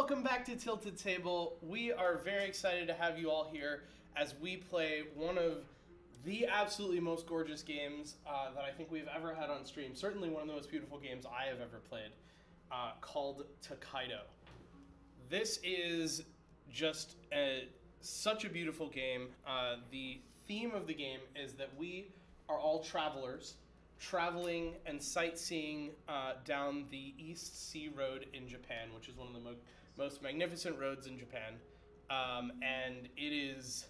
welcome back to Tilted Table. We are very excited to have you all here as we play one of the absolutely most gorgeous games that I think we've ever had on stream. Certainly one of the most beautiful games I have ever played, called Tokaido. This is just such a beautiful game. The theme of the game is that we are all travelers, traveling and sightseeing down the East Sea Road in Japan, which is one of the most magnificent roads in Japan. And it is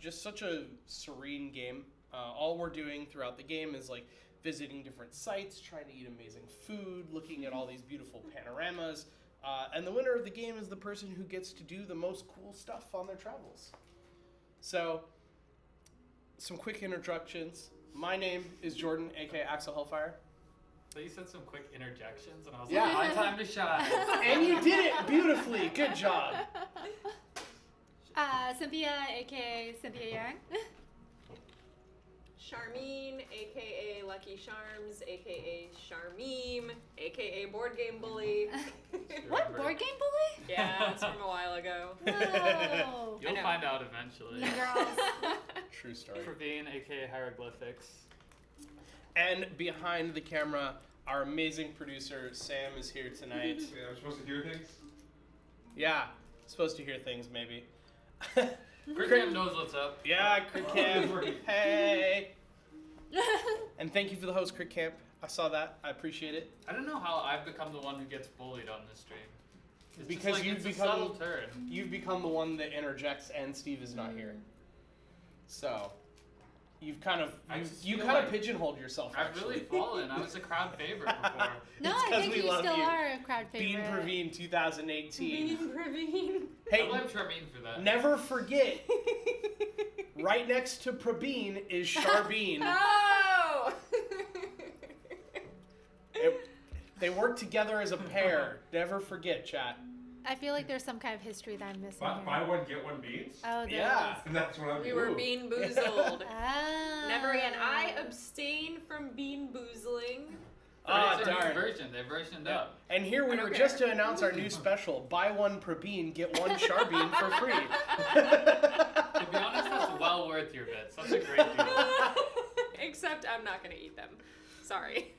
just such a serene game. All we're doing throughout the game is like visiting different sites, trying to eat amazing food, looking at all these beautiful panoramas. And the winner of the game is the person who gets to do the most cool stuff on their travels. So, some quick introductions. My name is Jordan, aka Axel Hellfire. So you said some quick interjections, and I was like, my time to shine. And you did it beautifully. Good job. Cynthia, aka Cynthia Yang. Charmine, aka Lucky Charms, aka Charmeme, aka Board Game Bully. What? Board Game Bully? Yeah, it's from a while ago. No. You'll find out eventually. Mean Girls. True story. Praveen, aka Hieroglyphics. And behind the camera, our amazing producer, Sam, is here tonight. Yeah, I'm supposed to hear things? Yeah, supposed to hear things, maybe. Cricket knows what's up. Yeah, Crit Camp. Hey. And thank you for the host, Crit Camp. I saw that. I appreciate it. I don't know how I've become the one who gets bullied on this stream. It's Because just like, you've it's become- a subtle turn. You've become the one that interjects, and Steve is not here. So, you've kind of I just you feel kind of like pigeonholed yourself. I've Actually. really fallen. I was a crowd favorite before. No, It's I 'cause think we you love still you. are a crowd favorite. Bean Praveen 2018. Bean Praveen. Hey, I blame Charmine for that. never forget. Right next to Praveen is Charbine. No! They work together as a pair. Never forget, chat. I feel like there's some kind of history that I'm missing Buy here. one, get one beans? Oh, there Yeah. it is. And that's what I'm We were doing. bean boozled. Ah. Never again. I abstain from bean boozling. Ah, It's a new darn. version. They versioned Yeah. up. And here we I don't were just care. to announce our new special: buy one Praveen, get one Charbine for free. To be honest, that's well worth your bits. That's a great deal. Except I'm not going to eat them. Sorry.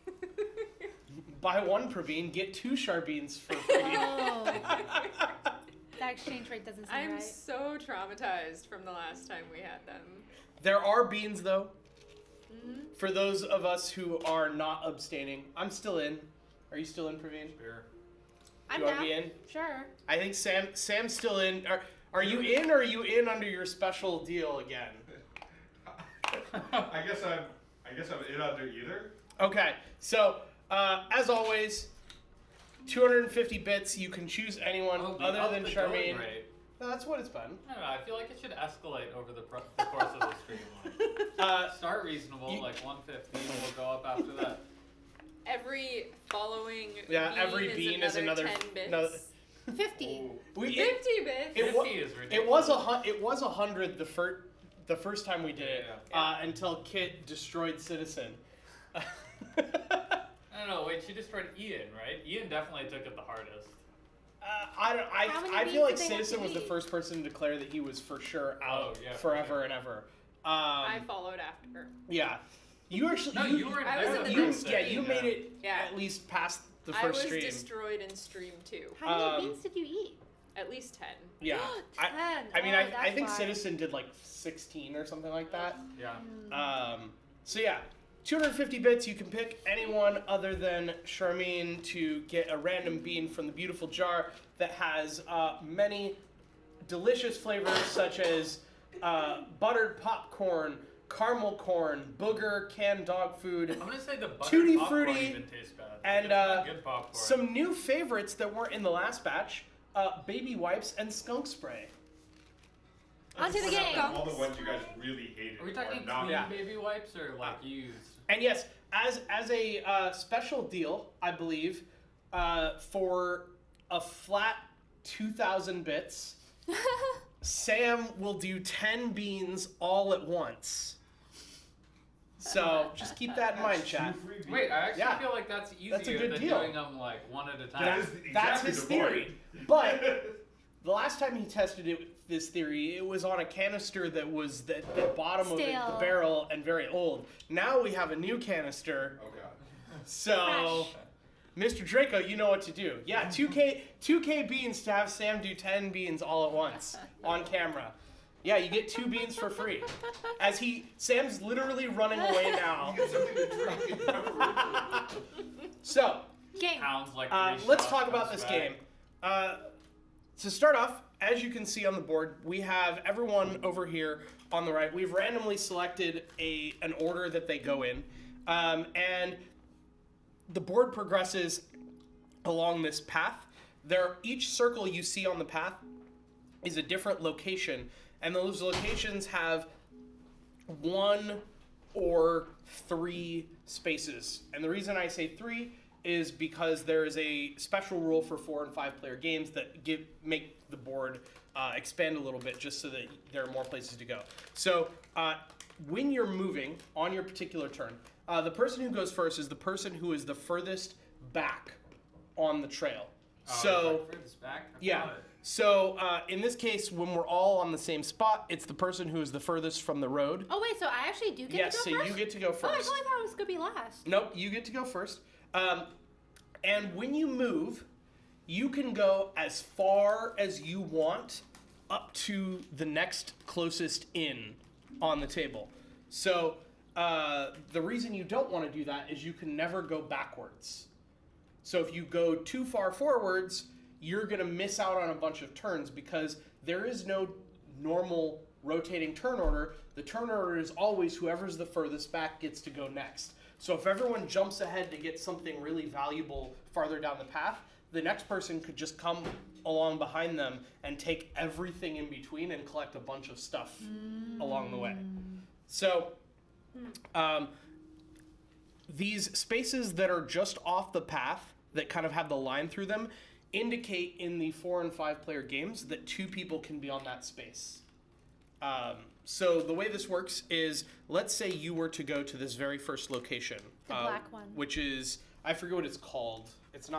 Buy one Praveen, get two Charbines for free. Oh. That exchange rate doesn't sound I'm right. so traumatized from the last time we had them. There are beans, though. Mm-hmm. For those of us who are not abstaining, I'm still in. Are you still in, Praveen? Sure. I'm You want to down. be in? Sure. I think Sam's still in. Are you in, or are you in under your special deal again? I guess I'm in under either. Okay, so as always, 250 bits. You can choose anyone Oh, other than Charmaine. Rate. No, that's what it's been. I don't know. I feel like it should escalate over the course of the stream. Start reasonable, like 150, and we'll go up after that. Every following Yeah, bean every bean is another 10 bits. another- 50. We 50 bits. It wa- 50 is ridiculous. it was 100 the first time we did it Yeah. until Kit destroyed Citizen. I don't know. Wait, she destroyed Ian, right? Ian definitely took it the hardest. How many I beans feel like did they have Citizen to was the eat? first person to declare that he was for sure out Oh, yeah, forever and ever. I followed after. Yeah, you actually No, you were I was there in the the next first yeah day, you made it Yeah. at least past the I first was stream. destroyed in stream 2. How many beans did you eat? At least 10. Yeah, 10. I mean Oh, I that's think why. Citizen did like 16 or something like that. Yeah. So yeah, 250 bits. You can pick anyone other than Charmine to get a random bean from the beautiful jar that has many delicious flavors such as buttered popcorn, caramel corn, booger, canned dog food, I'm gonna say the buttered Tutti popcorn Frutti, even tastes bad. and It's not good popcorn. some new favorites that weren't in the last batch: baby wipes and skunk spray. Onto the game. All the ones you guys really hated. Are we talking not. clean Yeah. baby wipes or like used? And yes, as a special deal, I believe, for a flat 2,000 bits, Sam will do 10 beans all at once. So just keep that in mind, chat. Wait, I actually Yeah. feel like that's easier That's a good than deal. doing them like one at a time. That is That's exactly his the theory. point. But the last time he tested this theory, it was on a canister that was the bottom of the Stale. barrel and very old. Now we have a new canister. Oh god. So, Mr. Draco, you know what to do. Yeah, 2K beans to have Sam do 10 beans all at once on camera. Yeah, you get 2 beans for free. Sam's literally running away now. You get something to drink. So, Game. Pounds like let's talk about this game. To start off, as you can see on the board, we have everyone over here on the right. We've randomly selected an order that they go in, and the board progresses along this path. Each circle you see on the path is a different location, and those locations have 1 or 3 spaces. And the reason I say 3 is because there is a special rule for 4 and 5 player games that make the board expand a little bit, just so that there are more places to go. So when you're moving on your particular turn, the person who goes first is the person who is the furthest back on the trail. So furthest back? yeah. So in this case, when we're all on the same spot, it's the person who is the furthest from the road. Oh wait, so I actually do get Yes, to so go first? you get to go Oh, I first. totally thought it was gonna be last. Nope, you get to go first. And when you move, you can go as far as you want up to the next closest inn on the table. So the reason you don't want to do that is you can never go backwards. So if you go too far forwards, you're going to miss out on a bunch of turns because there is no normal rotating turn order. The turn order is always whoever's the furthest back gets to go next. So if everyone jumps ahead to get something really valuable farther down the path, the next person could just come along behind them and take everything in between and collect a bunch of stuff along the way. So these spaces that are just off the path that kind of have the line through them indicate in the 4 and 5 player games that 2 people can be on that space. So the way this works is, let's say you were to go to this very first location. The black one. Which is, I forget what it's called. It's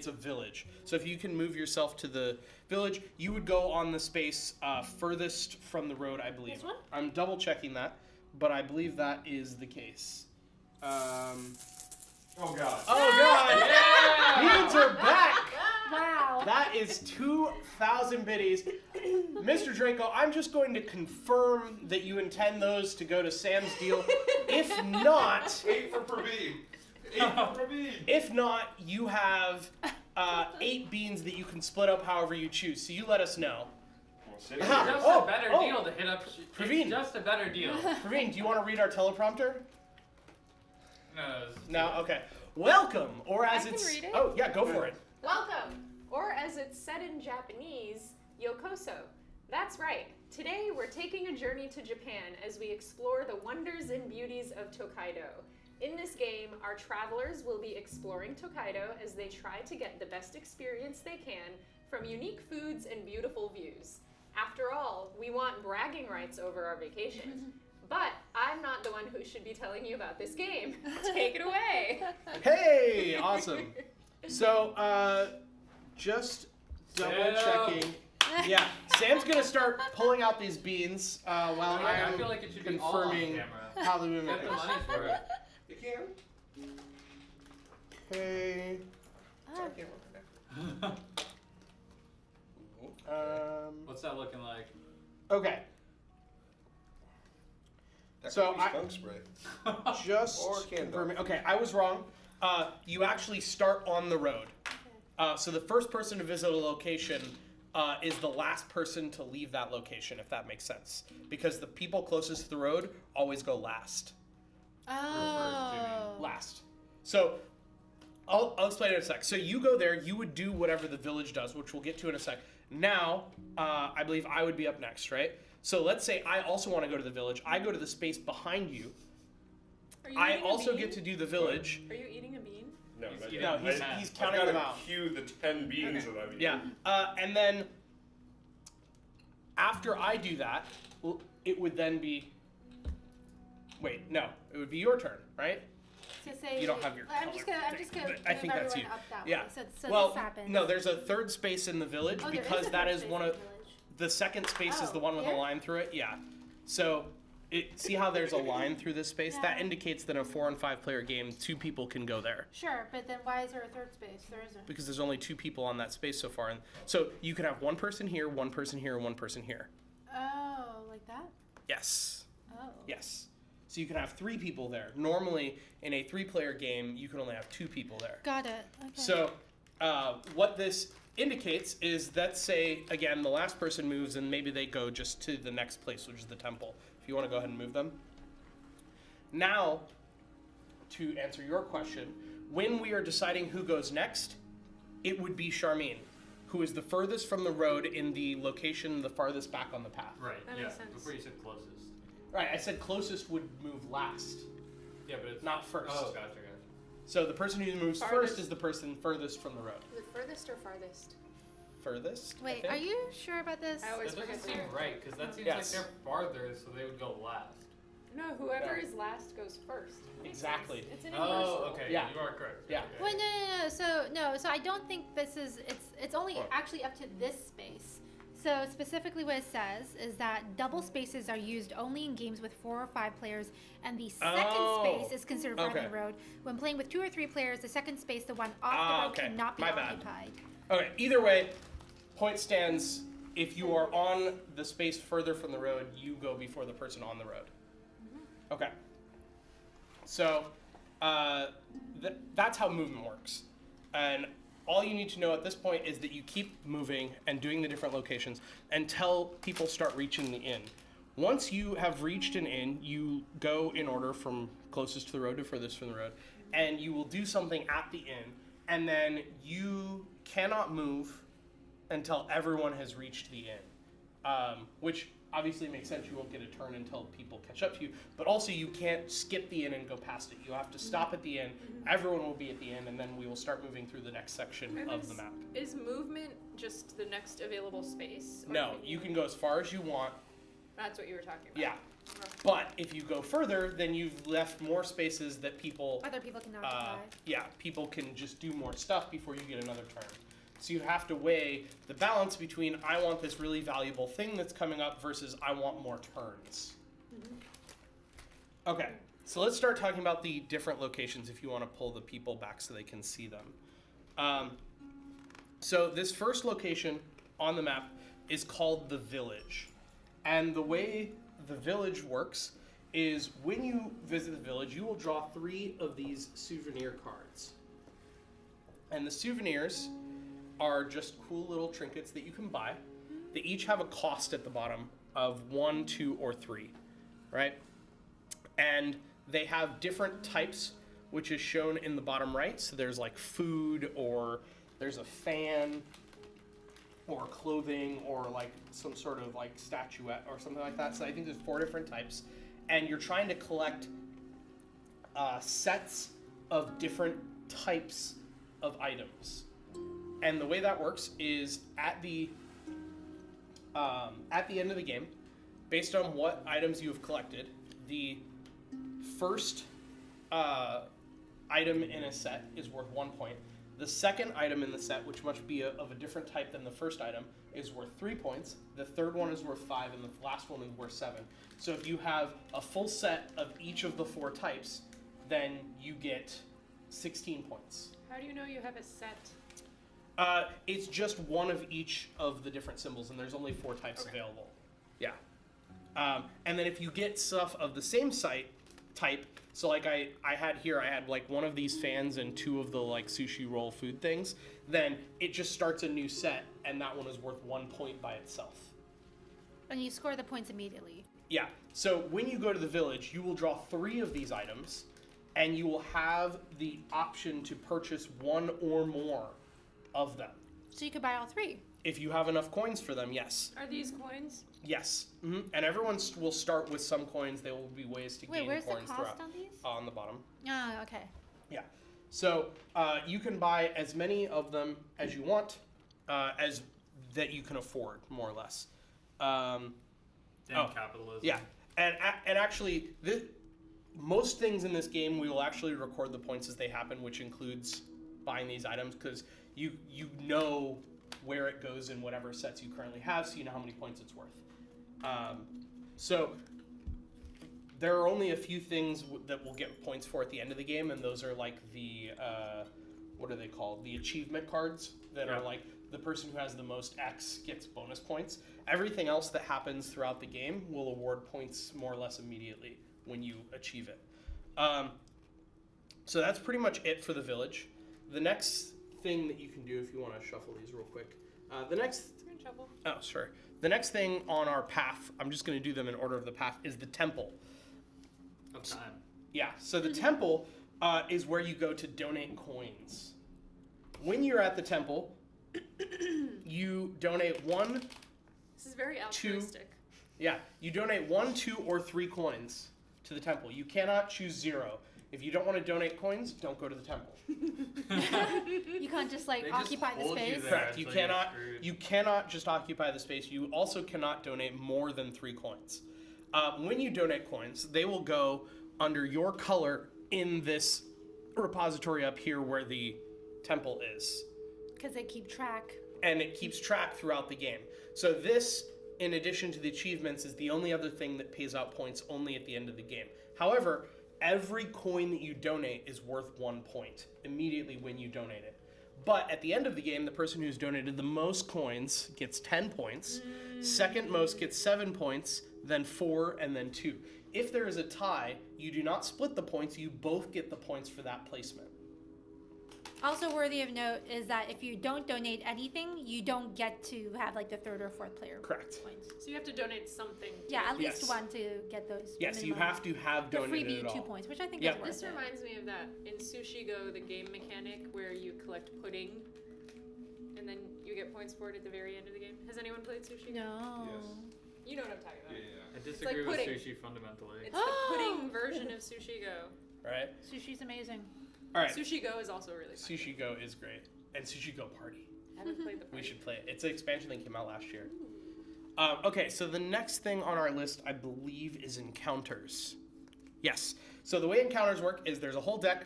a village. So if you can move yourself to the village, you would go on the space furthest from the road, I believe. This one? I'm double checking that, but I believe that is the case. Oh god. Oh god! Yeah! Beans are back! Wow. That is 2,000 biddies. Mr. Draco, I'm just going to confirm that you intend those to go to Sam's deal. If not, 8 for Praveen. 8 for Praveen. if not, you have 8 beans that you can split up however you choose. So you let us know. Well, sit It's here. just Oh, a better oh. deal to hit up. Praveen. It's just a better deal. Praveen, do you want to read our teleprompter? No. No? Okay. Welcome, or as I can it's... read it. Oh, yeah, go for it. Welcome, or as it's said in Japanese, yokoso. That's right. Today we're taking a journey to Japan as we explore the wonders and beauties of Tokaido. In this game, our travelers will be exploring Tokaido as they try to get the best experience they can from unique foods and beautiful views. After all, we want bragging rights over our vacation. But I'm not the one who should be telling you about this game. Take it away. Hey, awesome. So, just double checking. Yeah, Sam's gonna start pulling out these beans while I I'm feel like it should be all on confirming camera. how the movement Get the is. money for it. You can. Okay. What's that looking like? Okay. That So could be skunk spray. Just Or candle. confirming. Okay, I was wrong. You actually start on the road. So the first person to visit a location is the last person to leave that location, if that makes sense. Because the people closest to the road always go last. Oh. Last. So I'll explain it in a sec. So you go there, you would do whatever the village does, which we'll get to in a sec. Now, I believe I would be up next, right? So let's say I also want to go to the village. I go to the space behind you. Are you I eating a also bean? get to do the village. Are you eating a bean? No, He's not eating yet. No, he's I- counting I've them got out. to cue the 10 beans that I've eaten. Yeah, and then after I do that, it would then be Wait, no. It would be your turn, right? So say You don't have your I'm just color gonna thing, move but I think that's everyone you. up that Yeah. way. So Well, this happens. no, there's a third space in the village Oh, there is because a that third is space one in of the village. the second space is Oh, the one with here? a line through it. Yeah. So see how there's a line through this space? That Yeah. indicates that in a 4 and 5 player game, 2 people can go there. Sure, but then why is there a third space? There isn't. Because there's only 2 people on that space so far. And so you can have one person here, one person here, and one person here. Oh, like that? Yes. Oh. Yes. So you can have 3 people there. Normally, in a 3-player game, you can only have 2 people there. Got it. Okay. So what this indicates is, let's say, again, the last person moves and maybe they go just to the next place, which is the temple. If you want to go ahead and move them. Now, to answer your question, when we are deciding who goes next, it would be Charmine, who is the furthest from the road in the location the farthest back on the path. Right. That yeah. makes sense. Before you said closest. Right, I said closest would move last, Yeah, but it's not first. Oh, gotcha. So the person who moves Farthest. first is the person furthest from the road. The furthest or farthest? Furthest? I Wait, think? are you sure about this? I always That doesn't forget seem that. right because that seems Yes. like they're farther, so they would go last. No, whoever Yeah. is last goes first. Makes Exactly. sense. It's an inverse Oh, rule. okay. Yeah. You are correct. Yeah. Okay. Wait, no. So I don't think this is. It's only What? actually up to this space. So specifically, what it says is that double spaces are used only in games with 4 or 5 players, and the second Oh, space is considered part of okay. the road. When playing with 2 or 3 players, the second space, the one off Ah, the road, okay. cannot be My bad. occupied. Okay, either way, point stands. If you are on the space further from the road, you go before the person on the road. Okay. So that's how movement works. And all you need to know at this point is that you keep moving and doing the different locations until people start reaching the inn. Once you have reached an inn, you go in order from closest to the road to furthest from the road, and you will do something at the inn, and then you cannot move until everyone has reached the inn, which obviously makes sense. You won't get a turn until people catch up to you, but also you can't skip the inn and go past it. You have to stop at the inn, everyone will be at the inn, and then we will start moving through the next section And of is- the map. Is movement just the next available space? Or No, you can go as far as you want, That's what you were talking about. yeah. Okay. But if you go further, then you've left more spaces that people, Other people can occupy. people can just do more stuff before you get another turn. So you have to weigh the balance between I want this really valuable thing that's coming up versus I want more turns. Okay, so let's start talking about the different locations if you want to pull the people back so they can see them. So this first location on the map is called the village. And the way the village works is when you visit the village, you will draw 3 of these souvenir cards. And the souvenirs are just cool little trinkets that you can buy. They each have a cost at the bottom of 1, 2, or 3, right? And they have different types, which is shown in the bottom right. So there's like food, or there's a fan, or clothing, or like some sort of like statuette or something like that. So I think there's 4 different types. And you're trying to collect sets of different types of items. And the way that works is at the end of the game, based on what items you have collected, the first item in a set is worth 1 point. The second item in the set, which must be of a different type than the first item, is worth 3 points. The third one is worth 5, and the last one is worth 7. So if you have a full set of each of the 4 types, then you get 16 points. How do you know you have a set? It's just one of each of the different symbols, and there's only 4 types Okay. available. Yeah. And then if you get stuff of the same type, so like I had here, I had like one of these fans and 2 of the like sushi roll food things, then it just starts a new set, and that one is worth 1 point by itself. And you score the points immediately. Yeah. So when you go to the village, you will draw 3 of these items, and you will have the option to purchase 1 or more of them. So you could buy all 3. If you have enough coins for them, yes. Are these coins? Yes. And everyone will start with some coins. There will be ways to Wait, gain where's the coins cost throughout. on these? On the bottom. Oh, okay. Yeah. So you can buy as many of them as you want, as that you can afford, more or less. Damn capitalism. Yeah. And actually, most things in this game, we will actually record the points as they happen, which includes buying these items, because you know where it goes in whatever sets you currently have, so you know how many points it's worth. So there are only a few things that we'll get points for at the end of the game, and those are like the, what are they called? The achievement cards that are like the person who has the most X gets bonus points. Everything else that happens throughout the game will award points more or less immediately when you achieve it. So that's pretty much it for the village. The next thing that you can do, if you want to shuffle these real quick, the next thing on our path, I'm just going to do them in order of the path, is the temple. Of time. Yeah, so the temple is where you go to donate coins. When you're at the temple, you donate 1, This is very altruistic. you donate 1, 2, or 3 coins to the temple. You cannot choose 0. If you don't want to donate coins, don't go to the temple. You can't just like They just occupy the hold you space. there. Correct. You until you're cannot. screwed. You cannot just occupy the space. You also cannot donate more than 3 coins. When you donate coins, they will go under your color in this repository up here where the temple is, Because they keep track. and it keeps track throughout the game. So this, in addition to the achievements, is the only other thing that pays out points only at the end of the game. However, every coin that you donate is worth 1 point immediately when you donate it. But at the end of the game, the person who's donated the most coins gets 10 points. Second most gets 7 points, then 4, and then 2. If there is a tie, you do not split the points, you both get the points for that placement. Also worthy of note is that if you don't donate anything, you don't get to have like the 3rd or 4th player Correct. points. So you have to donate something. Yeah, at least Yes. one to get those. Yes, you minimum. have to have The donated freebie it all. 2 points, which I think Yep. is worth This it. reminds me of that in Sushi Go, the game mechanic where you collect pudding and then you get points for it at the very end of the game. Has anyone played Sushi Go? No. Yes. You know what I'm talking about. I disagree with pudding. sushi fundamentally. It's the pudding version of Sushi Go. Right? Sushi's amazing. All right. Sushi Go is also really fun. Sushi Go is great. And Sushi Go Party. I haven't played the We party. should play it. It's an expansion that came out last year. Okay, so the next thing on our list, I believe, is encounters. Yes. So the way encounters work is there's a whole deck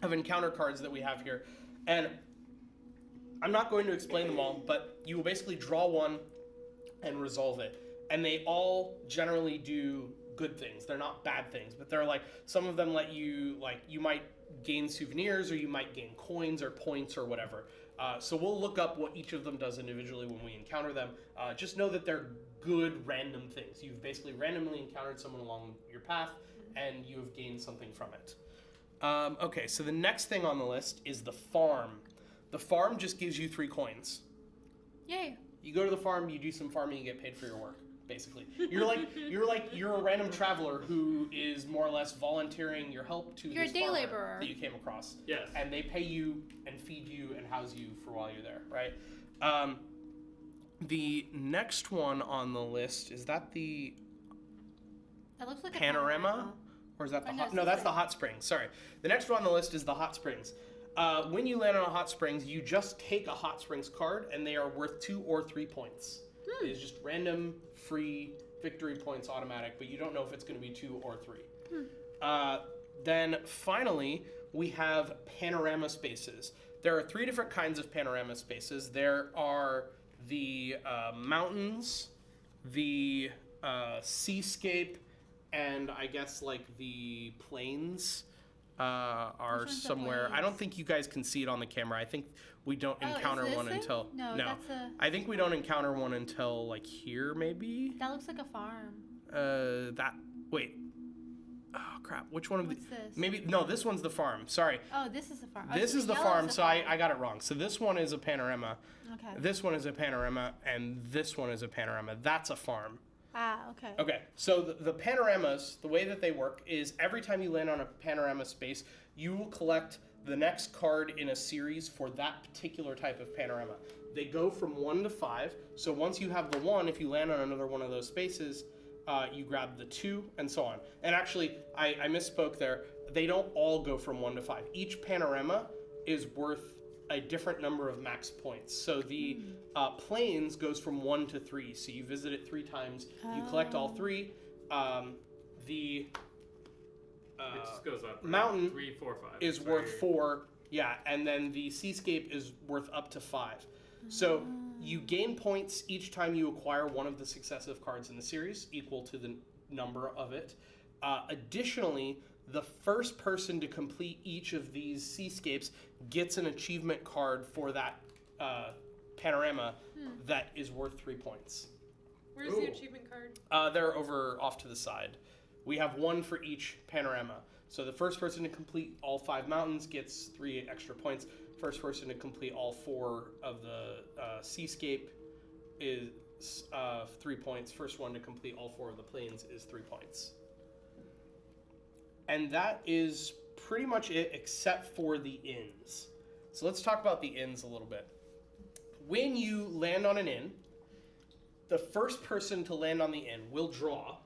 of encounter cards that we have here. And I'm not going to explain them all, but you will basically draw one and resolve it. And they all generally do good things. They're not bad things, but they're like, some of them let you, like, you might gain souvenirs or you might gain coins or points or whatever. So we'll look up what each of them does individually when we encounter them. Just know that they're good random things. You've basically randomly encountered someone along your path and you have gained something from it. Okay, so the next thing on the list is the farm. The farm just gives you 3 coins. Yay. You go to the farm, you do some farming, you get paid for your work, basically. You're a random traveler who is more or less volunteering your help to You're a this day farmer laborer. that you came across. Yes. And they pay you and feed you and house you for while you're there, right? The next one on the list, is that the That looks like a panorama? Or is that the Oh, no, hot? it's No, the that's the thing. hot springs. Sorry. The next one on the list is the hot springs. When you land on a hot springs, you just take a hot springs card, and they are worth 2 or 3 points. It is just random, free victory points, automatic, but you don't know if it's going to be 2 or 3. Then finally, we have panorama spaces. There are 3 different kinds of panorama spaces. There are the mountains, the seascape, and I guess like the plains are Which one's the somewhere. I don't plains? think you guys can see it on the camera. I think we don't Oh, is encounter this one it? until No, that's a. I think we don't encounter one until like here maybe. That looks like a farm. Wait. Oh crap! Which one of the? What's this? Maybe no. This one's the farm. Sorry. Oh, this is a farm. This so is the yellow's farm. a So I got it wrong. So this one is a panorama. Okay. This one is a panorama, and this one is a panorama. That's a farm. Ah, okay. Okay, so the panoramas, the way that they work is every time you land on a panorama space, you will collect the next card in a series for that particular type of panorama. They go from 1 to 5, so once you have the 1, if you land on another one of those spaces, you grab the 2, and so on. And actually, I misspoke there. They don't all go from 1 to 5. Each panorama is worth a different number of max points. So the plains goes from 1 to 3. So you visit it 3 times. You collect all 3. The It just goes up. Right? Mountain 3, 4, 5. is It's worth right here. 4. Yeah, and then the Seascape is worth up to 5. So you gain points each time you acquire one of the successive cards in the series, equal to the number of it. Additionally, the first person to complete each of these Seascapes gets an achievement card for that panorama that is worth 3 points. Where's the achievement card? They're over off to the side. We have one for each panorama. So the first person to complete all 5 mountains gets 3 extra points. First person to complete all 4 of the Seascape is 3 points. First one to complete all 4 of the plains is 3 points. And that is pretty much it, except for the inns. So let's talk about the inns a little bit. When you land on an inn, the first person to land on the inn will draw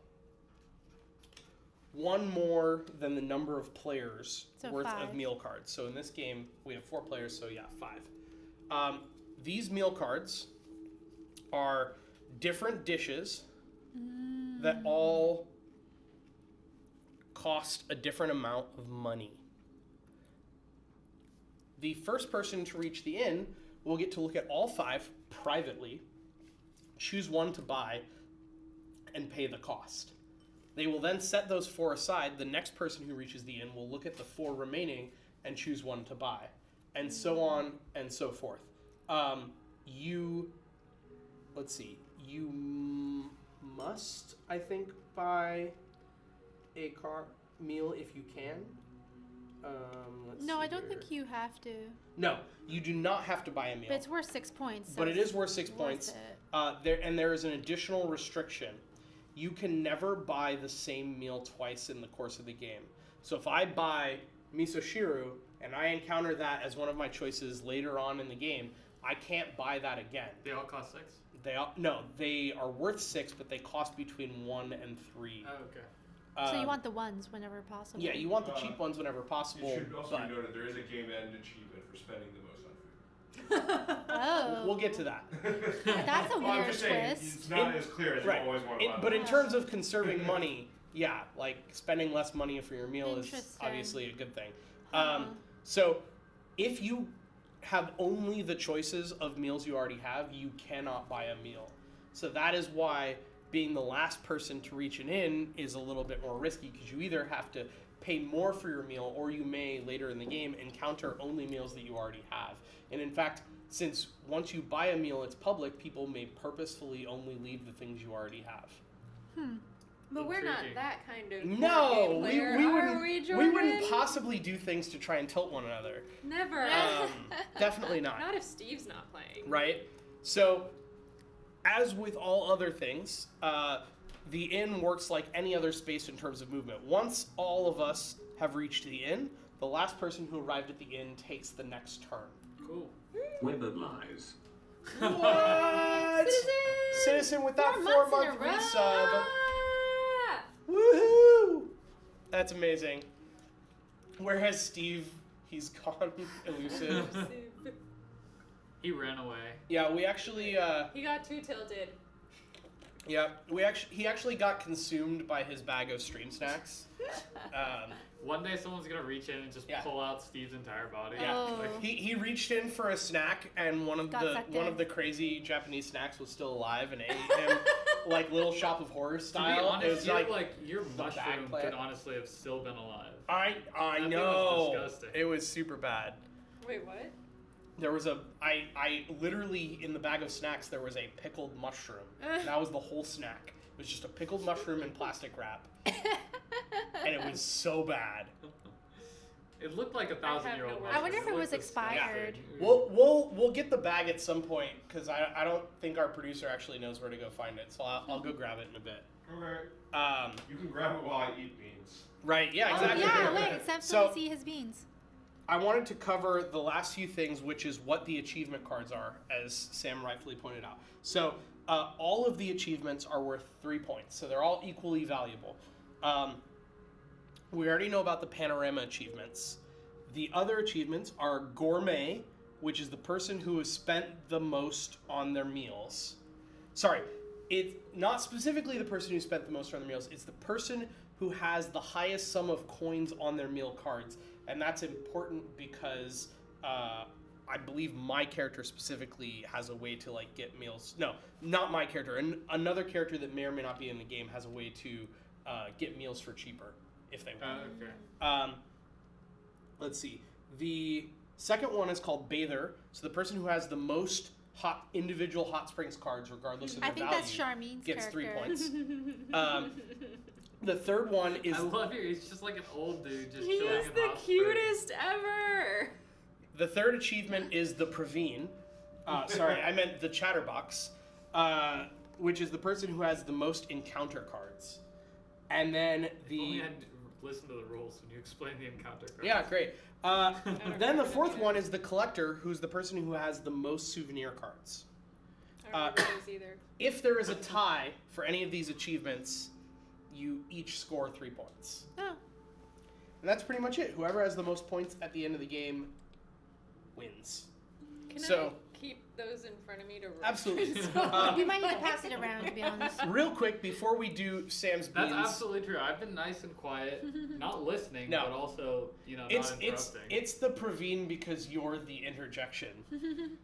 one more than the number of players So worth 5. of meal cards. So in this game, we have 4 players, so yeah, 5. These meal cards are different dishes that all cost a different amount of money. The first person to reach the inn will get to look at all 5 privately, choose one to buy, and pay the cost. They will then set those 4 aside. The next person who reaches the inn will look at the 4 remaining and choose one to buy, and so on and so forth. You must, I think, buy a meal if you can. No, I don't think you have to. No, you do not have to buy a meal. But it's worth 6 points. So But it is worth 6 worth points. it. There is an additional restriction. You can never buy the same meal twice in the course of the game. So if I buy miso shiru and I encounter that as one of my choices later on in the game, I can't buy that again. They all cost 6? They are worth 6, but they cost between 1 and 3. Oh, okay. So you want the ones whenever possible. Yeah, you want the cheap ones whenever possible. It should also but be noted there is a game end achievement for spending the most on food. Oh. we'll get to that. That's a Well, I'm weird just saying, twist. it's not as clear as Right. you always want to But in terms of conserving money, yeah, like spending less money for your meal is Interesting. obviously a good thing. Huh. So if you have only the choices of meals you already have, you cannot buy a meal. So that is why being the last person to reach an inn is a little bit more risky, because you either have to pay more for your meal, or you may later in the game encounter only meals that you already have. And in fact, since once you buy a meal, it's public, people may purposefully only leave the things you already have. But we're not Intriguing. that kind of No, board game we player, are wouldn't. we, We Jordan? wouldn't possibly do things to try and tilt one another. Never. Definitely not. Not if Steve's not playing. Right? So, as with all other things, the inn works like any other space in terms of movement. Once all of us have reached the inn, the last person who arrived at the inn takes the next turn. Cool. Web of lies. What? Citizen with that 4-month resub. Ah! Woohoo! That's amazing. Whereas Steve, he's gone elusive. He ran away. Yeah, we actually, He got too tilted. he actually got consumed by his bag of stream snacks. One day someone's gonna reach in and just Yeah. pull out Steve's entire body. Yeah. Oh. Like, He reached in for a snack, and one of Got sucked in. the crazy Japanese snacks was still alive and ate him like Little Shop of Horrors to be style. honest, It was your bag mushroom plant. could honestly have still been alive. I That thing was know, disgusting. it was super bad. Wait, what? There was I literally, in the bag of snacks, there was a pickled mushroom. That was the whole snack. It was just a pickled mushroom in plastic wrap, and it was so bad. It looked like 1,000-year-old no mushroom. I wonder if it was looked disgusting. expired. We'll get the bag at some point, because I don't think our producer actually knows where to go find it. So I'll go grab it in a bit. Okay. You can grab it while I eat beans. Right? Yeah, Oh exactly. yeah, wait, except So- see his beans. I wanted to cover the last few things, which is what the achievement cards are, as Sam rightfully pointed out. So all of the achievements are worth 3 points, so they're all equally valuable. We already know about the panorama achievements. The other achievements are gourmet, which is the person who has spent the most on their meals. Sorry, it's not specifically the person who spent the most on their meals. It's the person who has the highest sum of coins on their meal cards. And that's important because I believe my character specifically has a way to like get meals. No, not my character. Another character that may or may not be in the game has a way to get meals for cheaper if they want. Okay. Let's see. The second one is called Bather. So the person who has the most individual hot springs cards, regardless of their value, that's Charmine's gets character. 3 points. The third one is. I love you. He's just like an old dude, just He chilling is in the hot springs. cutest ever. The third achievement is the Praveen. Sorry, I meant the Chatterbox, which is the person who has the most encounter cards. And then Only the. had to listen to the rules when you explain the encounter cards. Yeah, great. Then the fourth one is the Collector, who's the person who has the most souvenir cards. I don't remember those either. If there is a tie for any of these achievements, you each score 3 points. Oh. And that's pretty much it. Whoever has the most points at the end of the game wins. Can So- I keep those in front of me to Absolutely. reference? You might need to pass it around, to be honest. Real quick, before we do Sam's That's beans, absolutely true. I've been nice and quiet, not listening, No. but also, not it's interrupting. it's the Praveen because you're the interjection.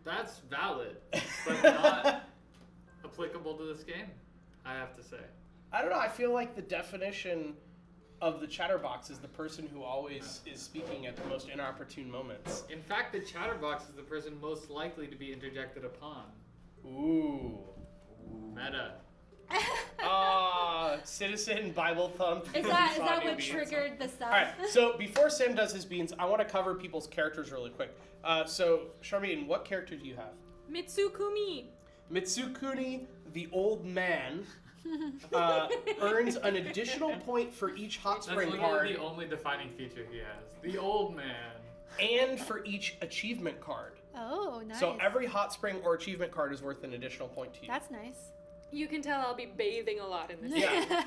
That's valid, but not applicable to this game, I have to say. I don't know. I feel like the definition of the chatterbox is the person who always is speaking at the most inopportune moments. In fact, the chatterbox is the person most likely to be interjected upon. Ooh. Meta. Citizen Bible thump. Is that Saudi what beans. triggered the stuff? All right. So before Sam does his beans, I want to cover people's characters really quick. So Charmaine, what character do you have? Mitsukumi. Mitsukuni, the old man, earns an additional point for each hot That's spring literally card the only defining feature he has. The old man. and for each achievement card. Oh, nice. So every hot spring or achievement card is worth an additional point to you. That's nice. You can tell I'll be bathing a lot in this. Yeah.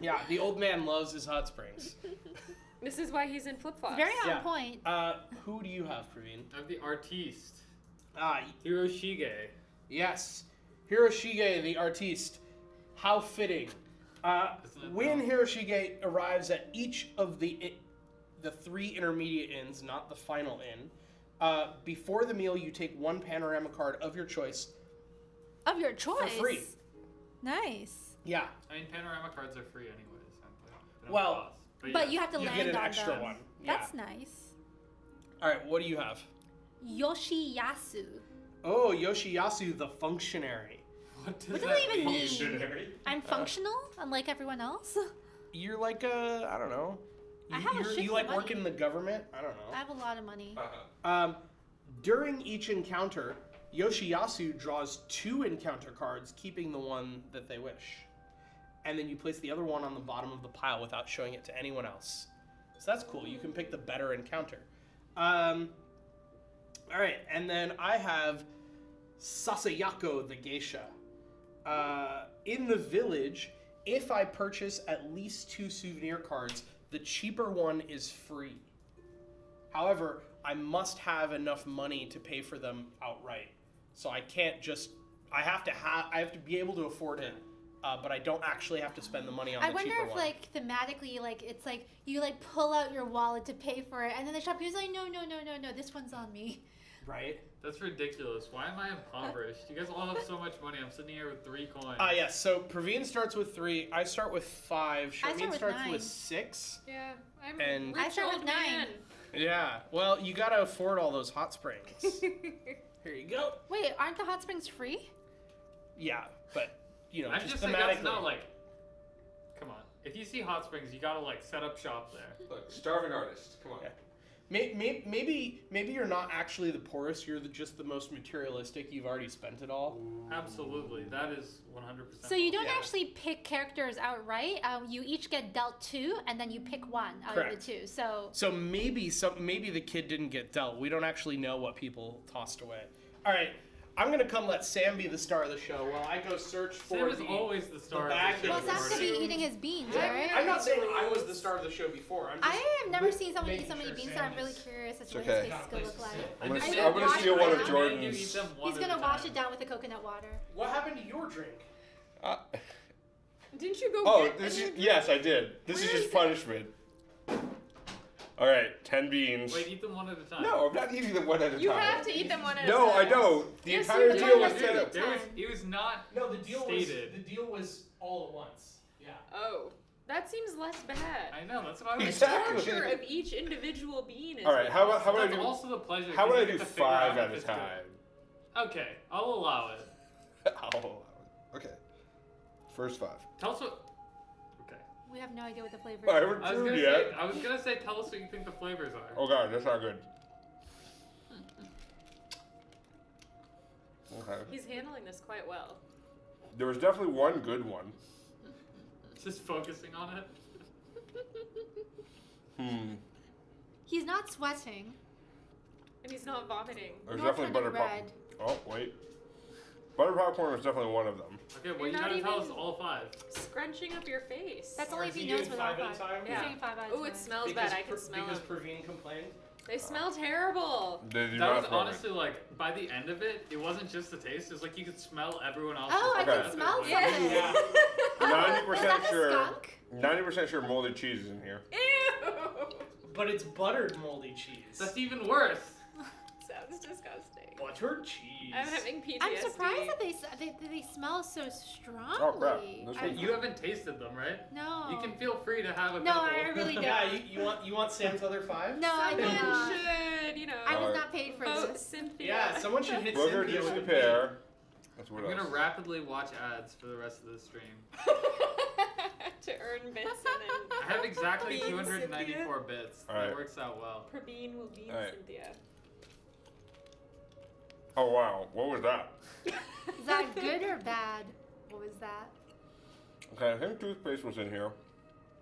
Yeah, the old man loves his hot springs. This is why he's in flip-flops. Very on Yeah. point. Who do you have, Praveen? Of the artiste. Ah, Hiroshige. yes. Hiroshige, the artiste. How fitting. When Hiroshige arrives at each of the 3 intermediate inns, not the final inn, before the meal you take 1 panorama card of your choice. Of your choice. For free. Nice. Yeah. I mean, panorama cards are free anyways. They don't Well, cost. But yeah. you have to You land get an on extra them. one. Yeah. That's nice. All right, what do you have? Yoshiyasu. Oh, Yoshiyasu, the functionary. What does What does that that even mean? Dictionary. I'm functional, unlike everyone else. You're like a, I don't know. I have a shit you ton like of money. work in the government? I don't I have a lot of money. know. During each encounter, Yoshiyasu draws 2 encounter cards, keeping the one that they wish. And then you place the other one on the bottom of the pile without showing it to anyone else. So that's cool. You can pick the better encounter. All right, and then I have Sasayako the geisha. In the village, if I purchase at least 2 souvenir cards, the cheaper one is free. However, I must have enough money to pay for them outright. So I can't just. I have to be able to afford it, but I don't actually have to spend the money on I the wonder cheaper if, one. like, thematically, like, it's like you, like, pull out your wallet to pay for it, and then the shopkeeper's like, no, this one's on me. Right? That's ridiculous. Why am I impoverished? You guys all have so much money. I'm sitting here with 3 coins. Yes. So Praveen starts with 3. I start with 5. I start Charmaine with starts 9. with 6. Yeah, I'm And- rich I start old with 9. man. Yeah. Well, you gotta afford all those hot springs. Here you go. Wait, aren't the hot springs free? Yeah, but I'm just just saying thematically. that's not like. Come on. If you see hot springs, you gotta like set up shop there. Look, starving artist. Come on. Yeah. Maybe you're not actually the poorest. You're just the most materialistic. You've already spent it all. Absolutely, that is 100%. So you don't Yeah. actually pick characters outright. You each get dealt 2, and then you pick one out Correct. of the 2. So So maybe the kid didn't get dealt. We don't actually know what people tossed away. All right, I'm gonna come let Sam be the star of the show while I go search for Sam is the. always the star bag of the well, show. that Sam's gonna be Jordan. eating his beans, Yeah, right? I'm not saying I was the star of the show before. I'm just I have never seen someone eat making so many sure beans, so Sam I'm really is- curious as to It's what okay. his face could look like. I'm gonna, I I'm will gonna wash steal it one of down. Jordan's. He's gonna wash it down with the coconut water. What happened to your drink? Didn't you go Oh, get any of yes, I did. This Where is is just it? punishment. All right, 10 beans. Wait, eat them one at a time. No, I'm not eating them one at a You time. have to eat them one at a No, time. I don't. The Yes, entire you deal do. was set up. It was not No, the deal stated. was all at once. Yeah. Oh, that seems less bad. I know, that's what I was The Exactly. torture of each individual bean is. All right, how about I That's do? also the pleasure. How 'cause about I you do get to figure 5 out at if a it's good. time? Okay, I'll allow it. I'll allow it. Okay. First 5. Tell us what. Okay. We have no idea what the flavor I is. haven't I was proved gonna yet. say. I was gonna say. Tell us what you think the flavors are. Oh god, that's not good. Okay. He's handling this quite well. There was definitely one good one. Just focusing on it. He's not sweating. And he's not vomiting. There's Nor definitely turning butter popcorn. red. Oh wait. Butter popcorn was definitely one of them. Okay, well You're you not gotta tell us even- all 5. Scrunching up your face. That's Or only is if he he knows doing what all 5 at a 5. time? He's Yeah. doing 5 out of Oh, it 10. smells bad. I can smell because them. Praveen complained. They smell terrible. They do That not was smell honestly like by the end of it, it wasn't just the taste. It was like you could smell everyone else's. Oh, I Okay. can smell something. Yeah. Yeah. Oh, is 90% that the sure. skunk? 90% sure molded cheese is in here. Ew. But it's buttered moldy cheese. That's even worse. Sounds disgusting. Buttered cheese. I'm having PTSD. I'm surprised that they smell so strongly. Oh, crap. This I- one's- You haven't tasted them, right? No. You can feel free to have a No, couple. I really don't. Yeah, you want Sam's other 5? No, I Someone don't. should, you know. I was Alright. not paid for vote this. Cynthia. Yeah, someone should hit Booger, Cynthia juicy with a pear. That's what I'm else. gonna rapidly watch ads for the rest of the stream. To earn bits and then. I have exactly Bean 294 bits. Alright. That works out well. Praveen will be Alright. Cynthia. Oh wow, what was that? Is that good or bad? What was that? Okay, I think toothpaste was in here.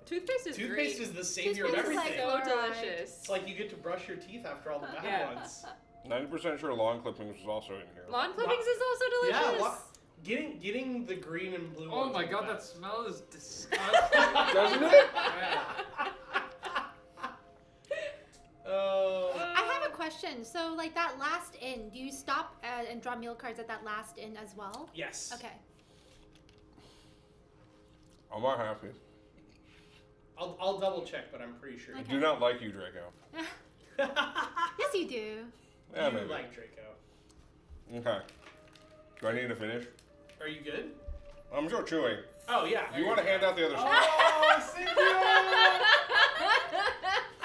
Toothpaste is Toothpaste great. is the savior of Toothpaste is everything. like- So Fluoride. delicious. It's like you get to brush your teeth after all the bad Yeah. ones. 90% sure lawn clippings was also in here. Lawn clippings is also delicious. Yeah, getting the green and blue Oh ones my is god, the that best. smell is disgusting. Doesn't it? Yeah. Oh. I have a question. So, like that last in, do you stop and draw meal cards at that last in as well? Yes. Okay. I'm not happy. I'll double check, but I'm pretty sure. I Okay. do not like you, Draco. Yes, you do. Yeah, you maybe. like Draco. Okay. Do I need to finish? Are you good? I'm still chewing. Oh yeah. Do you want to hand out the other stuff? Oh, Cynthia!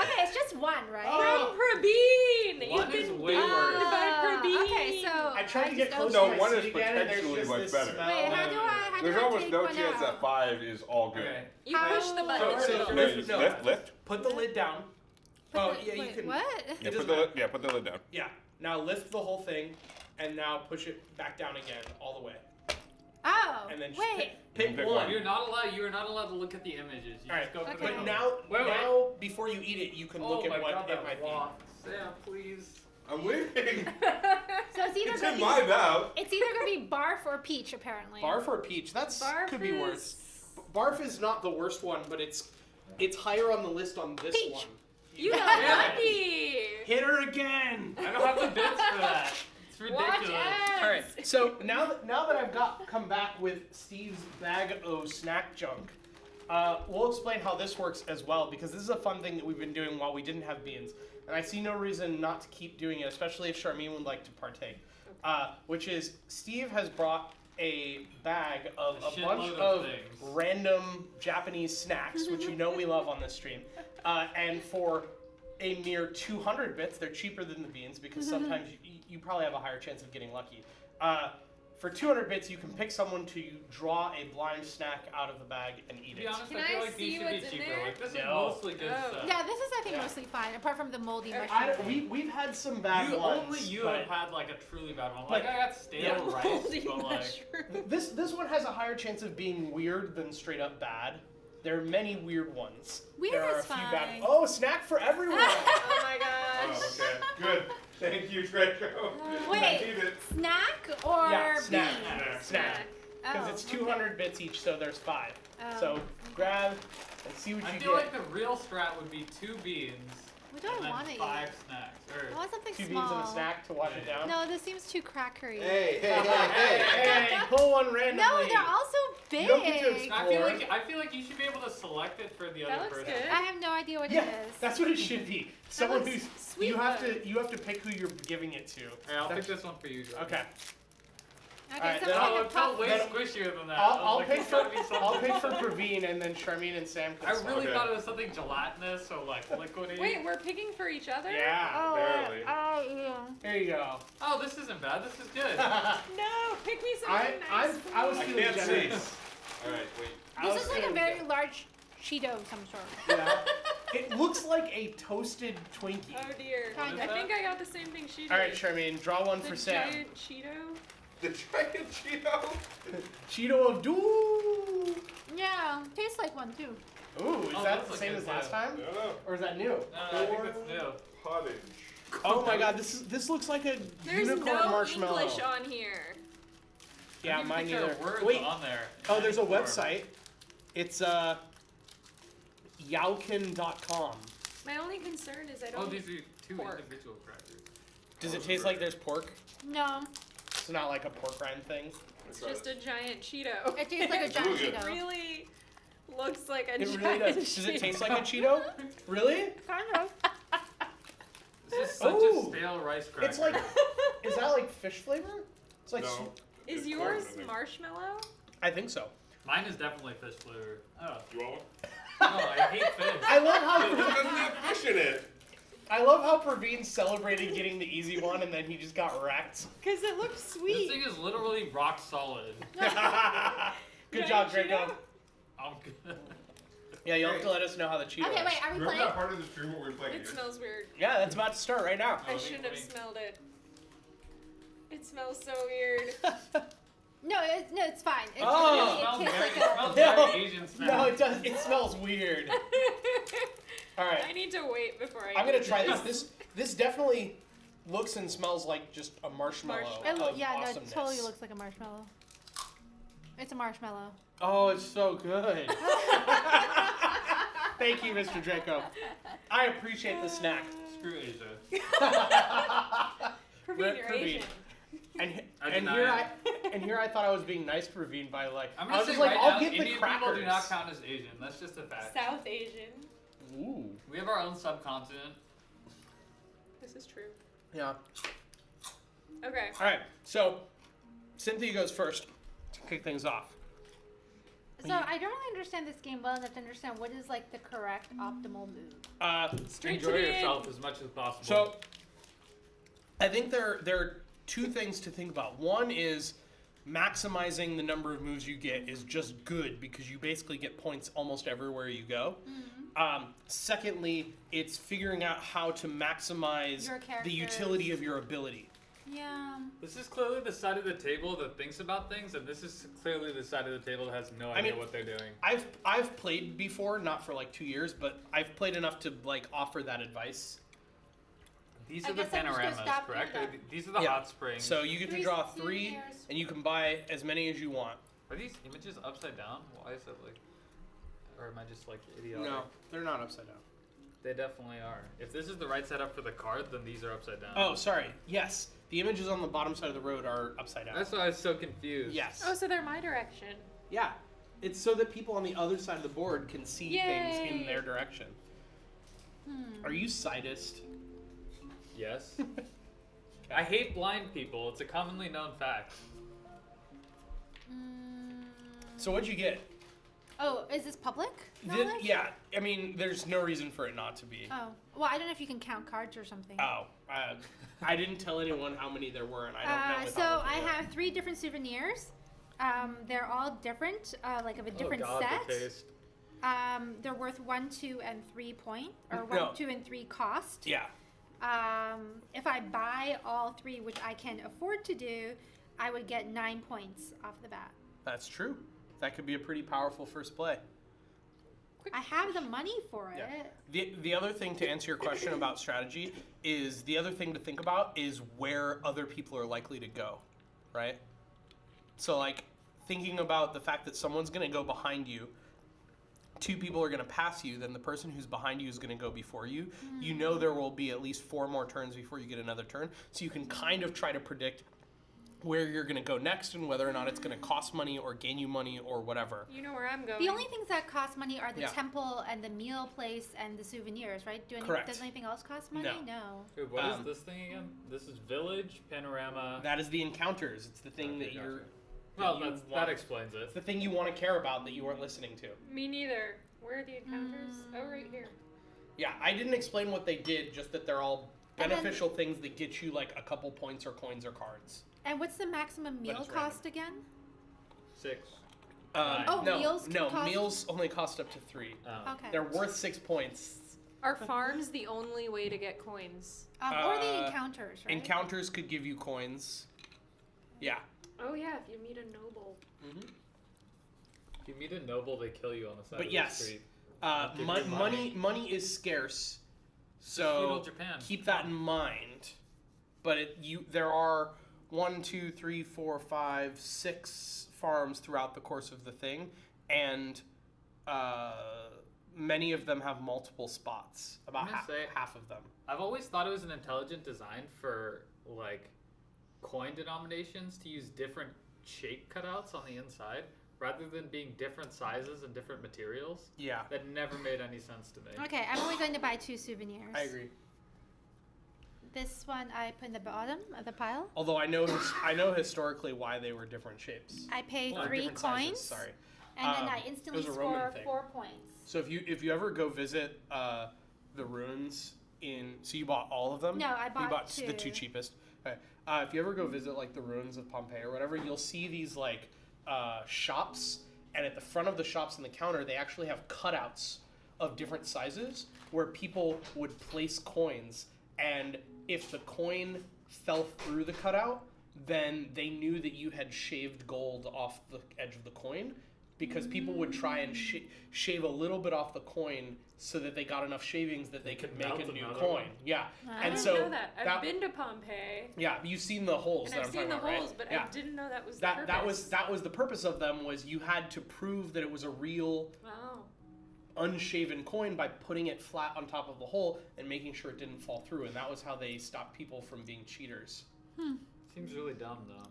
Okay, it's just one, right? Oh. From Praveen! One You've is been way burned worse. by Praveen! Okay, so I tried to get just close No, to my one is seat again, and there's potentially just much this better. smell. Wait, how do There's I almost take no one chance out? that 5 is all good. Okay. You How- push the button. So- No, Lift- you just no. lift. Put the lid down. Put Oh the- yeah, you wait, can. What? Yeah, doesn't put the lid down. Yeah. Now lift the whole thing, and now push it back down again all the way, Oh, and then just wait. pick Pick one. one. You are not allowed to look at the images. You All just right. go for Okay. the But now, Wait. now before you eat it, you can Oh look my at what god, it that might walk. Sam, please. I'm waiting. So it's either It's gonna in be my mouth. it's either gonna be barf or peach, apparently. be. Barf or peach? That's Barf could be is- worse. Barf is not the worst one, but it's higher on the list on this Peach. one. You got Yeah. lucky! Hit her again. I don't have the bits for that. It's Watch ridiculous. ads! All right. So now that I've come back with Steve's bag o' snack junk, we'll explain how this works as well, because this is a fun thing that we've been doing while we didn't have beans, and I see no reason not to keep doing it, especially if Charmaine would like to partake. Which is Steve has brought a bag of A a bunch shitload of of things. random Japanese snacks, which you know we love on this stream, and for a mere 200 bits, they're cheaper than the beans because sometimes you probably have a higher chance of getting lucky. For 200 bits, you can pick someone to draw a blind snack out of the bag and eat To it. be honest, Can I feel I like these see should be what's in cheaper. there? Like this is No. mostly good Oh. stuff. Yeah, this is I think Yeah. mostly fine, apart from the moldy mushroom. We've had some bad ones. Only you but have had like a truly bad one. but- Like I got stale yeah. rice, Moldy but like mushroom. this one has a higher chance of being weird than straight up bad. There are many weird ones. Weird there are is a few fine. bad. Oh, snack for everyone. Oh my Oh, gosh. okay. Good. Thank you, Draco. I Wait. need it. Snack or Yeah, snack. beans? Snack. Because Oh, it's okay. 200 bits each, so there's 5. Oh. So grab and see what I you feel get. like the real strat would be 2 beans What do and I then want to eat? 5 snacks. I want something 2 small. beans and a snack to wash it down. No, this seems too crackery. Hey, hey, hey, Hey, hey. hey, pull one randomly. No, they're also big. You don't get to explore. I feel like you should be able to select it for the That other looks person. good. I have no idea what Yeah, it is. that's what it should be. Someone looks who's sweet, you have though. to pick who you're giving it to. Hey, I'll That's- pick this one for you. Jordan. Okay. Okay, Alright, so then it's Oh, like it a felt puff. way Then squishier than that. I'll Like, pick it's for gotta be I'll something. pick for Praveen, and then Charmaine and Sam can I swap. really Okay. thought it was something gelatinous, so like liquidy. Wait, we're picking for each other? Yeah. Oh, barely. yeah. There you go. Oh, this isn't bad. This is good. No, pick me something nice. I was I feeling can't see. generous. Alright, wait. I was This is like a feeling very generous. large Cheeto of some sort. Yeah. It looks like a toasted Twinkie. Oh dear. Kind I of. think I got the same thing she did. All right, Charmaine, draw one The for Sam. giant Cheeto. The giant Cheeto. Cheeto of Doom. Yeah, tastes like one too. Ooh, is Oh, that that's the like same it, as last yeah. time, Yeah. or is that new? No, I think that's new. Pottage. Oh my God, this looks like a There's unicorn no marshmallow. English on here. Yeah, I mine think there neither. are words Wait, on there. oh, there's a Form. website. It's yowkin.com. My only concern is I Oh, don't. these are two Pork. individual crackers. Does it taste like there's pork? No, It's not like a pork rind thing. It's just a giant Cheeto. it tastes like a giant Really? Cheeto. really looks like a It giant really does. Does it taste like a Cheeto? Really? Kind of. This is such Ooh. a stale rice cracker. It's like, is that like fish flavor? It's like, No. Is It's yours corn, I think. marshmallow? I think so. Mine is definitely fish flavor. Oh, You want one? no, I hate fish. I love It how doesn't have fish in it. I love how Praveen celebrated getting the easy one and then he just got wrecked. Because it looks This sweet. thing is literally rock solid. Good Giant job, Draco. Cheeto? I'm good. Yeah, you'll have to let us know how the Cheeto Okay, is. wait, are we Remember playing? that part of the stream where we were playing It games? smells weird. Yeah, that's about to start right now. I Oh, shouldn't have wait. smelled it. It smells so weird. No, it's fine. It's, Oh. It smells it tastes very, like it a. smells No. very Asian snack. No, it does. It smells weird. All right, I need to wait before I I'm gonna eat try this. This definitely looks and smells like just a marshmallow. Marshmallow. Of Yeah, no, it awesomeness. totally looks like a marshmallow. It's a marshmallow. Oh, it's so good. Thank you, Mr. Draco. I appreciate the snack. Screw Asia. Praveen, you're Praveen. Asian. And I and deny here it. and here I thought I was being nice to Ravine by like I'm I gonna was say just like right I'll now, get the Indian crackers. people do not count as Asian. That's just a fact. South Asian. Ooh. We have our own subcontinent. This is true. Yeah. Okay. All right. So Cynthia goes first to kick things off. So I don't really understand this game well enough to understand what is like the correct optimal move. Straight to Enjoy the yourself end. as much as possible. So I think there are two things to think about. One is maximizing the number of moves you get is just good because you basically get points almost everywhere you go. Secondly, it's figuring out how to maximize Your the character's- utility of your ability. Yeah. this is clearly the side of the table that thinks about things, and this is clearly the side of the table that has no idea mean- what they're doing. I've played before, not for like 2 years, but I've played enough to like offer that advice. These I are the guess I'm just gonna panoramas, stop correct? doing Or these are the Yeah. hot springs. So you get to draw three, souvenirs. and you can buy as many as you want. Are these images upside down? Why is it like, or am I just like idiotic? No, they're not upside down. They definitely are. If this is the right setup for the card, then these are upside down. Oh, sorry. Yes, the images on the bottom side of the road are upside down. That's why I was so confused. Yes. Oh, so they're my direction. Yeah. It's so that people on the other side of the board can see things in Yay. their direction. Are you sightist? Yes. I hate blind people. It's a commonly known fact. So what'd you get? Oh, is this public? Did- knowledge? yeah, I mean, there's no reason for it not to be. Oh, well, I don't know if you can count cards or something. Oh, I didn't tell anyone how many there were, and I don't know. So I have 3 different souvenirs. They're all different, like of a different oh God, set. the taste. They're worth 1, 2, and 3 point, or 1, No. 2, and 3 cost. Yeah. If I buy all 3, which I can afford to do, I would get 9 points off the bat. That's true. That could be a pretty powerful first play. I have the money for it. Yeah. The other thing to answer your question about strategy is the other thing to think about is where other people are likely to go, right? So like thinking about the fact that someone's going to go behind you, 2 people are going to pass you, then the person who's behind you is going to go before you. You know there will be at least 4 more turns before you get another turn, so you can kind of try to predict where you're going to go next and whether or not it's going to cost money or gain you money or whatever. You know where I'm going. The only things that cost money are the Yeah. temple and the meal place and the souvenirs, right? Correct. Does anything else cost money? No. Dude, what is Um, this thing again? This is Village, Panorama. That is the encounters. It's the thing Okay, that you're... gotcha. Well, you that want. explains It's it. the thing you want to care about that you weren't listening to. Me neither. Where are the encounters? Oh, right here. Yeah, I didn't explain what they did, just that they're all And then- beneficial things that get you like a couple points or coins or cards. And what's the maximum meal it's cost again? 6. Oh, no, meals can no, cost- meals only cost up to 3. Okay. They're worth 6 points. Are farms the only way to get coins? Or the encounters, right? Encounters could give you coins. Yeah. Oh yeah, if you meet a noble. If you meet a noble, they kill you on the side But of yes, the street. Give you money is scarce, so feudal Japan. keep that in mind. But there are 1, 2, 3, 4, 5, 6 farms throughout the course of the thing, and many of them have multiple spots. About I'm gonna say- half of them. I've always thought it was an intelligent design for like coin denominations to use different shape cutouts on the inside rather than being different sizes and different materials. Yeah, That never made any sense to me. Okay, I'm only going to buy 2 souvenirs. I agree. This one I put in the bottom of the pile. Although I know historically why they were different shapes. I pay Or 3 different coins. sizes, sorry. And then I It instantly was a Roman score thing. 4 points. So if you ever go visit the ruins so you bought all of them? No, I You bought bought 2. the 2 cheapest. Okay. If you ever go visit like the ruins of Pompeii or whatever, you'll see these like shops, and at the front of the shops on the counter, they actually have cutouts of different sizes where people would place coins, and if the coin fell through the cutout, then they knew that you had shaved gold off the edge of the coin, because people would try and shave a little bit off the coin so that they got enough shavings that they could make melt a new another coin. one. Yeah, I and didn't so know that. I've been to Pompeii. yeah, you've seen the holes And that I've I'm seen talking the about, holes, right? but Yeah. I didn't know that was the that purpose. that was the purpose of them, was you had to prove that it was a real Wow. unshaven coin by putting it flat on top of the hole and making sure it didn't fall through, and that was how they stopped people from being cheaters. Seems really dumb though.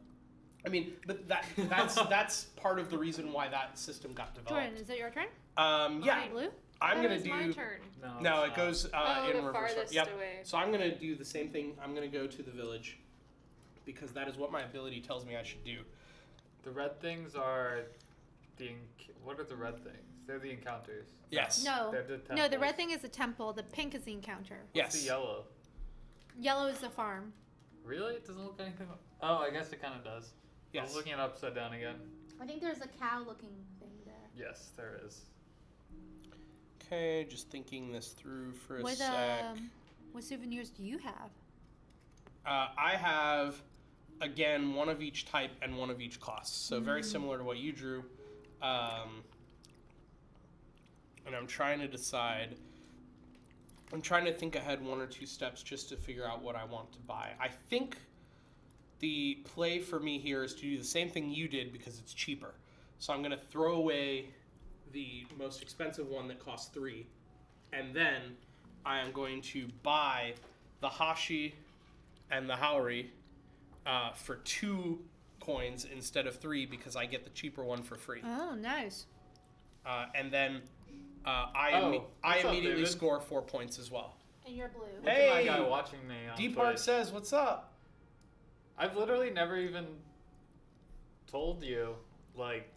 I mean, but that's part of the reason why that system got developed. Jordan, is it your turn? Yeah, Blue? I'm That gonna was do. my turn. No, it's it goes Oh, in the reverse. farthest Yep. away. So I'm gonna do the same thing. I'm gonna go to the village because that is what my ability tells me I should do. The red things are what are the red things? They're the encounters. Yes. No. They're the No, the temples. red thing is the temple. The pink is the encounter. What's Yes. the yellow? Yellow is the farm. Really? It doesn't look anything like... Oh, I guess it kind of does. I Yes. was looking it upside down again. I think there's a cow-looking thing there. Yes, there is. Okay, just thinking this through for a What sec. what souvenirs do you have? I have, again, one of each type and one of each class. So very similar to what you drew. And I'm trying to decide. I'm trying to think ahead 1 or 2 steps just to figure out what I want to buy. I think the play for me here is to do the same thing you did because it's cheaper. So I'm going to throw away the most expensive one that costs 3. And then I am going to buy the Hashi and the Haori for 2 coins instead of 3 because I get the cheaper one for free. Oh, nice. And then I what's up, immediately David? score 4 points as well. And you're blue. Look Hey! at that guy watching me on D Park Twitch. says, "What's up?" I've literally never even told you, like,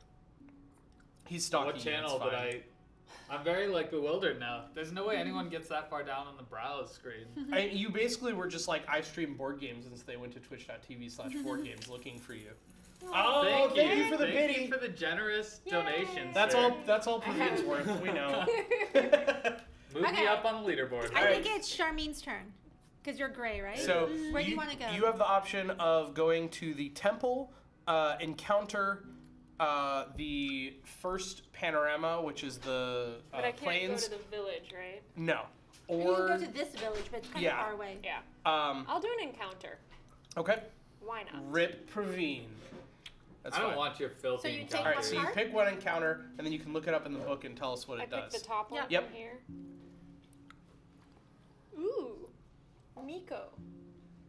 He's stalking what you, channel it's that fine. I'm very, like, bewildered now. There's no way anyone gets that far down on the browse screen. You basically were just like, I stream board games, and so they went to twitch.tv/boardgames looking for you. Oh, thank you for the Thank pity. you for the generous donations. That's sir. all Praveen's worth. We know. Move Okay. me up on the leaderboard. I Alright. think it's Charmine's turn. Because you're gray, right? So Where do you want to go? You have the option of going to the temple, encounter the first panorama, which is the But I can't plains. go to the village, right? No. You can Or go to this village, but it's kind Yeah. of far away. Yeah. um, I'll do an encounter. okay. Why not? Rip Praveen. That's I don't fine. want your filthy So you take All right, encounters. so you card? pick one encounter, and then you can look it up in the book and tell us what I it picked does. the top one Yeah. Yep. from here. Ooh, Miko.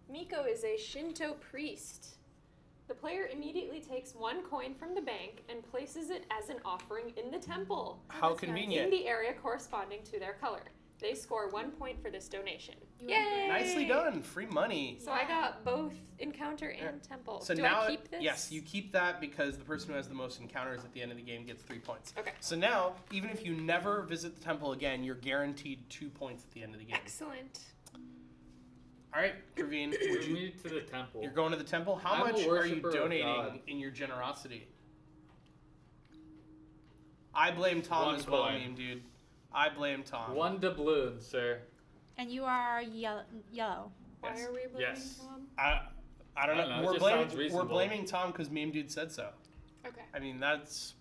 Miko is a Shinto priest. The player immediately takes 1 coin from the bank and places it as an offering in the temple, How that's nice. in convenient. the area corresponding to their color. They score 1 point for this donation. You Yay! Nicely done. Free money. So I got both encounter and temple. So Do now, I keep this? yes, you keep that because the person who has the most encounters at the end of the game gets 3 points. Okay. So now, even if you never visit the temple again, you're guaranteed 2 points at the end of the game. Excellent. All right, Praveen, Move me to the temple. you're going to the temple. How I'm a much are you worshipper of donating God. in your generosity? I blame Tom 1 as well, coin. meme dude. I blame Tom. 1 doubloon, sir. And you are yellow. Why Yes. are we blaming Yes. Tom? I don't know. I don't know, it We're just blaming sounds we're reasonable. blaming Tom because meme dude said so. Okay. I mean that's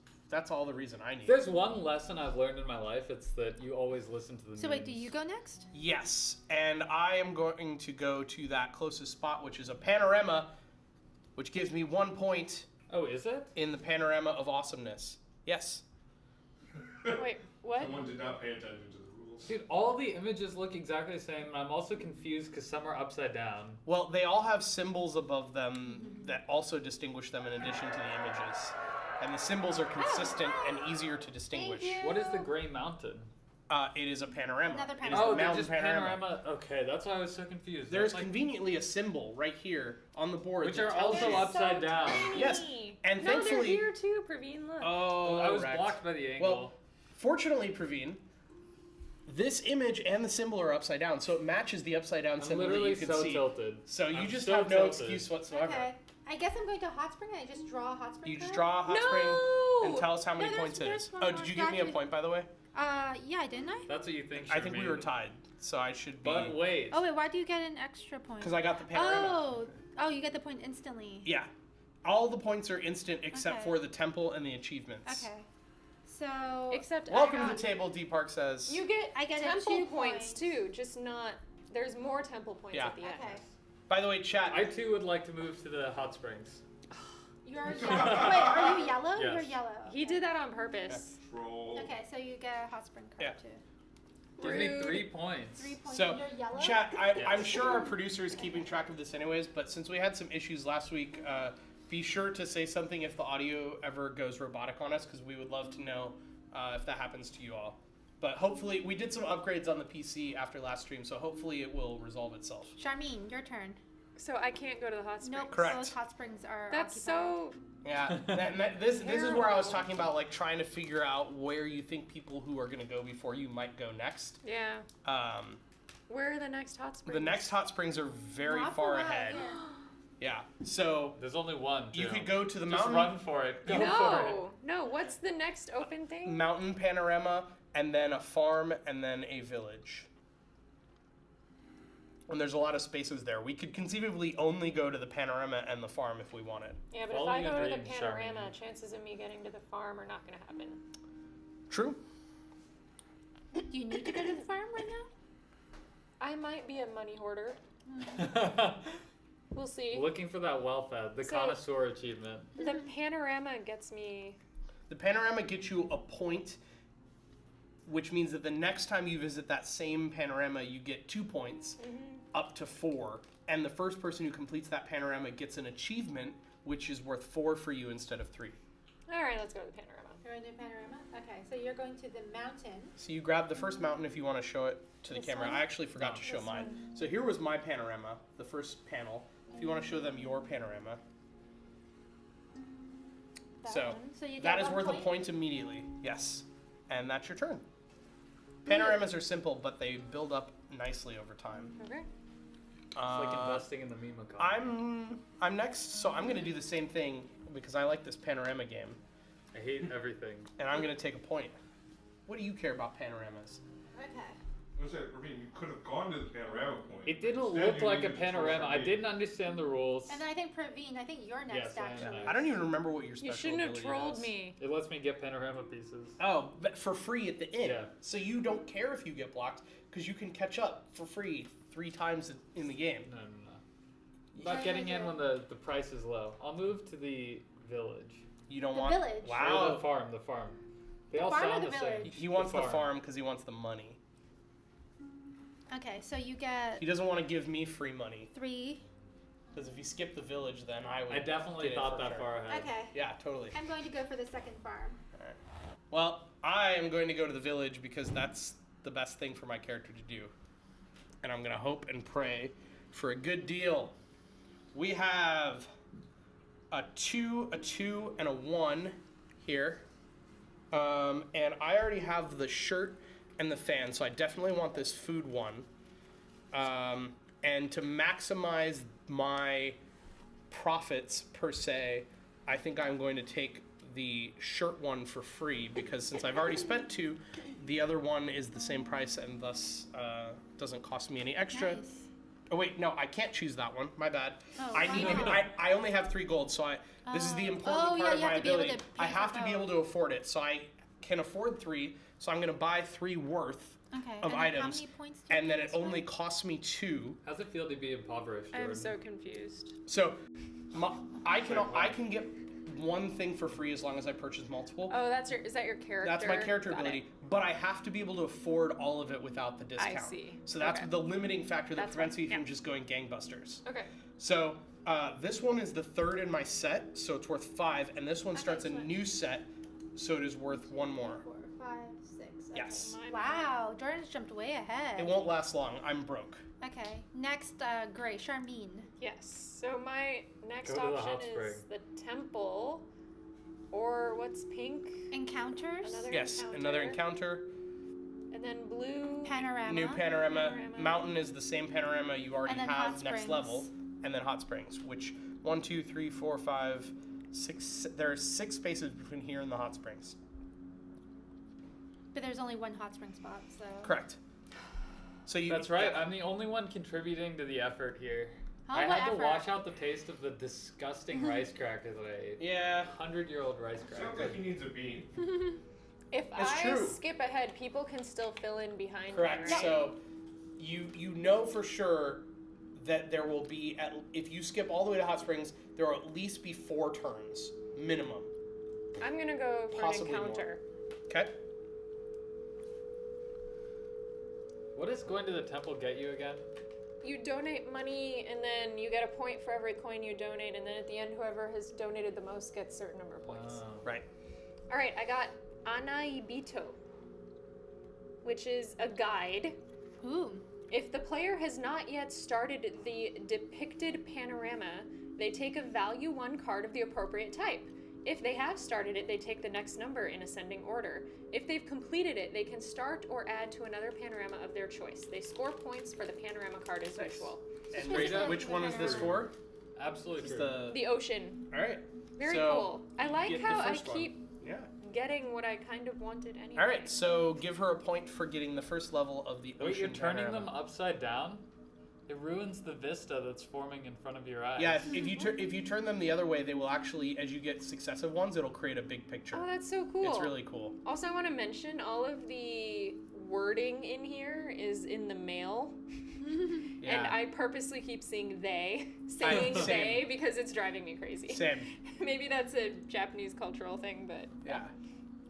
all the reason I need. If there's one lesson I've learned in my life, it's that you always listen to the So wait, do memes. you go next? Yes, and I am going to go to that closest spot, which is a panorama, which gives me 1 point Oh, is it? in the panorama of awesomeness. Yes. Wait, what? Someone did not pay attention to the rules. Dude, all the images look exactly the same, and I'm also confused because some are upside down. Well, they all have symbols above them that also distinguish them in addition to the images. And the symbols are consistent and easier to distinguish. Thank What is the Gray Mountain? It is a panorama. Another It is panorama. the Oh, they're mountain just panorama. Okay, that's why I was so confused. There's That's like, conveniently a symbol right here on the board which that are tells also you. upside down. Yes, and No, they're thankfully- here too, Praveen. Look. Oh, I was wrecked. blocked by the angle. Well, fortunately, Praveen, this image and the symbol are upside down, so it matches the upside down I'm symbol that literally you can so see. tilted. So you I'm just so have no tilted. excuse whatsoever. Okay. I guess I'm going to hot spring and I just draw a hot spring. You just card? draw a hot No! spring and tell us how many No, points it there's is. one Oh, more. did you give me a Gotcha. point, by the way? Yeah, didn't I? That's what you think. I think we Charmaine. were tied, so I should be. But wait. Oh wait, why do you get an extra point? Because I got the panorama. Oh, you get the point instantly. Yeah. All the points are instant except Okay. for the temple and the achievements. Okay. So Except Welcome I to got, the table, D Park says. You get I get a temple 2 points points. too, just not. There's more temple points Yeah. at the end. Okay. By the way, chat. I too would like to move to the hot springs. You're yellow. Wait, are you yellow? Yes. You're yellow. He did that on purpose. Troll. Okay, so you get a hot spring card Yeah. too. Give me Rude. 3 points. 3 points. So, and you're yellow. Chat, Yes. I'm sure our producer is keeping track of this anyways, but since we had some issues last week, be sure to say something if the audio ever goes robotic on us, because we would love to know if that happens to you all. But hopefully, we did some upgrades on the PC after last stream, so hopefully it will resolve itself. Charmene, your turn. So I can't go to the hot springs. Nope. Correct. Those hot springs are. That's occupied. so. Yeah, this is where I was talking about like trying to figure out where you think people who are going to go before you might go next. Yeah. Where are the next hot springs? The next hot springs are very Not far for a while, ahead. yeah. Yeah, so There's only one. you too. could go to the Just mountain. run for it. Go for it. No, no. What's the next open thing? Mountain panorama, and then a farm, and then a village. And there's a lot of spaces there. We could conceivably only go to the panorama and the farm if we wanted. Yeah, but Follow if I your go to the dreams, panorama, Charmaine. chances of me getting to the farm are not going to happen. True. Do you need to go to the farm right now? I might be a money hoarder. We'll see. Looking for that well fed, the So- connoisseur achievement. The panorama gets me. The panorama gets you a point, which means that the next time you visit that same panorama, you get 2 points, up to 4. And the first person who completes that panorama gets an achievement, which is worth 4 for you instead of 3. All right, let's go to the panorama. You're going to panorama. Okay, so you're going to the mountain. So you grab the first mountain if you want to show it to the This camera. one? I actually forgot to show This mine. So here was my panorama, the first panel. If you want to show them your panorama. That So, one. So you get that is 1 worth point. a point immediately. Yes. And that's your turn. Panoramas are simple, but they build up nicely over time. Okay. It's like investing in the meme economy. I'm next, so I'm gonna do the same thing because I like this panorama game, I hate everything. and I'm gonna take a point. What do you care about panoramas? Okay. I was saying, Praveen, you could have gone to the panorama point. It didn't Instead, look you like a needed to choose panorama. I Charmaine. didn't understand the rules. And then I think Praveen, I think you're next Yes, I am actually. next. I don't even remember what your special You shouldn't have ability trolled is. me. It lets me get panorama pieces. Oh, but for free at the end. Yeah. So you don't care if you get blocked because you can catch up for free 3 times in the game. No. About getting in when the price is low. I'll move to the village. You don't The want. village. Or Wow. the farm. They all farm or sound the the same. village? He wants the farm because he wants the money. Okay, so you get He doesn't want to give me free money. 3 Because if you skip the village, then I would. I definitely get it thought for that sure. far ahead. Okay. Yeah, totally. I'm going to go for the second farm. Alright. Well, I am going to go to the village because that's the best thing for my character to do. And I'm going to hope and pray for a good deal. We have a 2, and a 1 here. And I already have the shirt and the fan, so I definitely want this food one. And to maximize my profits, per se, I think I'm going to take the shirt one for free, because since I've already spent 2, the other one is the same price and thus doesn't cost me any extra. Nice. Oh wait, no, I can't choose that one. My bad. Oh, I why need not? to. I only have 3 gold, so this is the important part of you my have to be able ability. to I pay have for to be able to afford it, so I can afford 3. So I'm gonna buy 3 worth Okay. of and items, how many points do you and then get it this only for? costs me 2. How's it feel to be impoverished, Jordan? I'm so confused. So I can get 1 thing for free as long as I purchase multiple. Oh, is that your character? That's my character Got ability, it. but I have to be able to afford all of it without the discount. see. So that's Okay. the limiting factor that That's prevents fine. me from Yeah. just going gangbusters. Okay. So this one is the 3rd in my set, so it's worth 5, and this one Okay, starts a so- new set, so it is worth 1 more. 4, 5, 6. Okay. Yes. Wow, Jordan's jumped way ahead. It won't last long. I'm broke. Okay. Next, Gray, Charmine. Yes. So my next Go to the option hot is spring. the temple, or what's pink? Encounters. Yes, another encounter. And then blue. Panorama. New panorama. Panorama. Mountain is the same panorama you already And then have hot next springs. level, and then hot springs. Which 1, 2, 3, 4, 5, 6. There are 6 spaces between here and the hot springs. But there's only 1 hot spring spot, so. Correct. So you. That's right. I'm the only one contributing to the effort here. Oh, I what had to effort? wash out the taste of the disgusting rice cracker that I ate. Yeah. 100-year-old rice Sounds cracker. like he needs a bean. If That's I true. skip ahead, people can still fill in behind Correct. me, right? So you know for sure that there will be if you skip all the way to hot springs, there will at least be 4 turns minimum. I'm gonna go for Possibly an more. encounter. Okay. What does going to the temple get you again? You donate money, and then you get a point for every coin you donate, and then at the end, whoever has donated the most gets a certain number of points. Oh. Right. All right, I got Anaibito, which is a guide. Ooh. If the player has not yet started the depicted panorama, they take a value 1 card of the appropriate type. If they have started it, they take the next number in ascending order. If they've completed it, they can start or add to another panorama of their choice. They score points for the panorama card as Nice. usual. And Just which one is this for? Absolutely It's true. The ocean. All right. Very So, cool. I like get the how I first one. keep Yeah. getting what I kind of wanted anyway. All right. So give her a point for getting the first level of the Wait, ocean. you're turning panorama. them upside down? It ruins the vista that's forming in front of your eyes. Yeah. If you turn them the other way, they will actually, as you get successive ones, it'll create a big picture. Oh, that's so cool. It's really cool. Also, I want to mention all of the wording in here is in the male. And Yeah. I purposely keep saying saying same. they, because it's driving me crazy. Same. Maybe that's a Japanese cultural thing, but Yeah.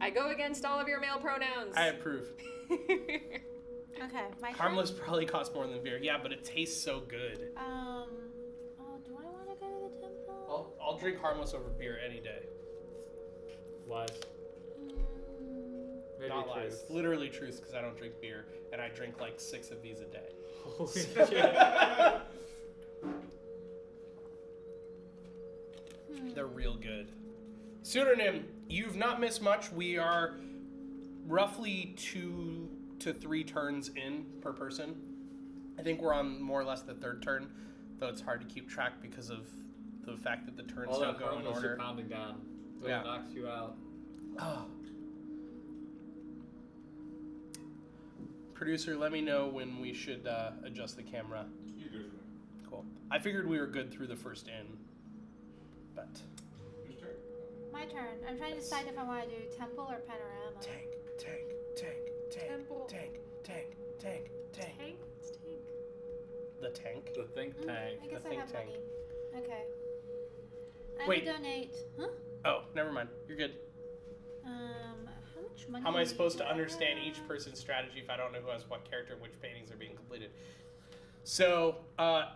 I go against all of your male pronouns. I approve. Okay, my turn. Harmless probably costs more than beer. Yeah, but it tastes so good. Oh, do I want to go to the temple? I'll drink harmless over beer any day. Lies. Maybe Not truth. lies. Literally truth, because I don't drink beer, and I drink like 6 of these a day. Holy shit. They're real good. Pseudonym, you've not missed much. We are roughly 2 to 3 turns in per person. I think we're on more or less the 3rd turn, though it's hard to keep track because of the fact that the turns All don't that go in harmless you're order. pounding down. So Yeah. it knocks you out. Oh. Producer, let me know when we should adjust the camera. You go for it. Cool. I figured we were good through the first in, but Whose turn? My turn. I'm trying to decide if I want to do temple or panorama. tank, tank, tank, tank, Temple. tank, tank, tank, tank. Tank? It's tank. The tank. The think tank. I guess The I think have tank. money. Okay. I Wait. will donate. Huh? Oh, never mind. You're good. How much money? How am I supposed do to I understand have? each person's strategy if I don't know who has what character and which paintings are being completed? So,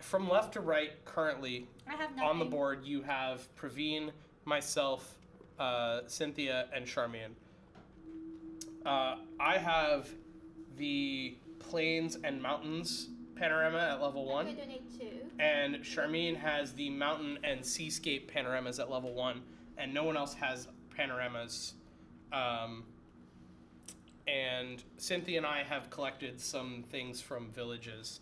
from left to right, currently I have nothing. on the board, you have Praveen, myself, Cynthia, and Charmian. I have the plains and mountains panorama at level I'm 1, going to donate 2. and Charmian has the mountain and seascape panoramas at level 1, and no one else has panoramas. And Cynthia and I have collected some things from villages.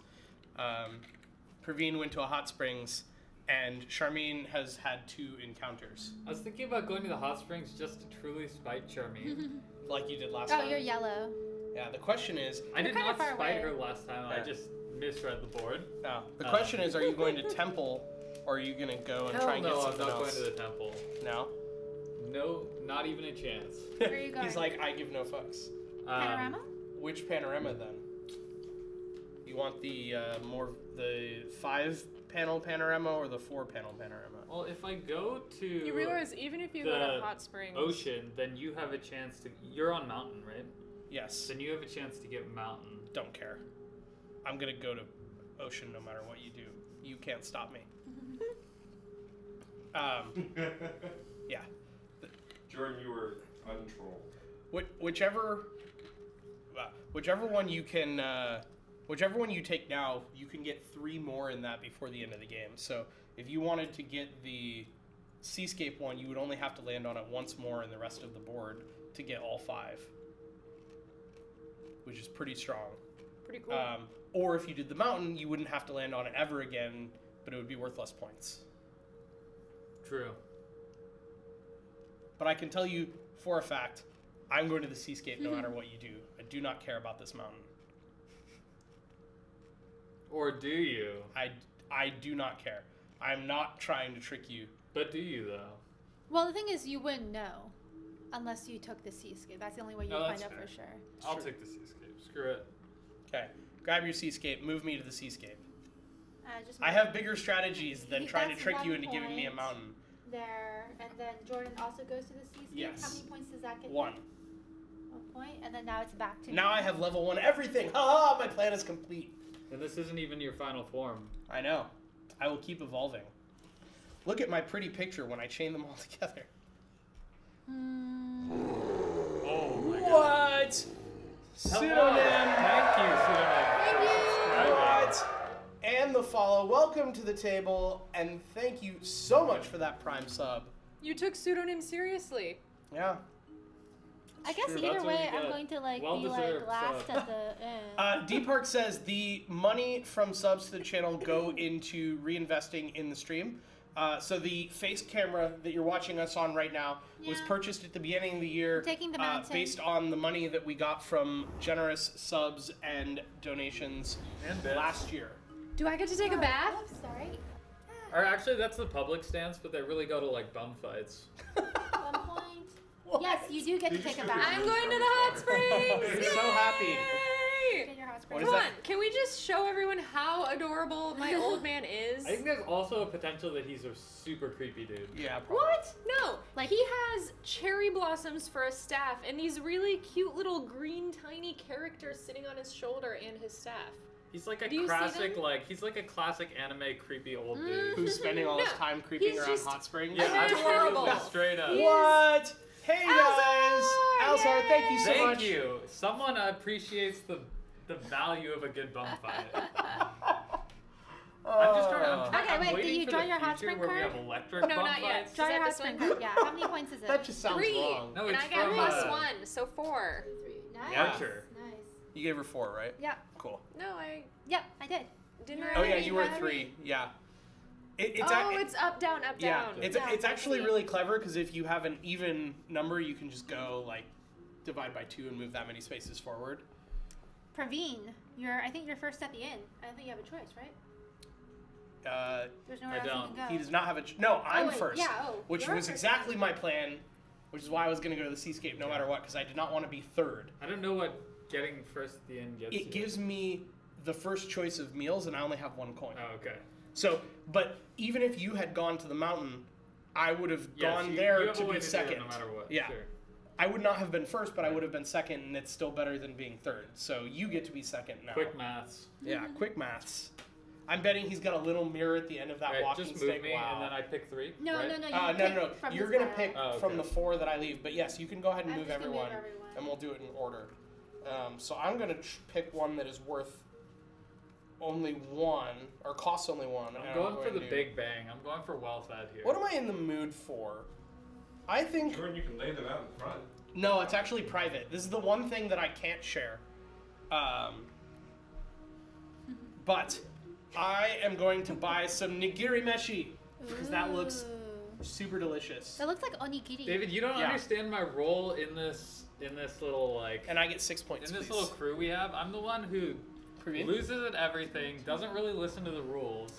Praveen went to a hot springs, and Charmian has had 2 encounters, I was thinking about going to the hot springs just to truly spite Charmaine. like you did last Oh, time. you're yellow. Yeah, the question is, I did kinda not far spite away. her last time. I Yeah. just misread the board. the question is, are you going to temple, or are you going to go and Hell try and no, get I'm something not else? going to the temple. No? No, not even a chance. Where are you going? He's like, I give no fucks. Panorama? Which panorama then? You want the the 5-panel panorama or the 4-panel panorama? Well, if I go to You realize even if you go the to hot springs, ocean, then you have a chance to. You're on mountain, right? Yes. Then you have a chance to get mountain. Don't care. I'm gonna go to ocean no matter what you do. You can't stop me. Yeah. Jordan, you were untrolled. Whichever one you can, whichever one you take now, you can get 3 more in that before the end of the game. So if you wanted to get the seascape one, you would only have to land on it once more in the rest of the board to get all 5, which is pretty strong. pretty cool. Or if you did the mountain, you wouldn't have to land on it ever again, but it would be worth less points. True. But I can tell you for a fact, I'm going to the seascape no matter what you do. I do not care about this mountain. Or do you? I do not care. I'm not trying to trick you. But do you though? Well, the thing is, you wouldn't know unless you took the seascape. That's the only way you No, would that's find out fair. for sure. I'll Sure. take the seascape. Screw it. Okay, grab your seascape. Move me to the seascape. Just I have bigger strategies than trying to That's trick you 1 into giving me a point. mountain. There, and then Jordan also goes to the seascape. Yes. How many points does that get? 1. you? 1 point, and then now it's back to Now me. I have level 1 everything. Ha! My plan is complete. And this isn't even your final form. I know. I will keep evolving. Look at my pretty picture when I chain them all together. Oh my god. What? Hello. Pseudonym. Thank you, pseudonym. Thank you. What? And the follow. Welcome to the table, and thank you so much for that Prime sub. You took pseudonym seriously. Yeah. I guess True, either that's what way, you I'm get. going to be Well-deserved last sub. at the end. D Park says the money from subs to the channel go into reinvesting in the stream. So the face camera that you're watching us on right now was Yeah. purchased at the beginning of the year, Taking the mountain. based on the money that we got from generous subs and donations And bits. last year. Do I get to take a bath? Oh, sorry. Or actually, that's the public stance, but they really go to like bum fights. 1 point. Yes, you do get to They take a just bath. took I'm going to the hot springs. You're so happy. Yay! Get your hot What springs. is Come that? on, can we just show everyone how adorable my old man is? I think there's also a potential that he's a super creepy dude. Yeah, probably. What? No. Like- He has cherry blossoms for a staff and these really cute little green tiny characters sitting on his shoulder and his staff. He's like a Do you see classic, them? he's like a classic anime creepy old dude. Who's spending all his No, time creeping he's around just hot springs? Yeah, Adorable. absolutely, straight up. He- What? Hey guys! Alzar, Alzar, thank you so Thank much. you. Someone appreciates the value of a good bum fight. I'm just trying. Okay, I'm wait, do waiting you for draw the your hot future spring where we card? have electric No, bum not yet. fights. Draw Is your that hot this spring one? card. Yeah. How many points is it? That just sounds 3. wrong. No, and it's I got from, +1, so 4. 3. Nice. Yeah. Archer. Nice. You gave her 4, right? Yeah. Cool. No, I Yep, I did. didn't. Oh, Oh I yeah, already you were have 3. Yeah. It's it's up, down, up, yeah. down. It's Yeah, it's I actually see. really clever because if you have an even number, you can just go like divide by 2 and move that many spaces forward. Praveen, I think you're first at the end. I don't think you have a choice, right? There's nowhere I else don't. you can go. He does not have a. No, I'm wait, first. yeah, oh, which you're was first. exactly my plan, which is why I was going to go to the seascape no matter what because I did not want to be third. I don't know what getting first at the end gets you. It gives me the first choice of meals, and I only have 1 coin. Oh, okay. So, but even if you had gone to the mountain, I would have Yes, gone you there have a to way be do it second. no matter what. Yeah. Sure. I would not have been first, but I would have been second, and it's still better than being third. So you get to be second now. Quick maths. Yeah, quick maths. I'm betting he's got a little mirror at the end of that Alright, walking just move stick. me, Wow. and then I pick 3. No, right? no, no. You No, pick no, no. from You're this gonna pile. pick Oh, from okay. the 4 that I leave. But yes, you can go ahead and I'm move just gonna everyone, move everyone. and we'll do it in order. So I'm gonna pick one that is worth only 1 or costs only 1. and I'm I'm going for the to- big bang. I'm going for well-fed here. What am I in the mood for? I think Jordan, you can lay them out in front. no. It's actually private. This is the one thing that I can't share. But I am going to buy some nigiri meshi because that looks Ooh. super delicious. That looks like onigiri. David, you don't Yeah. understand my role in this little like And I get 6 points. in this please. little crew we have. I'm the one who Preview? loses at everything, doesn't really listen to the rules,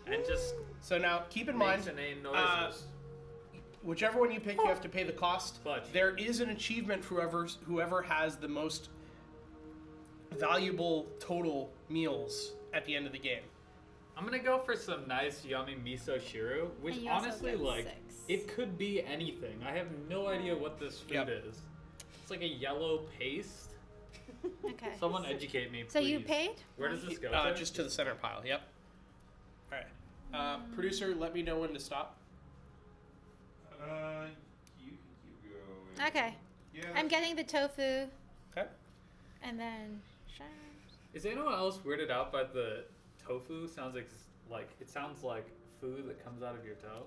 and just So now keep in makes mind, inane noises. whichever one you pick, you have to pay the cost. Clutch. There is an achievement for whoever has the most valuable total meals at the end of the game. I'm gonna go for some nice, yummy miso shiru, which And you also honestly, get like, 6. it could be anything. I have no idea what this food Yep. is. It's like a yellow paste. Okay. Someone educate me, please. So you paid? Where does this go to? Just to the center pile. Yep. All right. Producer, let me know when to stop. You can keep going. Okay. Yeah. I'm getting the tofu. Okay. And then. Is anyone else weirded out by the tofu? Sounds like it sounds like food that comes out of your toe.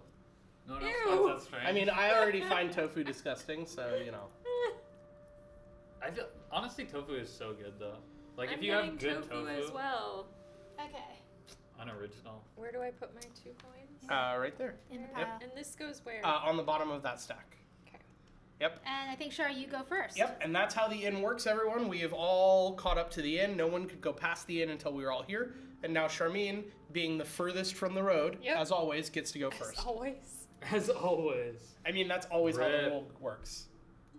No one else Ew. finds that strange. I mean, I already find tofu disgusting, so you know. I feel honestly tofu is so good though. Like I'm if you have getting good tofu tofu, as well. Okay. unoriginal. Where do I put my 2 coins? Right there. In the Where- pile. And this goes where? On the bottom of that stack. Okay. Yep. And I think, Shar, you go first. Yep, and that's how the inn works, everyone. We have all caught up to the inn. No one could go past the inn until we were all here. And now Charmine, being the furthest from the road, Yep. as always, gets to go As first. always. As always. I mean, that's always how the Red. rule works.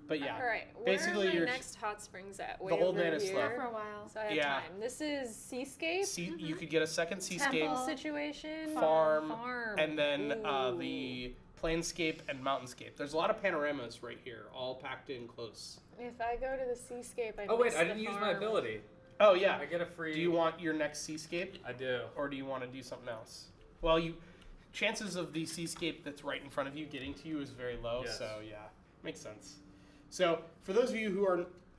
But yeah, All right. basically where are you're my next hot springs at? Way the old over man is here. slow. For a while. So I have Yeah. time. This is Seascape. you could get a second seascape, Temple. Situation. farm, Farm. and then Ooh. the planescape and mountainscape. There's a lot of panoramas right here, all packed in close. If I go to the Seascape, I Oh wait, miss I the didn't use my farm. ability. Oh yeah. I get a free. Do you want your next seascape? I do. Or do you want to do something else? Well, chances of the seascape that's right in front of you getting to you is very low, Yes. so yeah, makes sense. So for those of you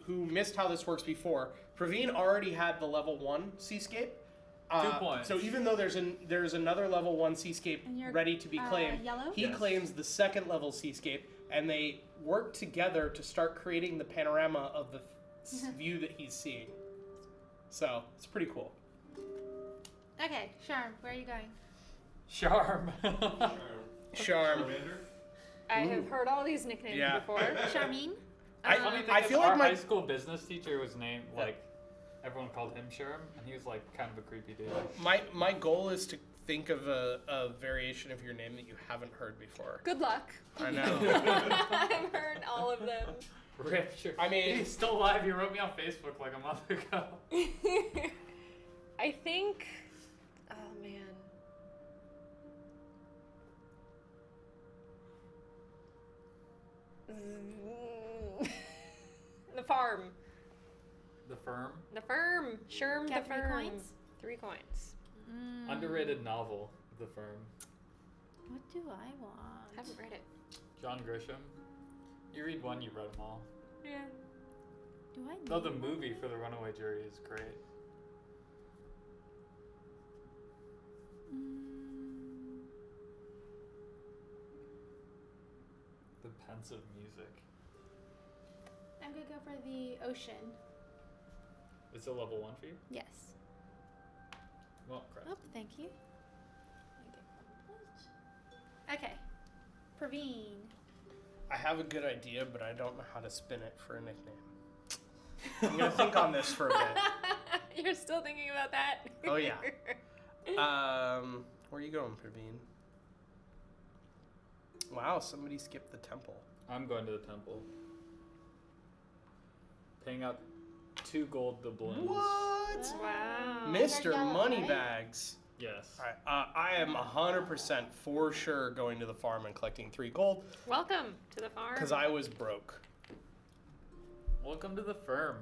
who missed how this works before, Praveen already had the level 1 seascape. 2 points. So even though there's another level 1 seascape And you're, ready to be claimed, yellow? he Yes. claims the second level seascape, and they work together to start creating the panorama of the view that he's seeing. So it's pretty cool. Okay, Shar, where are you going? Charm. Charm. Charmander? I have heard all these nicknames Yeah. before. Charmine? Funny thing I is, feel our like my high school business teacher was named like everyone called him Sherm, and he was like kind of a creepy dude. My goal is to think of a variation of your name that you haven't heard before. Good luck. I know. I've heard all of them. Rip Sherm. I mean- he's still alive. He wrote me on Facebook like a month ago. I think. Oh man. The farm. The firm. The firm. Sherm Get the 3 firm. coins? 3 coins. Underrated novel. The firm. What do I want? Haven't read it. John Grisham. You read one, you read them all. Yeah. Do I Though need the one? movie for The Runaway Jury is great. The pensive music. I'm gonna go for the ocean. Is it level 1 for you? Yes. Well, crap. Oh, thank you. Okay. Praveen. I have a good idea, but I don't know how to spin it for a nickname. I'm gonna think on this for a bit. You're still thinking about that? Oh, yeah. Where are you going, Praveen? Wow, somebody skipped the temple. I'm going to the temple. Paying out 2 gold doubloons. What? Wow. Mr. They're yellow, Moneybags. Yes. All right, I am 100% for sure going to the farm and collecting 3 gold Welcome to the farm. because I was broke. Welcome to the firm.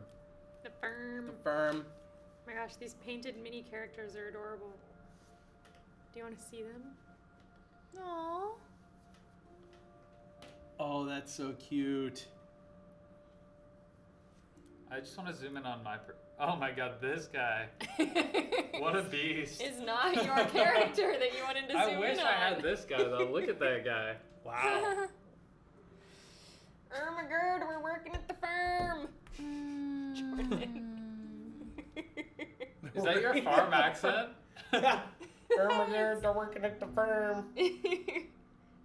The firm. The firm. my gosh, these painted mini characters are adorable. Do you want to see them? Aww. Oh, that's so cute. I just want to zoom in on my. Oh my god, this guy! What a beast! Is not your character that you wanted to zoom in on. I wish I had this guy though. Look at that guy. Wow. Oh my god, we're working at the firm. Is that your farm accent? They're working at the firm.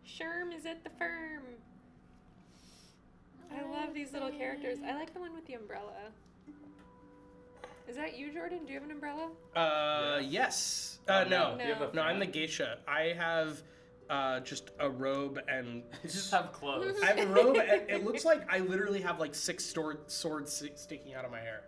Sherm is at the firm. I love these little characters. I like the one with the umbrella. Is that you, Jordan? Do you have an umbrella? Yes. Oh, No. Do you have a No, I'm the fan? geisha. I have just a robe and You just have clothes. I have a robe and it looks like I literally have like 6 swords sticking out of my hair.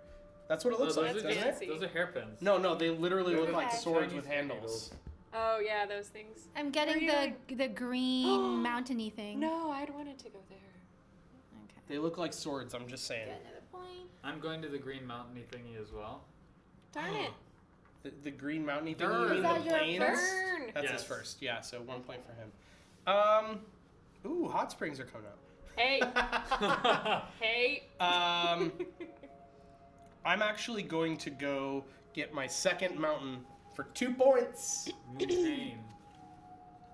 That's what it looks like, those, doesn't are it? fancy. those are hairpins. No, they literally look like Okay. swords Chinese with hand handles. Oh yeah, those things. I'm getting Where are the green mountainy thing. No, I'd wanted to go there. Okay. They look like swords, I'm just saying. Get another point. I'm going to the green mountainy thingy as well. Darn it. The green mountainy thing, Darn. you mean Is the that your plains? Burn! That's his Yes. first, yeah, so 1 point for him. Ooh, hot springs are coming up. Hey. Hey. I'm actually going to go get my second mountain for 2 points. Moonshine.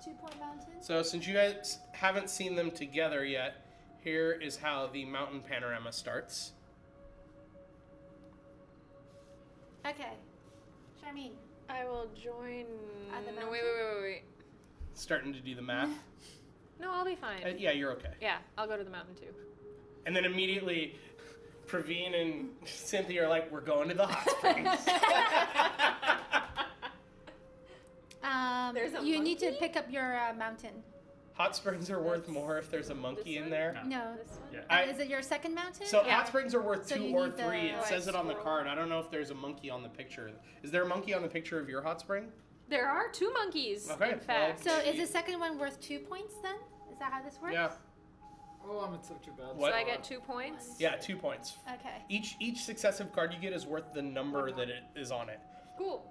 2-point mountain. So since you guys haven't seen them together yet, here is how the mountain panorama starts. Okay. Charmaine. I will join. On the No, mountain? wait. Starting to do the math. No, I'll be fine. Yeah, you're okay. Yeah, I'll go to the mountain too. And then immediately, Praveen and Cynthia are like, we're going to the hot springs. There's a You need to monkey? pick up your mountain. Hot springs are worth more if there's a monkey in there. No. This one? Yeah. I- Is it your second mountain? So Yeah. hot springs are worth So 2 you or need the- 3. It Oh, I says it on the scroll. card. I don't know if there's a monkey on the picture. Is there a monkey on the picture of your hot spring? There are 2 monkeys, Okay, in fact. So is the second one worth 2 points then? Is that how this works? Yeah. Oh, I'm in such a bad What? So I get 2 points? Yeah, 2 points. Okay. Each successive card you get is worth the number that it is on it. Cool.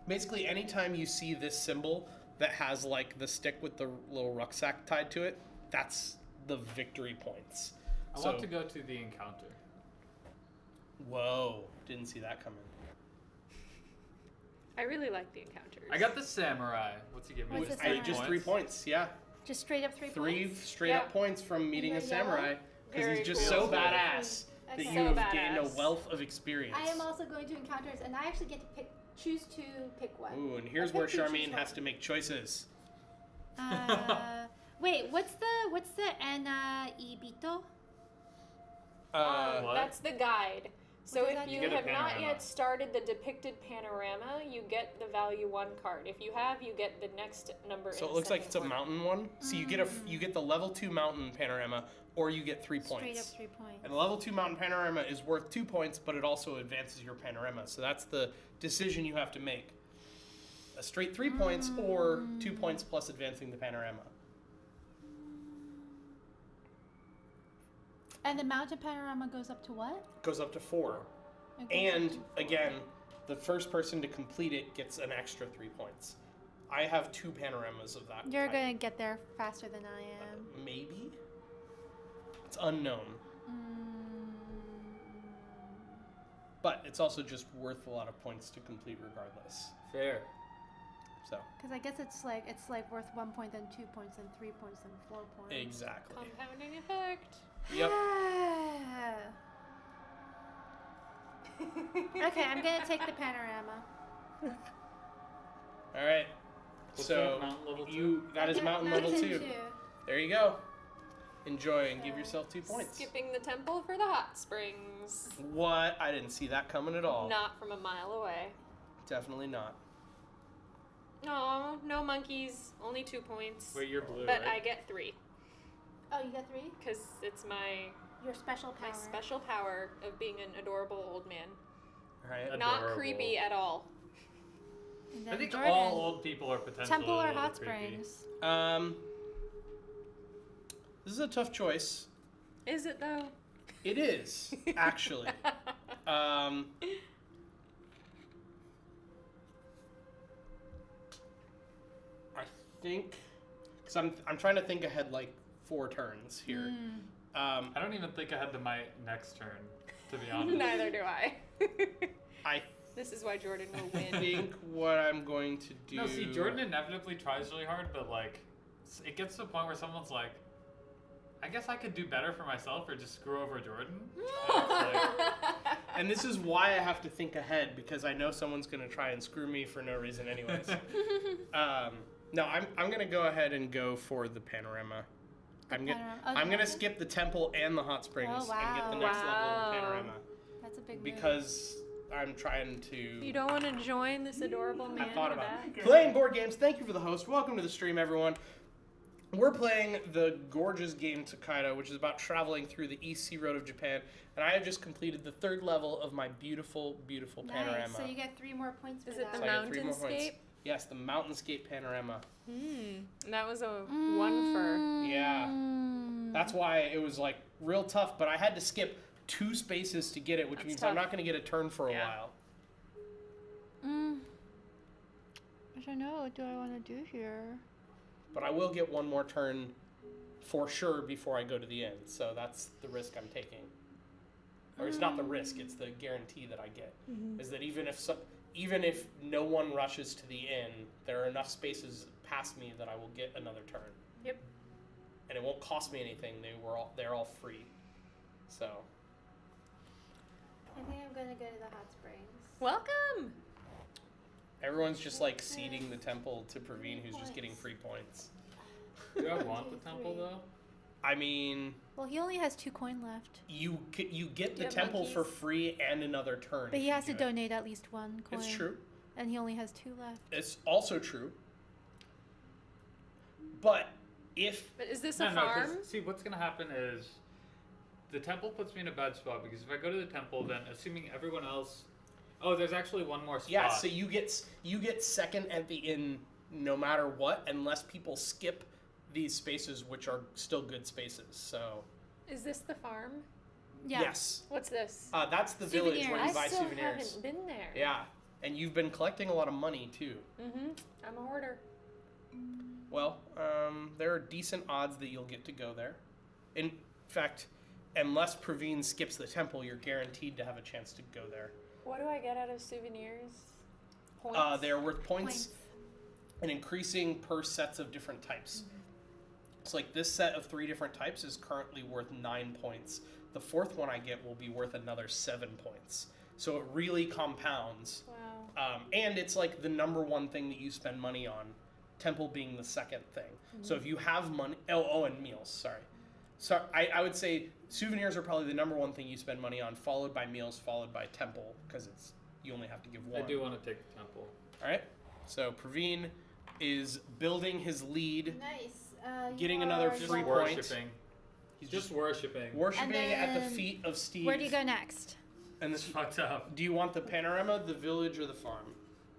Basically, anytime you see this symbol that has like the stick with the little rucksack tied to it, that's the victory points. I So- want to go to the encounter. Whoa, didn't see that coming. I really like the encounters. I got the samurai. What's he give me? What's the I samurai? just 3 points. Yeah, Just straight up 3 3 points? straight Yeah. up points from meeting a You're yellow? samurai because Very he's just cool. so Feels good. badass that Okay. you So have gained a badass. wealth of experience. I am also going to encounters, and I actually get to choose to pick one. Ooh, and here's I where picked to choose Charmaine has one. to make choices. Wait, what's the Ana Ibito? What? That's the guide. So does if that you do? You get a have not panorama. yet started the depicted panorama, you get the value 1 card. If you have, you get the next number. So in it looks like second it's a order. mountain one. So you get the level 2 mountain panorama, or you get 3 Straight up points. 3 points. And the level 2 mountain panorama is worth 2 points, but it also advances your panorama. So that's the decision you have to make. A straight 3 points or 2 points plus advancing the panorama. And the mountain panorama goes up to what? Goes up to 4. It goes up And to- again, the first person to complete it gets an extra 3 points. I have 2 panoramas of that. You're type. going to get there faster than I am. Maybe? It's unknown. But it's also just worth a lot of points to complete regardless. Fair. So, Because I guess it's like worth 1 point, then 2 points, then 3 points, then 4 points. exactly. Compounding effect. Yep. Okay, I'm gonna take the panorama. All right. What's So that, mountain level 2? that is Okay, mountain level 2. There you go. Enjoy and give yourself 2 points. Skipping the temple for the hot springs. What? I didn't see that coming at all. Not from a mile away. Definitely not. Oh, no monkeys. Only 2 points. Wait, you're blue, But right? I get 3 Oh, you got 3? because it's my Your special power. special power of being an adorable old man. All right. Adorable. Not creepy at all. And I then think Jordan. all old people are potentially Temple a or little hot creepy. springs? This is a tough choice. Is it though? It is, actually. think, because I'm trying to think ahead like 4 turns here. I don't even think ahead to my next turn, to be honest. Neither do I. I This is why Jordan will win. think what I'm going to do. No, see, Jordan inevitably tries really hard, but like, it gets to the point where someone's like, I guess I could do better for myself or just screw over Jordan. And it's like, And this is why I have to think ahead, because I know someone's going to try and screw me for no reason anyways. No, I'm going to go ahead and go for the panorama. I'm going to skip the temple and the hot springs Oh, and get the wow. next level of Wow. the panorama. That's a big move. Because I'm trying to... You don't want to join this adorable man I thought in the about back? playing board games. Thank you for the host. Welcome to the stream, everyone. We're playing the gorgeous game Tokaido, which is about traveling through the East Sea Road of Japan, and I have just completed the 3rd level of my beautiful, beautiful Nice. panorama. So you get 3 more points for Is it that. the So I get 3 more points. mountainscape? Yes, the mountainscape panorama. That was a 1 for. Yeah. That's why it was like real tough, but I had to skip 2 spaces to get it, which That's means tough. I'm not going to get a turn for a Yeah. while. I don't know. What do I want to do here? But I will get 1 more turn for sure before I go to the end. So that's the risk I'm taking. Or it's not the risk, it's the guarantee that I get. Is that even if no one rushes to the end, there are enough spaces past me that I will get another turn. Yep. And it won't cost me anything. They're all free. So I think I'm gonna go to the hot springs. Welcome! everyone's just like ceding the temple to Praveen, who's just getting free points. do I want the temple though? I mean, Well, he only has 2 coin left, you get the you have temple for monkeys? free and another turn. but if he you has to do it. donate at least 1 coin. It's true. And he only has 2 left. It's also true. But if But is this No, a no, 'cause farm? see, what's gonna happen is the temple puts me in a bad spot because if I go to the temple, then assuming everyone else, oh, there's actually 1 more spot. yeah, so you get second at the inn no matter what, unless people skip these spaces, which are still good spaces. So Is this the farm? Yeah. yes, What's this? that's the village where you I buy still souvenirs. haven't been there. Yeah, and you've been collecting a lot of money too. I'm a hoarder. Well, there are decent odds that you'll get to go there. In fact, unless Praveen skips the temple, you're guaranteed to have a chance to go there. What do I get out of souvenirs? Points? They're worth points and increasing per sets of different types. So like this set of 3 different types is currently worth 9 points. The 4th one I get will be worth another 7 points. So it really compounds. Wow. And it's like the number 1 thing that you spend money on, temple being the 2nd thing. So if you have money, and meals, sorry. So I would say souvenirs are probably the number 1 thing you spend money on, followed by meals, followed by temple, because you only have to give 1. I do want to take the temple. All right. So Praveen is building his lead, Nice. Getting another free Just point. worshiping. He's Just worshiping. worshiping And at the then feet of Steve. Where do you go next? And It's this, fucked up. do you want the panorama, the village, or the farm?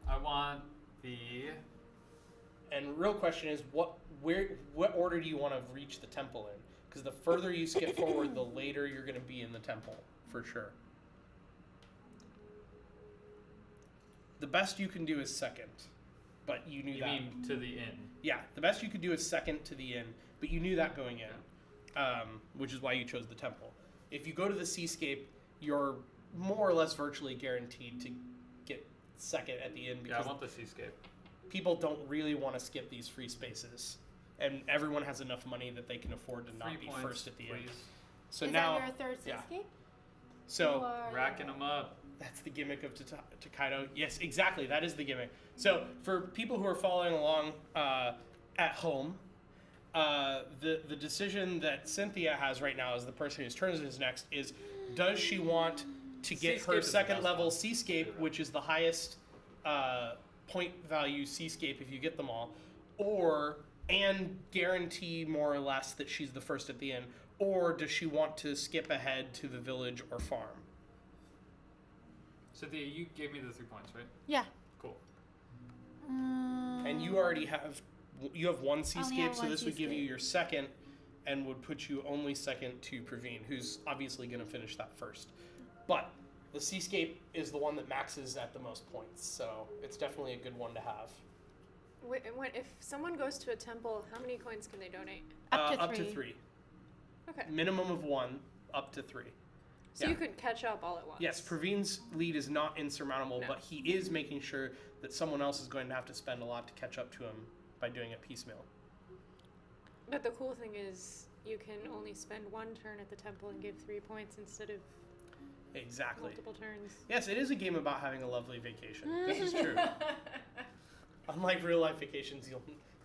I want the. And real question is, what order do you want to reach the temple in? Because the further you skip forward, the later you're going to be in the temple, for sure. The best you can do is 2nd, but you knew You that. mean to the inn? Yeah, the best you could do is 2nd to the inn, but you knew that going in, which is why you chose the temple. If you go to the seascape, you're more or less virtually guaranteed to get 2nd at the inn Yeah, I because want the seascape. people don't really want to skip these free spaces, and everyone has enough money that they can afford to not 3 be points, first at the end. please. So Is now, that your 3rd yeah. seascape? so Or- Racking them up. that's the gimmick of Tokaido. Yes, exactly. That is the gimmick. So for people who are following along at home, the decision that Cynthia has right now as the person whose turn is next is, does she want to get Seascape her is the 2nd best level one. seascape, which is the highest point value seascape if you get them all, and guarantee more or less that she's the first at the end, or does she want to skip ahead to the village or farm? Cynthia, you gave me the 3 points, right? Yeah. Cool. And you already have 1 seascape, have so one this would give you seascape. your 2nd, and would put you only 2nd to Praveen, who's obviously going to finish that first. But the seascape is the one that maxes at the most points, so it's definitely a good one to have. If someone goes to a temple, how many coins can they donate? Up to 3. Okay. Minimum of 1, up to 3. So Yeah. you could catch up all at once. Yes, Praveen's lead is not insurmountable, No. but he is making sure that someone else is going to have to spend a lot to catch up to him by doing it piecemeal. But the cool thing is you can only spend 1 turn at the temple and give 3 points instead of Exactly. multiple turns. Yes, it is a game about having a lovely vacation. This is true. Unlike real life vacations,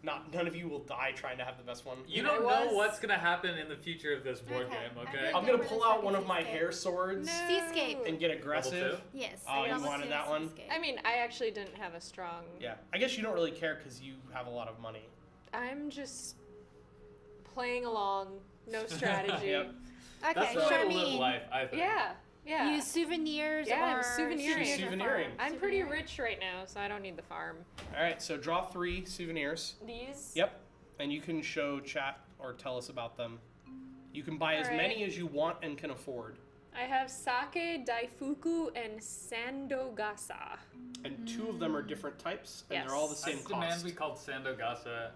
none of you will die trying to have the best one. You I don't was- know what's gonna happen in the future of this board Okay. game, I okay? think I'm Go gonna for pull the out second one of my seascape. hair swords Seascape. and get aggressive. Yes. Oh, you almost wanted did that one? seascape. I mean, I actually didn't have a strong... Yeah, I guess you don't really care because you have a lot of money. I'm just playing along, no strategy. Yep. Okay, That's the way to live Charmaine. life, I think. Yeah. Use souvenirs Yeah, I'm or souveniring. shoes or Souveniring. farm. I'm pretty Souveniring. rich right now, so I don't need the farm. All right, so draw 3 souvenirs. These? Yep, and you can show chat or tell us about them. You can buy as All right. many as you want and can afford. I have sake, daifuku, and sandogasa. And 2 of them are different types, and Yes. they're all the I same demand cost. we called Sandogasa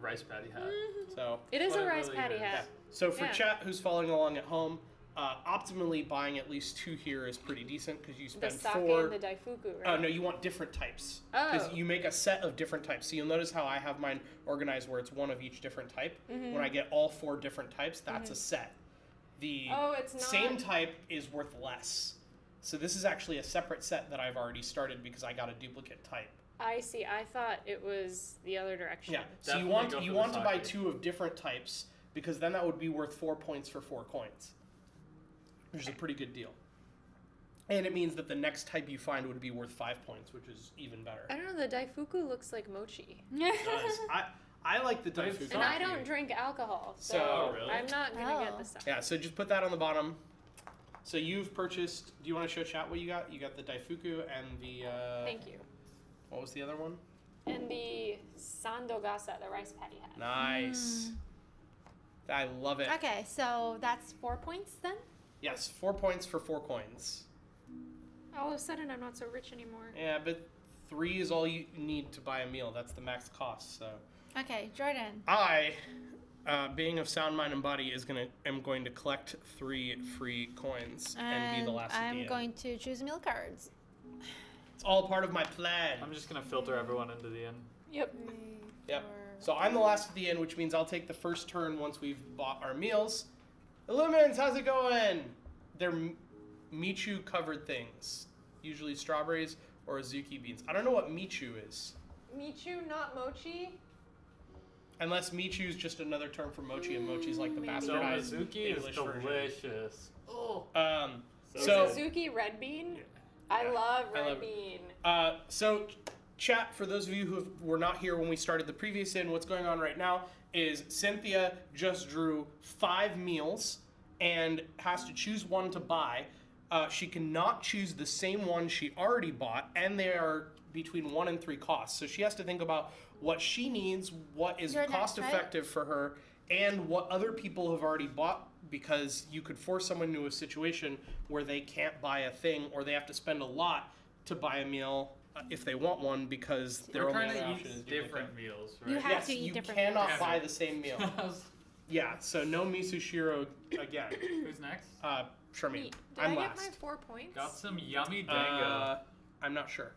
rice patty hat. So, It is What a it rice really patty is. hat. so for Yeah. chat who's following along at home, optimally buying at least 2 here is pretty decent because you The spend sake 4. and the daifuku, right? Oh no, you want different types because Oh. you make a set of different types. So you'll notice how I have mine organized where it's one of each different type. Mm-hmm. When I get all 4 different types, that's a set. The Oh, it's not... same type is worth less. So this is actually a separate set that I've already started because I got a duplicate type. I see. I thought it was the other direction. Yeah. So Definitely you want go for you the want to buy sake. 2 of different types because then that would be worth 4 points for 4 coins, which is a pretty good deal. And it means that the next type you find would be worth 5 points, which is even better. I don't know. The daifuku looks like mochi. It does. I like the But it's daifuku. And I Sake. don't drink alcohol, so So- really? I'm not going to get Oh. the stuff. Yeah, so just put that on the bottom. So you've purchased. Do you want to show chat what you got? You got the daifuku and the. Thank you. What was the other one? And the sandogasa, the rice patty hat. Nice. I love it. Okay, so that's 4 points then? Yes, 4 points for 4 coins. All of a sudden, I'm not so rich anymore. Yeah, but 3 is all you need to buy a meal. That's the max cost. So Okay, Jordan. I, being of sound mind and body, am going to collect 3 free coins and be the last at the I'm end. going to choose meal cards. It's all part of my plan. I'm just gonna filter everyone into the end. Yep. Yep. So I'm the last at the end, which means I'll take the first turn once we've bought our meals. Illumins, how's it going? They're Michu covered things, usually strawberries or azuki beans. I don't know what Michu is, Michu, not mochi. unless Michu is just another term for mochi, and mochi's like the Maybe. So bastardized Mizuki English is version. delicious. Oh. Is So, Azuki red bean? I love I red love bean. so chat, for those of you who were not here when we started the previous in, what's going on right now is Cynthia just drew 5 meals and has to choose one to buy. She cannot choose the same one she already bought, and they are between 1 and 3 costs. So she has to think about what she needs, what is You're next, cost effective for her, and what other people have already bought, because you could force someone into a situation where they can't buy a thing or they have to spend a lot to buy a meal if they want one because their We're only trying other to option is eat duplicate. different meals, You right? have Yes, to eat you different cannot meals. buy the same meal. Yeah, so no Misushiro again. Who's next? Charmaine. Neat. Did I'm I last. get my 4 points? Got some yummy dango. I'm not sure.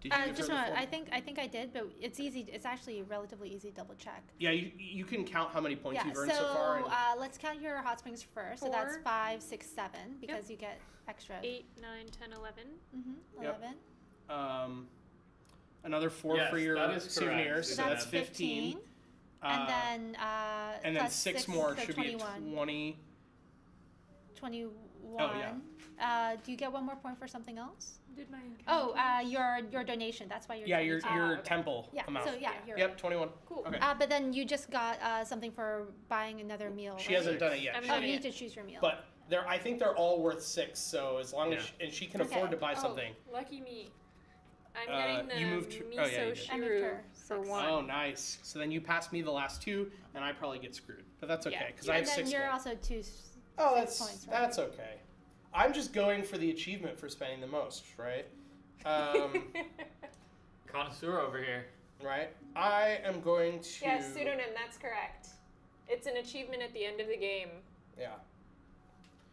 Did you give Just her the one. full- I think I did, but it's easy. It's actually relatively easy to double check. Yeah, you can count how many points Yeah. you've earned so far. And, Let's count your hot springs first. So that's 4. 5, 6, 7 because you get extra. 8, 9, 10, 11. Mm-hmm. Yep. 11. another 4 Yes, for your that is correct. souvenirs, So so that's 15. And then and then plus 6 more so should 21. be 20. 21. Oh, yeah. Do you get 1 more point for something else? Did my Oh, your donation. That's why you're. Yeah, your 22. your okay. temple Yeah. amount. So yeah, you're. Yep, 21. Cool. Okay. But then you just got something for buying another meal. She right? hasn't done it yet. I'm Oh, not you yet. need to choose your meal. But I think they're all worth 6. So as long as Yeah. and she can Okay. afford to buy Oh, something. lucky me. I'm Uh, getting the you moved to- miso oh, yeah, you did. I moved shiru her for 6. 1. Oh, nice. So then you pass me the last 2, and I probably get screwed. But that's okay Yeah. because I And have then 6. you're gold. also 2. Oh, 6 that's points, right? that's okay. I'm just going for the achievement for spending the most, right? Connoisseur over here. right? I am going to. Yes, pseudonym, that's correct. It's an achievement at the end of the game. Yeah.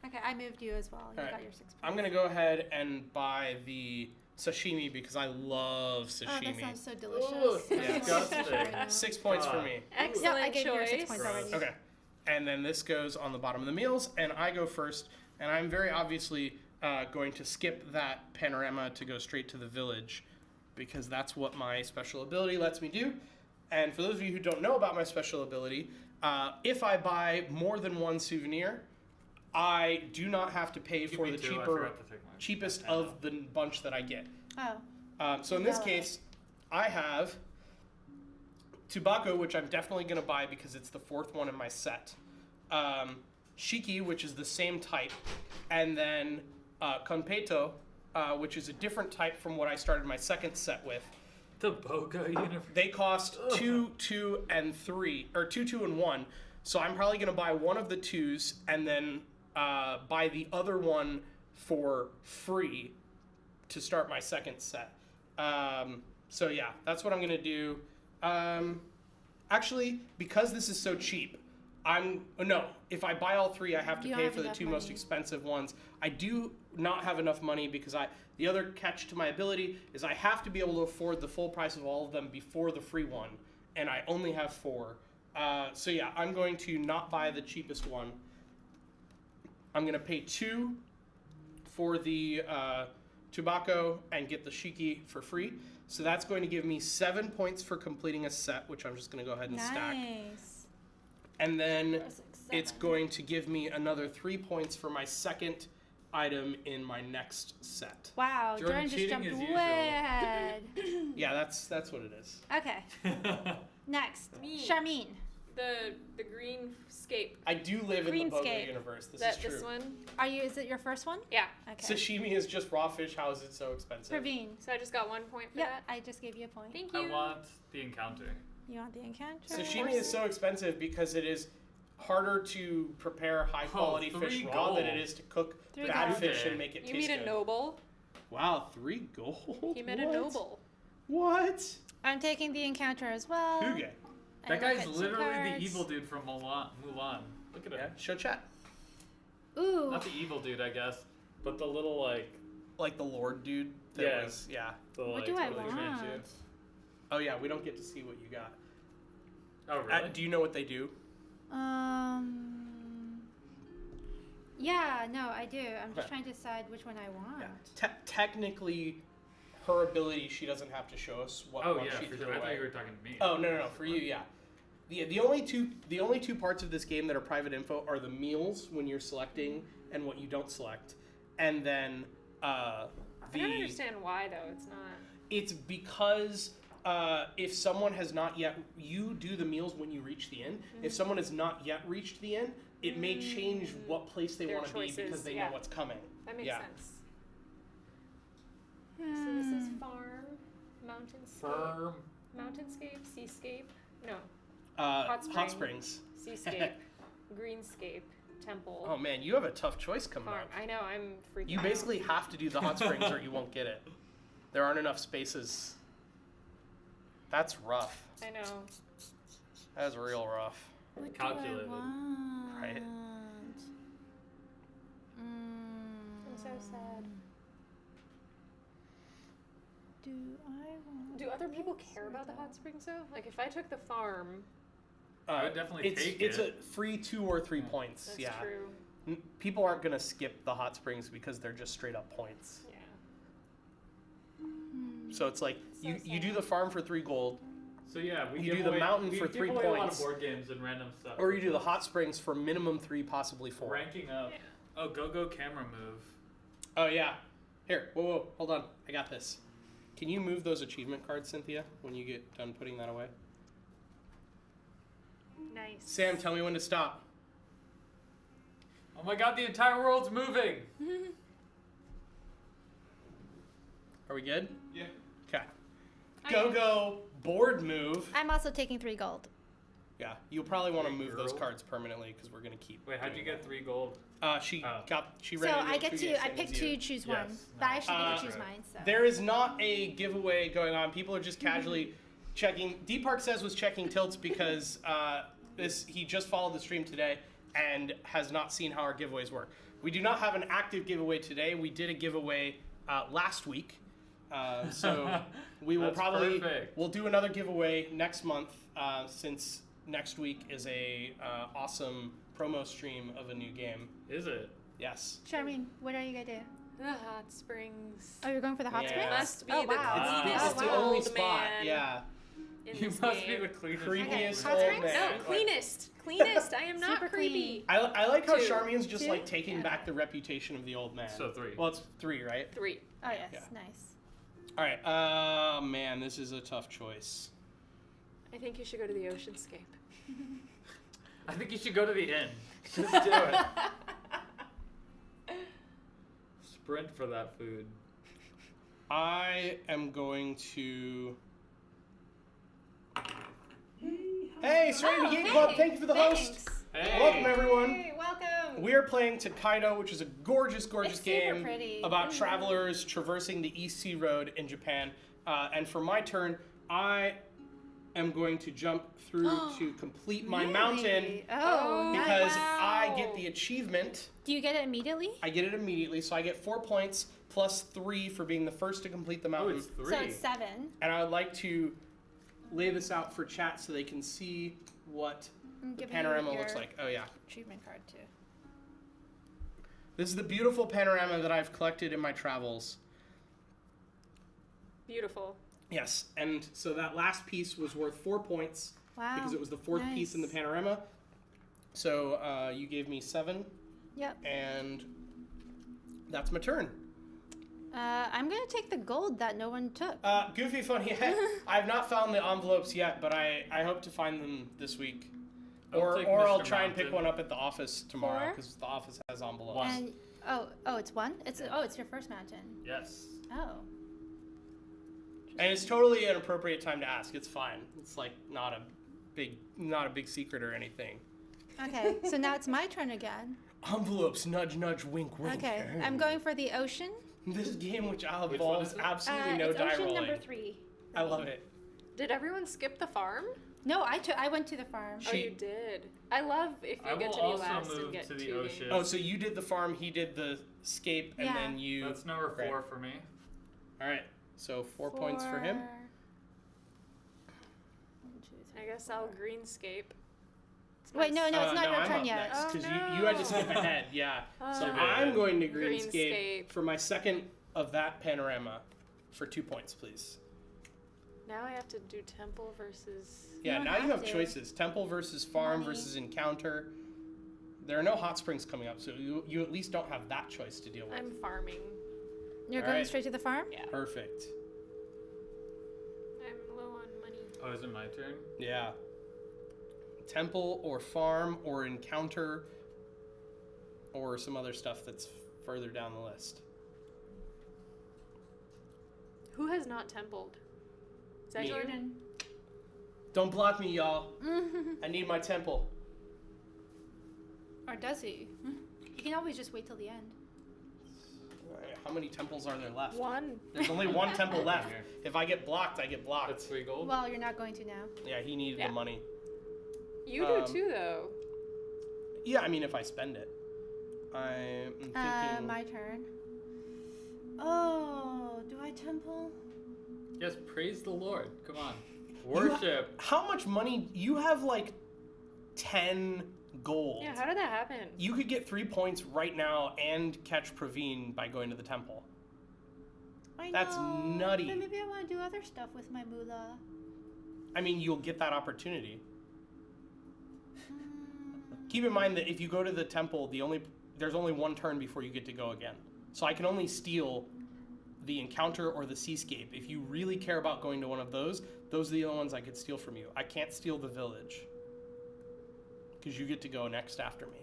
Okay, I moved you as well. You Alright. got your 6 points. I'm gonna go ahead and buy the sashimi because I love Oh, sashimi. that sounds so delicious. Ooh, I really want disgusting. sushi right now. 6 points for me. Excellent I gave you your 6 choice. points Gross. already. Okay. And then this goes on the bottom of the meals, and I go first. And I'm very obviously going to skip that panorama to go straight to the village because that's what my special ability lets me do. And for those of you who don't know about my special ability, if I buy more than one souvenir, I do not have to pay for Me the too, I forgot to take mine. cheapest of the bunch that I get. Oh. So in this Valid. case, I have Tobacco, which I'm definitely going to buy because it's the fourth one in my set. Shiki, which is the same type. And then Conpeto, which is a different type from what I started my second set with. The Boga universe. They cost 2, 2, and 3, or 2, 2, and 1. So I'm probably going to buy one of the 2s and then buy the other one for free to start my second set. So yeah, that's what I'm going to do. Actually, because this is so cheap, if I buy all 3, I have to You don't pay have for the enough 2 most money. expensive ones. I do not have enough money because the other catch to my ability is I have to be able to afford the full price of all of them before the free one, and I only have 4. So yeah, I'm going to not buy the cheapest one. I'm going to pay 2 for the Tobacco and get the Shiki for free. So that's going to give me 7 points for completing a set, which I'm just going to go ahead and stack. Nice. And then That's it's 7. going to give me another 3 points for my second item in my next set. Wow, Jordan Jordan just cheating jumped as way usual. ahead. Yeah, that's what it is. Okay, next. Me. Charmine. The green scape. I do live in the Bogo Greenscape. universe. This is true. This one? Is it your first one? Yeah. Okay. Sashimi is just raw fish. How is it so expensive? Praveen. So I just got 1 point for Yep, that. I just gave you a point. Thank you. I want the encounter. You want the encounter? Sashimi is so expensive because it is harder to prepare high quality fish 3 raw than gold. it is to cook 3 bad gold. fish and make it You taste meet a good. noble. Wow, 3 gold? He met a What? noble. What? I'm taking the encounter as well. Huge. I That look guy's at some literally the cards. evil dude from Mulan. Look at him. Yeah, show chat. Ooh. Not the evil dude, I guess, but the little Like the Lord dude that Yeah. was, yeah. the What like. do I what they trained want? to. Oh yeah, we don't get to see what you got. Oh really? Do you know what they do? Yeah, no, I do. I'm just Okay. trying to decide which one I want. Technically, her ability, she doesn't have to show us what Oh one yeah, she for threw sure. I thought away. you were talking to me. Oh no, for you, yeah. The only two parts of this game that are private info are the meals when you're selecting and what you don't select, and then I don't understand why though. It's not. It's because if someone has not yet, you do the meals when you reach the inn. If someone has not yet reached the inn, it may change what place they Their want to be choices, because they yeah. know what's coming. That makes Yeah. sense. So this is farm, mountainscape, Firm. mountainscape, seascape. No, Hot spring. Springs. seascape, greenscape, temple, Oh man, you have a tough choice coming farm. up. I know. I'm freaking. You out. basically have to do the hot springs or you won't get it. There aren't enough spaces. That's rough. I know. That is real rough. What Calculated. do I want? Right. I'm so sad. Do I want? Do other people care about the hot springs though? Like if I took the farm, I would definitely take it's it. a free 2 or 3 points. that's yeah. true. People aren't gonna skip the hot springs because they're just straight up points. Yeah. So it's like So you do sad. the farm for 3 gold, So yeah, we You give do the away, mountain we for give 3 away a lot of points. board games and random stuff. or you do the hot springs for minimum 3, possibly 4. ranking up. Yeah. Oh, go camera move. Oh yeah. Here, whoa, hold on. I got this. Can you move those achievement cards, Cynthia, when you get done putting that away? Nice. Sam, tell me when to stop. Oh my god, the entire world's moving. Are we good? Yeah. Okay. I Go am. go board move. I'm also taking 3 gold. Yeah, you'll probably want to Hey, move those girl. cards permanently because we're gonna keep. Wait, how'd you doing get 3 gold? that. She Oh. she So ran. I get two to. games, I same pick as 2, you. choose Yes, one. But I actually get nice. to choose Right. mine. So. There is not a giveaway going on. People are just casually checking. D Park says was checking tilts because he just followed the stream today and has not seen how our giveaways work. We do not have an active giveaway today. We did a giveaway last week, so we will probably we'll do another giveaway next month since next week is a awesome promo stream of a new game. Is it? Yes. Charmaine, what are you gonna do? The hot springs. Oh, you're going for the hot Yeah. springs? Must be Oh, the wow. cleanest It's the only old spot. man Yeah. in You this must game. be the cleanest. Creepiest Hot old springs? man. No, cleanest. Cleanest. I am not Super creepy. clean. I like how 2. Charmian's just 2? like taking Yeah. back the reputation of the old man. So 3. Well, it's 3, right? 3. Oh, yes. Yeah. Nice. All right. Man, this is a tough choice. I think you should go to the Oceanscape. I think you should go to the inn. Just do it. Sprint for that food. I am going to. Hey, Serenity Game Club, thank you for the host. Hey. Welcome, everyone. Hey, welcome. We are playing Tokaido, which is a gorgeous, gorgeous It's super game pretty. about travelers traversing the East Sea Road in Japan. And for my turn, I am going to jump through to complete my mountain Really? Oh, because nice. I get the achievement. Do you get it immediately? I get it immediately, so I get 4 points plus 3 for being the first to complete the Oh, mountain. it's 3. So it's 7. And I would like to lay this out for chat so they can see what the Give me panorama your looks like. Oh yeah. Achievement card, too. This is the beautiful panorama that I've collected in my travels. Beautiful. Yes, and so that last piece was worth 4 points Wow. because it was the 4th piece in the Nice. panorama. So you gave me 7, Yep. and that's my turn. I'm going to take the gold that no one took. Goofy Funny, I've not found the envelopes yet, but I hope to find them this week. I'll take Or I'll Mr. try and pick Mountain. one up at the office tomorrow 4? because the office has envelopes. One. And it's 1? It's your first mountain. Yes. Oh. And it's totally an appropriate time to ask. It's fine. It's like not a big secret or anything. Okay, so now it's my turn again. Envelopes, nudge, nudge, wink, wink. Okay, I'm going for the ocean. This game, which Which one involves is it? absolutely no it's die ocean rolling. number 3. I love it. Did everyone skip the farm? No, I went to the farm. Oh, you did. I love if I you get will to be also last move and get to the 2 ocean. games. Oh, so you did the farm, he did the scape, and Yeah. then you. That's number 4 Right. for me. All right. So 4 points for him. 1, 2, 3, I guess I'll greenscape. Wait, no, it's not no, your I'm turn up yet. next Oh, because no. you had to skip ahead. Yeah. So Oh. I'm going to greenscape Greenscape. for my second of that panorama for 2 points, please. Now I have to do temple versus. Yeah, don't now you have have to. choices. Temple versus farm Money. versus encounter. There are no hot springs coming up, so you at least don't have that choice to deal with. I'm farming. You're All going right. straight to the farm? Yeah. Perfect. I'm low on money. Oh, is it my turn? Yeah. Temple or farm or encounter or some other stuff that's further down the list. Who has not templed? Is that Me. you? Jordan. Don't block me, y'all. I need my temple. Or does he? You can always just wait till the end. How many temples are there left? 1. There's only 1 temple left. If I get blocked, I get blocked. That's 3 gold. Well, you're not going to now. Yeah, he needed Yeah. the money. You Um, do too, though. Yeah, I mean, if I spend it. I'm thinking... My turn. Oh, do I temple? Yes, praise the Lord. Come on. You Worship. How much money? You have like 10 gold. Yeah, how did that happen? You could get 3 points right now and catch Praveen by going to the temple. I That's know, nutty. But maybe I want to do other stuff with my moolah. I mean, you'll get that opportunity. Keep in mind that if you go to the temple, there's only 1 turn before you get to go again. So I can only steal the encounter or the seascape. If you really care about going to one of those are the only ones I could steal from you. I can't steal the village because you get to go next after me.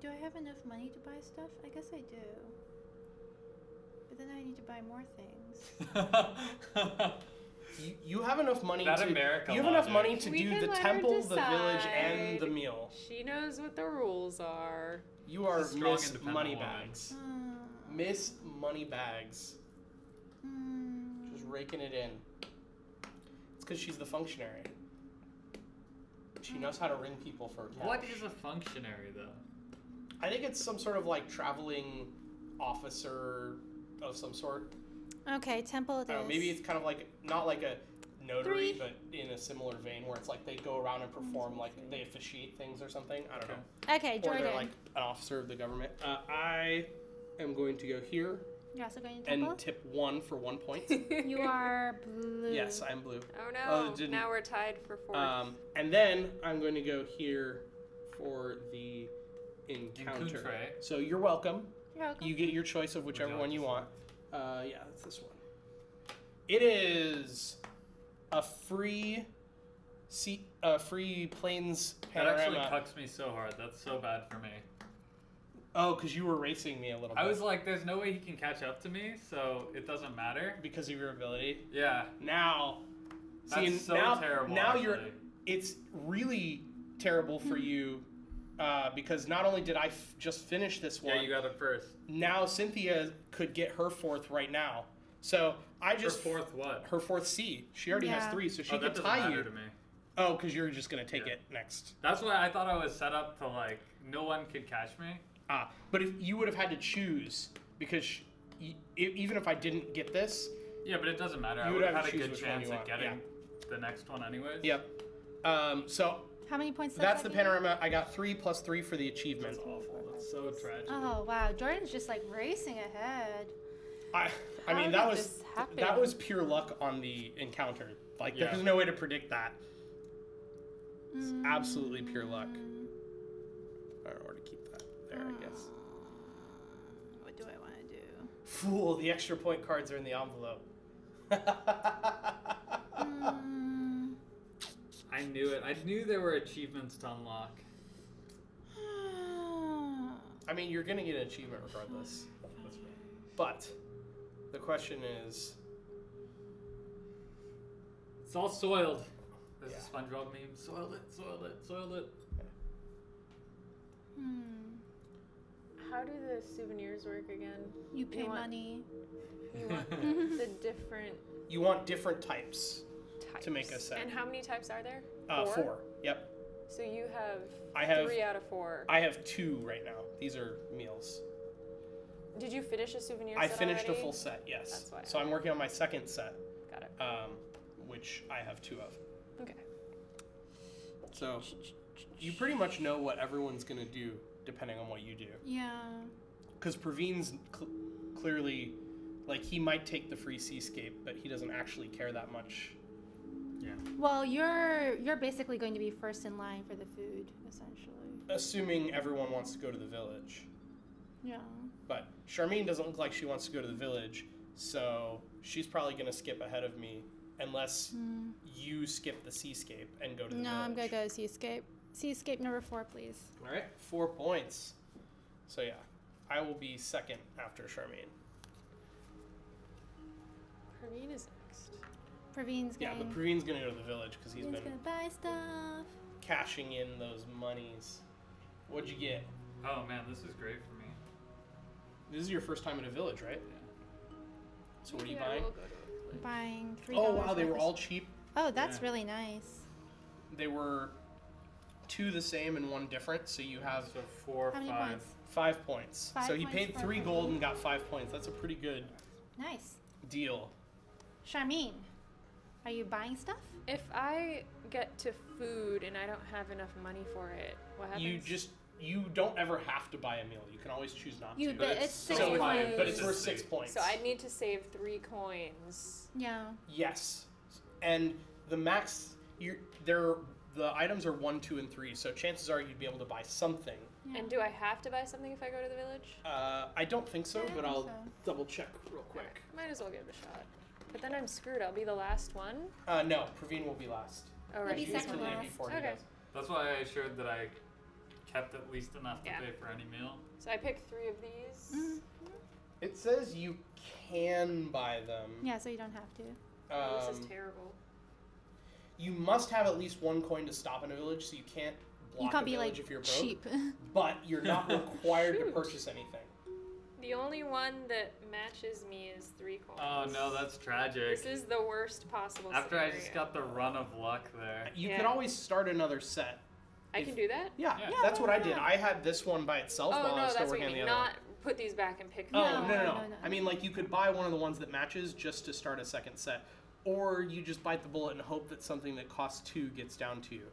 Do I have enough money to buy stuff? I guess I do. But then I need to buy more things. You have enough money That to America you have enough logic. money to We do can the let her temple, the village, and decide. the meal. She knows what the rules are. You are She's a strong, Miss independent Moneybags. Hmm. Miss Moneybags. Hmm. Just raking it in. because she's the functionary. She knows how to ring people for cash. What is a functionary, though? I think it's some sort of like traveling officer of some sort. Okay, temple it I don't know, is. maybe it's kind of like, not like a notary, 3. but in a similar vein where it's like they go around and perform, like they officiate things or something. I don't know. Okay, Or Jordan. they're like an officer of the government. I am going to go here You're also going to temple? and tip 1 for 1 point. You are blue. Yes, I'm blue. Oh Oh, no! it didn't- Now we're tied for 4th. And then I'm going to go here for the encounter. Encounter. So you're welcome. You're welcome. You get your choice of whichever Would you one like you this want. Yeah, it's this one. It is a free plains That actually panorama. cucks me so hard. That's so bad for me. Oh, because you were racing me a little bit. I was like, there's no way he can catch up to me, so it doesn't matter. because of your ability. Yeah. Now, That's see, so now, terrible, now you're. actually. It's really terrible for you because not only did I just finish this one, Yeah, you got it first. now Cynthia could get her 4th right now. So I For just 4th what? her 4th C. She already has Yeah. 3, so she Oh, could that doesn't tie matter you. to me. Oh, because you're just gonna take Yeah. it next. That's why I thought I was set up to, like, no one could catch me. But if you would have had to choose, because even if I didn't get this, Yeah, but it doesn't matter. I You would would have have had to a choose good which one chance you at want, getting the next one anyways. yep. So How many points does that's that the give you? panorama. I got 3 plus 3 for the achievement. That's awful. That's so tragic. Oh, wow. Jordan's just like racing ahead. I How mean did that was this happen? that was pure luck on the encounter. Like Yeah. there's no way to predict that. It's absolutely pure luck. I don't know where to keep that. There, I guess. What do I want to do? Fool, the extra point cards are in the envelope. I knew it. I knew there were achievements to unlock. I mean, you're gonna get an achievement regardless. That's right. But the question is, It's all soiled. There's Yeah. a SpongeBob meme. Soiled it, soiled it, soiled it. How do the souvenirs work again? You pay want- money. You want the different you want different types. types To make a set. And how many types are there? 4. Yep. So you have, I have 3 out of 4. I have 2 right now. These are meals. Did you finish a souvenir I set finished already? a full set. Yes. That's why. So I'm working on my second set, Got it. which I have 2 of. Okay. So you pretty much know what everyone's gonna do depending on what you do. Yeah. Because Praveen's clearly, like, he might take the free seascape, but he doesn't actually care that much. Yeah. Well, you're basically going to be first in line for the food, essentially. Assuming everyone wants to go to the village. Yeah. But Charmene doesn't look like she wants to go to the village, so she's probably gonna skip ahead of me unless you skip the seascape and go to the No, village. I'm gonna go seascape. Seascape number 4, please. All right, 4 points. So yeah, I will be second after Charmene. Praveen is next. Praveen's Yeah, going. but Praveen's gonna go to the village because he's Praveen's been gonna buy stuff. cashing in those monies. What'd you get? Oh man, this is great for me. This is your first time in a village, right? So what are you Yeah, buying? we'll go to a place. Buying $3. Oh wow, they worth were of all cheap. Oh, that's Yeah. really nice. They were 2 the same and 1 different, so you have So 4, How many 5. points? 5 points. 5 So he points paid for 3 Praveen. gold and got 5 points. That's a pretty good Nice. deal. Charmene, are you buying stuff? If I get to food and I don't have enough money for it, what happens? You don't ever have to buy a meal. You can always choose not You, to. but it's it's so 6 So, fine. points. but it's worth Just 6 see. points. So I need to save 3 coins. Yeah. Yes, and the max the items are 1, 2, and 3. So chances are you'd be able to buy something. Yeah. And do I have to buy something if I go to the village? I don't think so, I don't but think I'll so. double check real quick. Might as well give it a shot. But then I'm screwed. I'll be the last one. No, Praveen will be last. Oh, You'll right. be He gets second to leave last. before he Okay. does. That's why I assured that I kept at least enough to Yeah. pay for any meal. So I picked 3 of these. Mhm. It says you can buy them. Yeah, so you don't have to. Oh, this is Um, terrible. You must have at least 1 coin to stop in a village, so you can't block You can't a be village like if you're broke. cheap. But you're not required to Shoot. purchase anything. The The only one that matches me is 3 coins. Oh no, that's tragic. This is the worst possible After scenario. I just got the run of luck there. You Yeah. could always start another set. I can do that? Yeah, Yeah. that's what I did. Yeah. I had this one by itself Oh, while I no, was still that's what working you on mean. the other Not put these back and pick one. them Oh, up. no. no. I mean, like, you could buy one of the ones that matches just to start a second set. Or you just bite the bullet and hope that something that costs 2 gets down to you.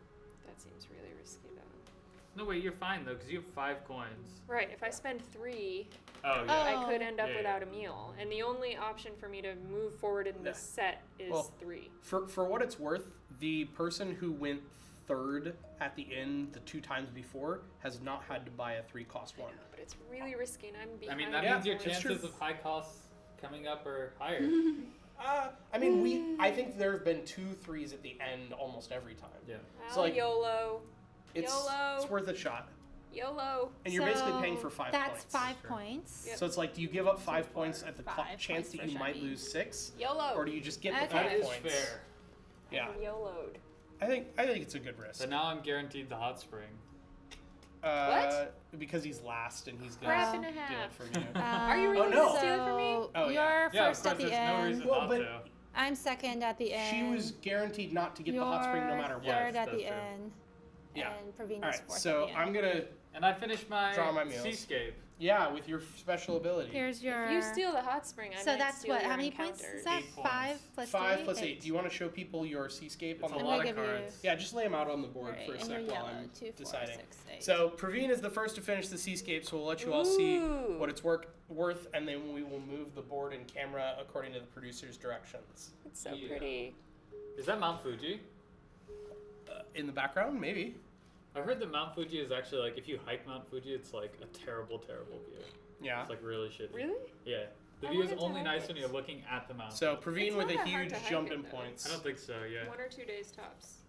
That seems really risky, though. No, wait, you're fine though, because you have 5 coins. Right, if I spend 3, Oh, yeah. I could end up Yeah, without a meal. And the only option for me to move forward in this set is Well, 3. For what it's worth, the person who went third at the end the 2 times before has not had to buy a 3-cost one. But it's really risky, and I'm I behind. mean, that Yeah, means your it's chances true. of high costs coming up are higher. I mean, I think there have been 2 3s at the end almost every time. Yeah. Well, so, like, YOLO. It's YOLO. it's worth a shot. YOLO. And you're basically So paying for 5 that's points. 5 Sure. points. Yep. So it's like, do you give up 5 points at the 5 chance points that for you might Shiny. lose 6, YOLO. or do you just get the Okay. 5 That is points? fair. Yeah, I'm YOLO'd. I think it's a good risk. So now I'm guaranteed the hot spring. Because he's last and he's gonna Crap and a steal half. it from you. Are you Um, really Oh, no. gonna steal it from me? So Oh, you're yeah. Yeah, of first course, at the there's no end. reason Well, not but- to. I'm second at the end. She was guaranteed not to get you're the hot spring no matter what. Yeah. third Yes, at the that's true. end. Yeah. And Praveen All is right, fourth so at the end. I'm gonna And I finished my, Draw my meals. seascape. with your special ability. Here's your. If you steal the hot spring, I So might that's steal what? your How many points encounters. is that? 8 points. 5 plus 5 3? plus 8. Do you want to show people your seascape on It's the a I'm lot gonna of give you. cards. Yeah, just lay them out on the board Right, for a and sec you're while yellow. I'm 2, 4, deciding. 6, 8. So Praveen is the first to finish the seascape, so we'll let you all see Ooh. what it's worth, and then we will move the board and camera according to the producer's directions. It's so Yeah. pretty. Is that Mount Fuji? In the background, maybe. I heard that Mount Fuji is actually like, if you hike Mount Fuji, it's like a terrible, terrible view. Yeah. It's like really shitty. Really? Yeah. The I view is wanted to only hike nice it. when you're looking at the mountain. So Praveen It's with not a that hard huge to hike jump it, in though. points. I don't think so, yeah. 1 or 2 days tops.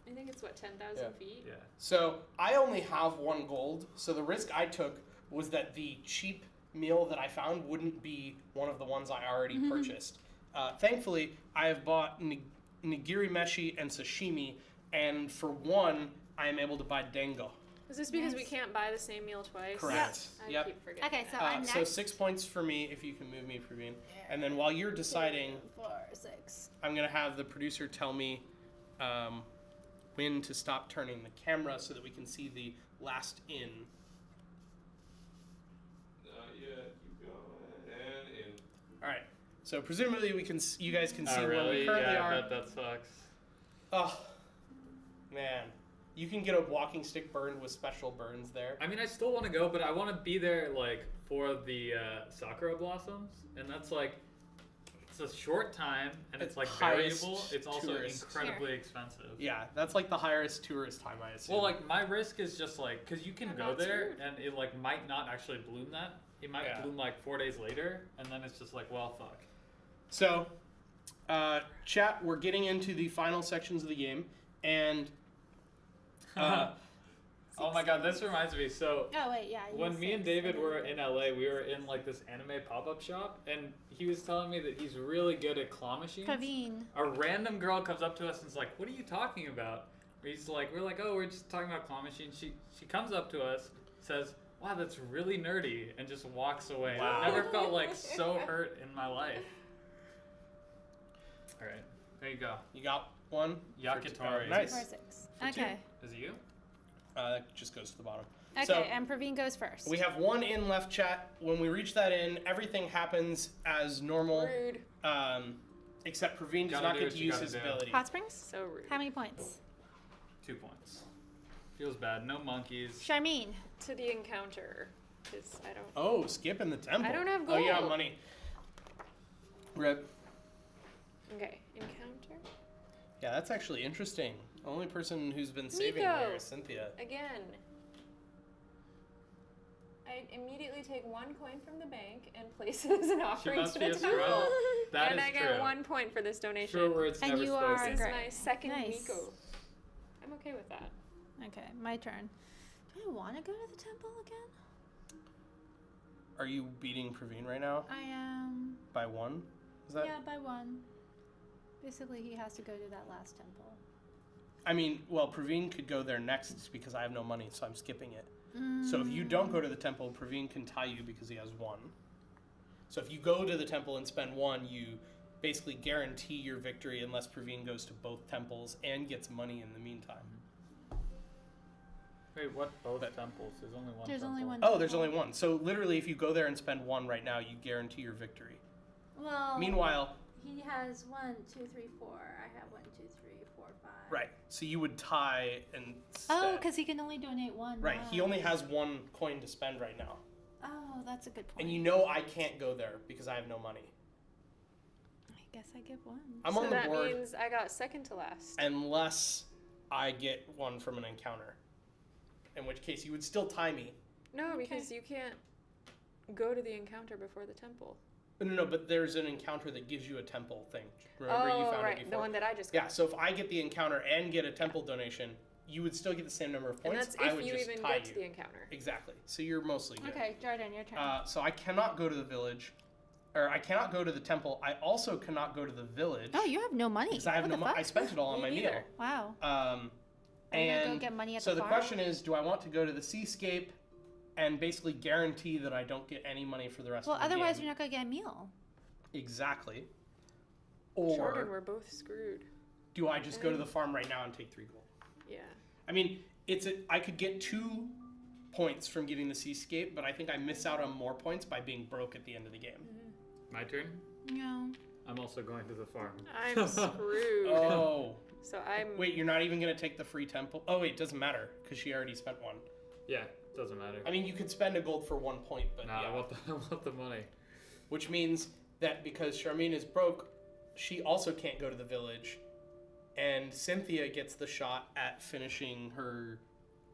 I think it's what, 10,000 Yeah. feet? Yeah. So I only have 1 gold, so the risk I took was that the cheap meal that I found wouldn't be one of the ones I already purchased. Thankfully, I have bought nigiri meshi and sashimi, and for 1, I am able to buy dango. Is this because we Nice. can't buy the same meal twice? Correct. I Yep. keep forgetting. Okay, so that. I'm So next. 6 points for me if you can move me, Praveen. And then while you're deciding, 4, 6. I'm going to have the producer tell me when to stop turning the camera so that we can see the last in. Not yet. Keep going. And in. All right. So presumably you guys can see Oh, where really? we currently Yeah, are. I bet that sucks. Oh, man. You can get a walking stick burned with special burns there. I mean, I still want to go, but I want to be there, like, for the sakura blossoms. And that's, like, it's a short time, and it's, like, Highest variable. It's also tourist. incredibly expensive. Yeah, that's like the highest tourist time, I assume. Well, like, my risk is just, like, because you can And go that's there, rude. and it, like, might not actually bloom that. It might Yeah. bloom, like, 4 days later, and then it's just like, well, fuck. So, chat, we're getting into the final sections of the game, and Oh my god, this reminds me. So, Oh, wait, yeah. you when me and 6, David then were you- in LA, we were in like this anime pop-up shop, and he was telling me that he's really good at claw machines. Praveen. A random girl comes up to us and is like, "What are you talking about?" He's like, "We're like, oh, we're just talking about claw machines." She comes up to us, says, "Wow, that's really nerdy," and just walks away. Wow. I've never felt like so hurt in my life. All right, there you go. you got one? Yakitori. Nice. 4, 6. For two. Okay. Is it you? That just goes to the bottom. Okay, So, and Praveen goes first. we have 1 in left, chat. When we reach that in, everything happens as normal, Rude. except Praveen does Gotta not do get what to you use gotta his do. ability. Hot Springs? So rude. How many points? 2 points. Feels bad. No monkeys. Charmine. To the encounter. Because I don't. Oh, skipping the temple. I don't have Oh, yeah, gold. money. Rip. Okay. Encounter? Yeah, that's actually interesting. The only person who's been saving Nico. there is Cynthia. Again. I immediately take 1 coin from the bank and place it as an She offering must to be the a temple. scrub. That And is I true. get 1 point for this donation. Sure words And never you spoken. are This is great. my second Nice. Nico. I'm okay with that. Okay, my turn. Do I want to go to the temple again? Are you beating Praveen right now I am. by 1? Is that? Yeah, by 1. Basically, he has to go to that last temple. I mean, well, Praveen could go there next because I have no money, so I'm skipping it. So if you don't go to the temple, Praveen can tie you because he has 1. So if you go to the temple and spend 1, you basically guarantee your victory unless Praveen goes to both temples and gets money in the meantime. Wait, what? Both temples? There's only one. There's only temple. one. Oh, there's only 1. So literally, if you go there and spend 1 right now, you guarantee your victory. Well, Meanwhile, he has 1, 2, 3, 4. I have 1, 2, 3, 4, 5. right. So you would tie and. Oh, because he can only donate 1. Right. He only has 1 coin to spend right now, Oh, that's a good point. and you know I can't go there because I have no money. I guess I give 1. I'm so on the that board means I got second to last. unless I get 1 from an encounter. In which case, you would still tie me. No, because you can't go to the encounter before the temple. No, but there's an encounter that gives you a temple thing. Remember you found it before? The one that I just got. Yeah, so if I get the encounter and get a temple donation, you would still get the same number of And points. that's I if would you just even tie get to you. the encounter. Exactly. So you're mostly good. Okay, Jordan, your turn. So I cannot go to the village, or I cannot go to the temple. I also cannot go to the village. oh, you have no money. because I have What no the money. I fuck? spent it all on Me my meal. neither. Wow. And Are you gonna go get money at so the the farm? question is, do I want to go to the seascape and basically guarantee that I don't get any money for the rest Well, of the otherwise game? you're not gonna get a meal. Exactly. Or Jordan, we're both screwed. do I just go to the farm right now and take 3 gold? Yeah. I mean, I could get 2 points from getting the seascape, but I think I miss out on more points by being broke at the end of the game. My turn? No. I'm also going to the farm. I'm screwed. Oh. So I'm. Wait, you're not even going to take the free temple? Oh, wait, it doesn't matter, because she already spent 1. Yeah, doesn't matter. I mean, you could spend a gold for 1 point, but Nah, yeah. I want the money. Which means that because Charmaine is broke, she also can't go to the village, and Cynthia gets the shot at finishing her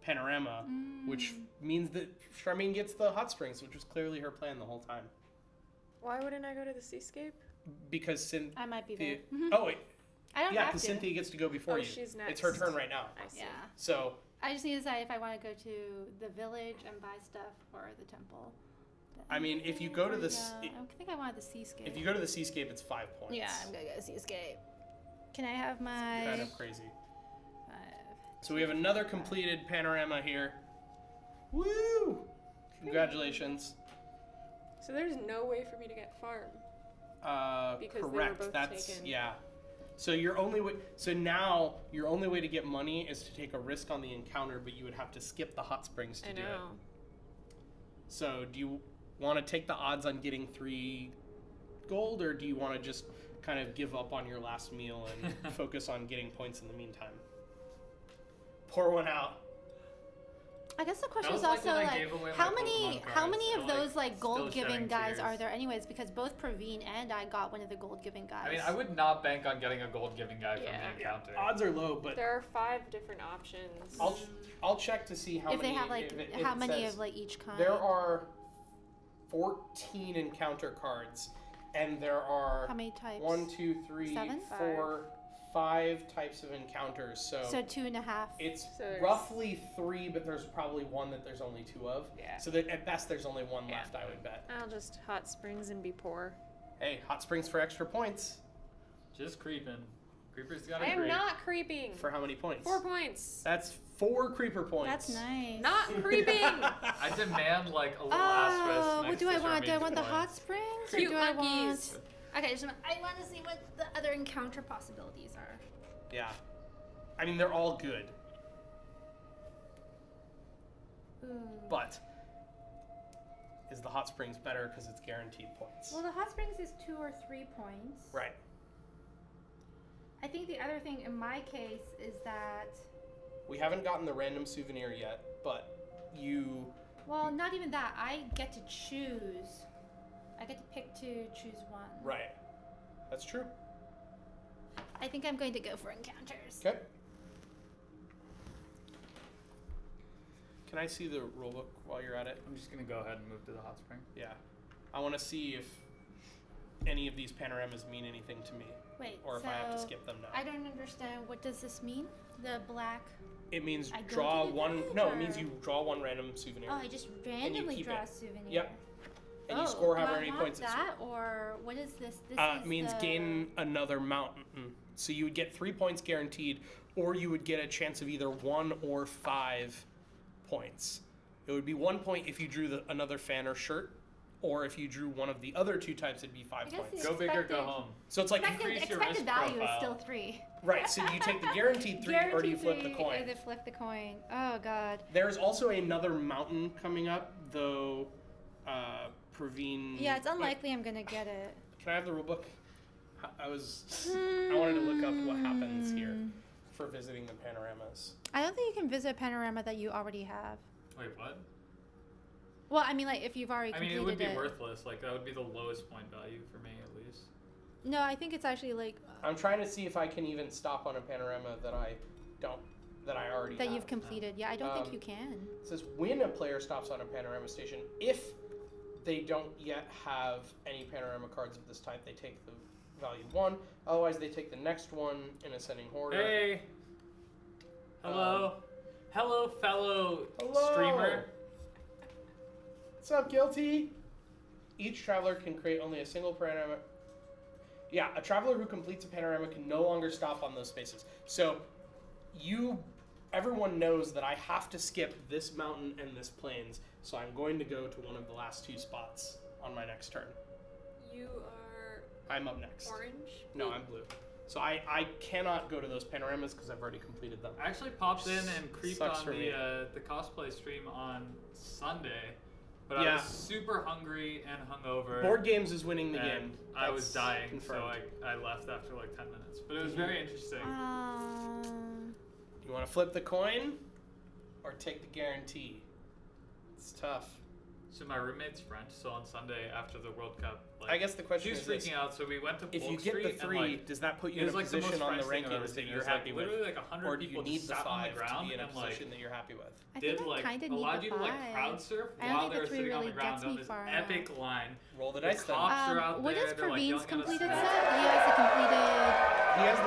panorama, which means that Charmaine gets the hot springs, which was clearly her plan the whole time. Why wouldn't I go to the seascape? Because Cynthia... I might be there. Oh, wait. I don't Yeah, have because to. Cynthia gets to go before Oh, you. she's It's her next. turn right now. I see. Yeah. So, I just need to decide if I want to go to the village and buy stuff or the temple. I mean, if you go to this... Yeah, I think I wanted the seascape. If you go to the seascape, it's 5 points. Yeah, I'm gonna go seascape. Can I have my Kind of crazy. 5? So we have another completed panorama here. Woo! Congratulations. So there's no way for me to get farm. Because they were correct. both That's taken. yeah. So your only way. So now your only way to get money is to take a risk on the encounter, but you would have to skip the hot springs to I do it. know. So do you want to take the odds on getting 3 gold, or do you want to just kind of give up on your last meal and focus on getting points in the meantime? Pour one out. I guess the question is was like also when I like gave away how my many Pokemon how cards. many of I'm, those like still gold giving shedding guys tears. are there anyways? Because both Praveen and I got one of the gold giving guys. I mean, I would not bank on getting a gold giving guy from Yeah. the encounter. Odds are low, but There are 5 different options. I'll check to see how if many. they have like if how it many says- of like each kind. There are 14 encounter cards, and there are how many types? 1, 2, 3, 7? 4, 5 types of encounters. So, So 2.5. it's So there's- roughly 3, but there's probably one that there's only 2 of. Yeah. So that at best there's only 1 Yeah. left, I would bet. I'll just hot springs and be poor. Hey, hot springs for extra points. Just creeping. Creepers gotta I am creep. not creeping. For how many points? 4 points. That's 4 creeper points. That's nice. Not creeping. I demand like a little Oh, asterisk what next do to I want? Do I Charmaine's want the points. hot springs or Cute do I monkeys. want? Okay, I want to see what the other encounter possibilities are. Yeah. I mean, they're all good, but is the hot springs better because it's guaranteed points? Well, the hot springs is 2 or 3 points. Right. I think the other thing in my case is that, We haven't gotten the random souvenir yet, but you... well, not even that. I get to choose. I get to pick to choose one. Right. That's true. I think I'm going to go for encounters. Okay. Can I see the rulebook while you're at it? I'm just gonna go ahead and move to the hot spring. Yeah. I want to see if any of these panoramas mean anything to me, Wait, or if so I have to skip them now. I don't understand. What does this mean? The black. It means I go draw to the one... village, No, or- it means you draw 1 random souvenir. Oh, I just randomly keep draw it. a souvenir. Yep. And oh, you score do however I many want points it that, or what is this? This is means the... gain another mountain. So you would get 3 points guaranteed, or you would get a chance of either 1 or 5 points. It would be 1 point if you drew another fan or shirt, or if you drew one of the other 2 types, it'd be 5 I guess points. the Go big or go expected- home. So it's like Increase your Expected risk value is profile. still 3. right. So do you take the guaranteed 3, or do you flip the Guaranteed coin? Or the flip the coin. Oh god. There's also another mountain coming up, though. Praveen. Yeah, it's wait, unlikely I'm gonna get it. Can I have the rule book? I wanted to look up what happens here for visiting the panoramas. I don't think you can visit a panorama that you already have. Wait, what? Well, I mean, like if you've already I mean, completed it would be worthless. Like that would be the lowest point value for me, at least. No, I think it's actually like I'm trying to see if I can even stop on a panorama that I already that have. you've completed. Yeah, I don't think you can. It says when a player stops on a panorama station, if they don't yet have any panorama cards of this type, they take the value 1. Otherwise, they take the next one in ascending order. Hey. Hello. Hello, fellow Hello. streamer. What's up, Guilty? Each traveler can create only a single panorama. Yeah, a traveler who completes a panorama can no longer stop on those spaces. So, everyone knows that I have to skip this mountain and this plains, so I'm going to go to one of the last 2 spots on my next turn. You are I'm up next. orange? No, I'm blue. So I cannot go to those panoramas because I've already completed them. I actually popped in and creeped Sucks on for me. the cosplay stream on Sunday, but I Yeah. was super hungry and hungover. Board Games is winning the and game. I was That's dying, confirmed. so I left after like 10 minutes. But it was very interesting. You want to flip the coin or take the guarantee? It's tough. So my roommate's French, so on Sunday after the World Cup, like, I guess the question he was is this. freaking out. So we went to If you Polk get Street the 3, and like, does that put you it in was a like the most position on the French thing I've ever rankings that seen. It you're was, like, happy with? literally like Or 100 do you people need just the sat on the 5 ground to be in a and like position that you're happy with? I think did I like kind of need allowed the you to like 5. crowd surf I don't while think they were the 3 sitting on really the ground gets on me this far epic enough. line. Roll the The dice then. cops are out What there. is They're like Praveen's yelling at us. completed to set? stop. He has the completed. He has the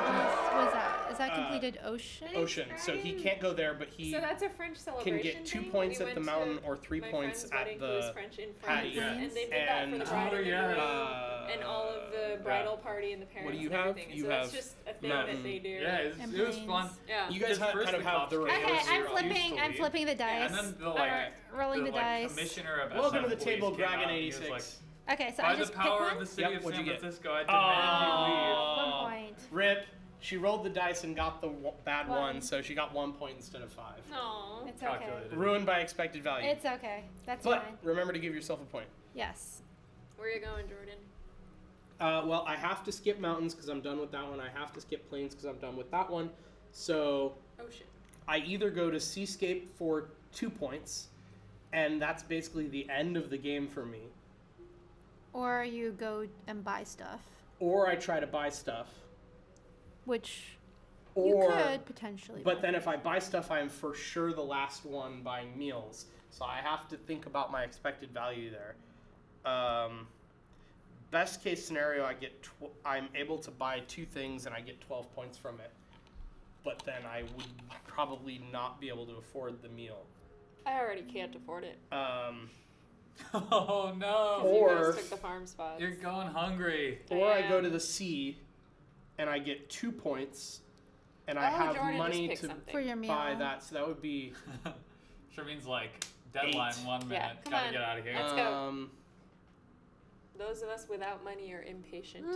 What is that? Is that completed ocean? ocean, so he can't go there, but he So that's a French can celebration get 2 thing? points We at the went mountain to or 3 my points friend's at wedding who was the French in Patty. France, and they did And- that for the bride and the yeah. groom, and all of the bridal party and the parents do you and have? everything. And You so that's have just a thing mountain. that they do. Yeah, it And was fun. planes. Yeah. You guys Because first kind of the have cops the were Okay, rails. I'm You're flipping. I'm used to flipping the Yeah, dice. and then the Alright, rolling the like, dice. commissioner of Welcome to SF the table, police came Dragon out and he was 86. like, Okay, so by I the just pick power one. of the city Yep, of what'd San you get? Francisco, I demand 1 point. Rip. She rolled the dice and got the bad One. one, so she got 1 point instead of 5. Aww. It's you leave. okay. Calculated. Ruined by expected value. It's okay. That's But fine. remember to give yourself a point. Yes. Where are you going, Jordan? Well, I have to skip mountains because I'm done with that one. I have to skip plains because I'm done with that one. So Ocean. I either go to Seascape for 2 points, and that's basically the end of the game for me, Or you go and buy stuff, or I try to buy stuff, which or you could potentially. but buy. then if I buy stuff, I am for sure the last one buying meals. So I have to think about my expected value there. Best case scenario, I'm able to buy 2 things and I get 12 points from it. But then I would probably not be able to afford the meal. I already can't afford it. Oh no! Or- You guys took the farm spots. You're going hungry. Or I go to am. the sea and I get 2 points and I Oh, have Jordan, just money pick to something. for your meal. buy that. So that would be Sure means like deadline 8. 1 minute. Yeah, come Gotta on. get out of here. Let's go. go. Those of us without money are impatient.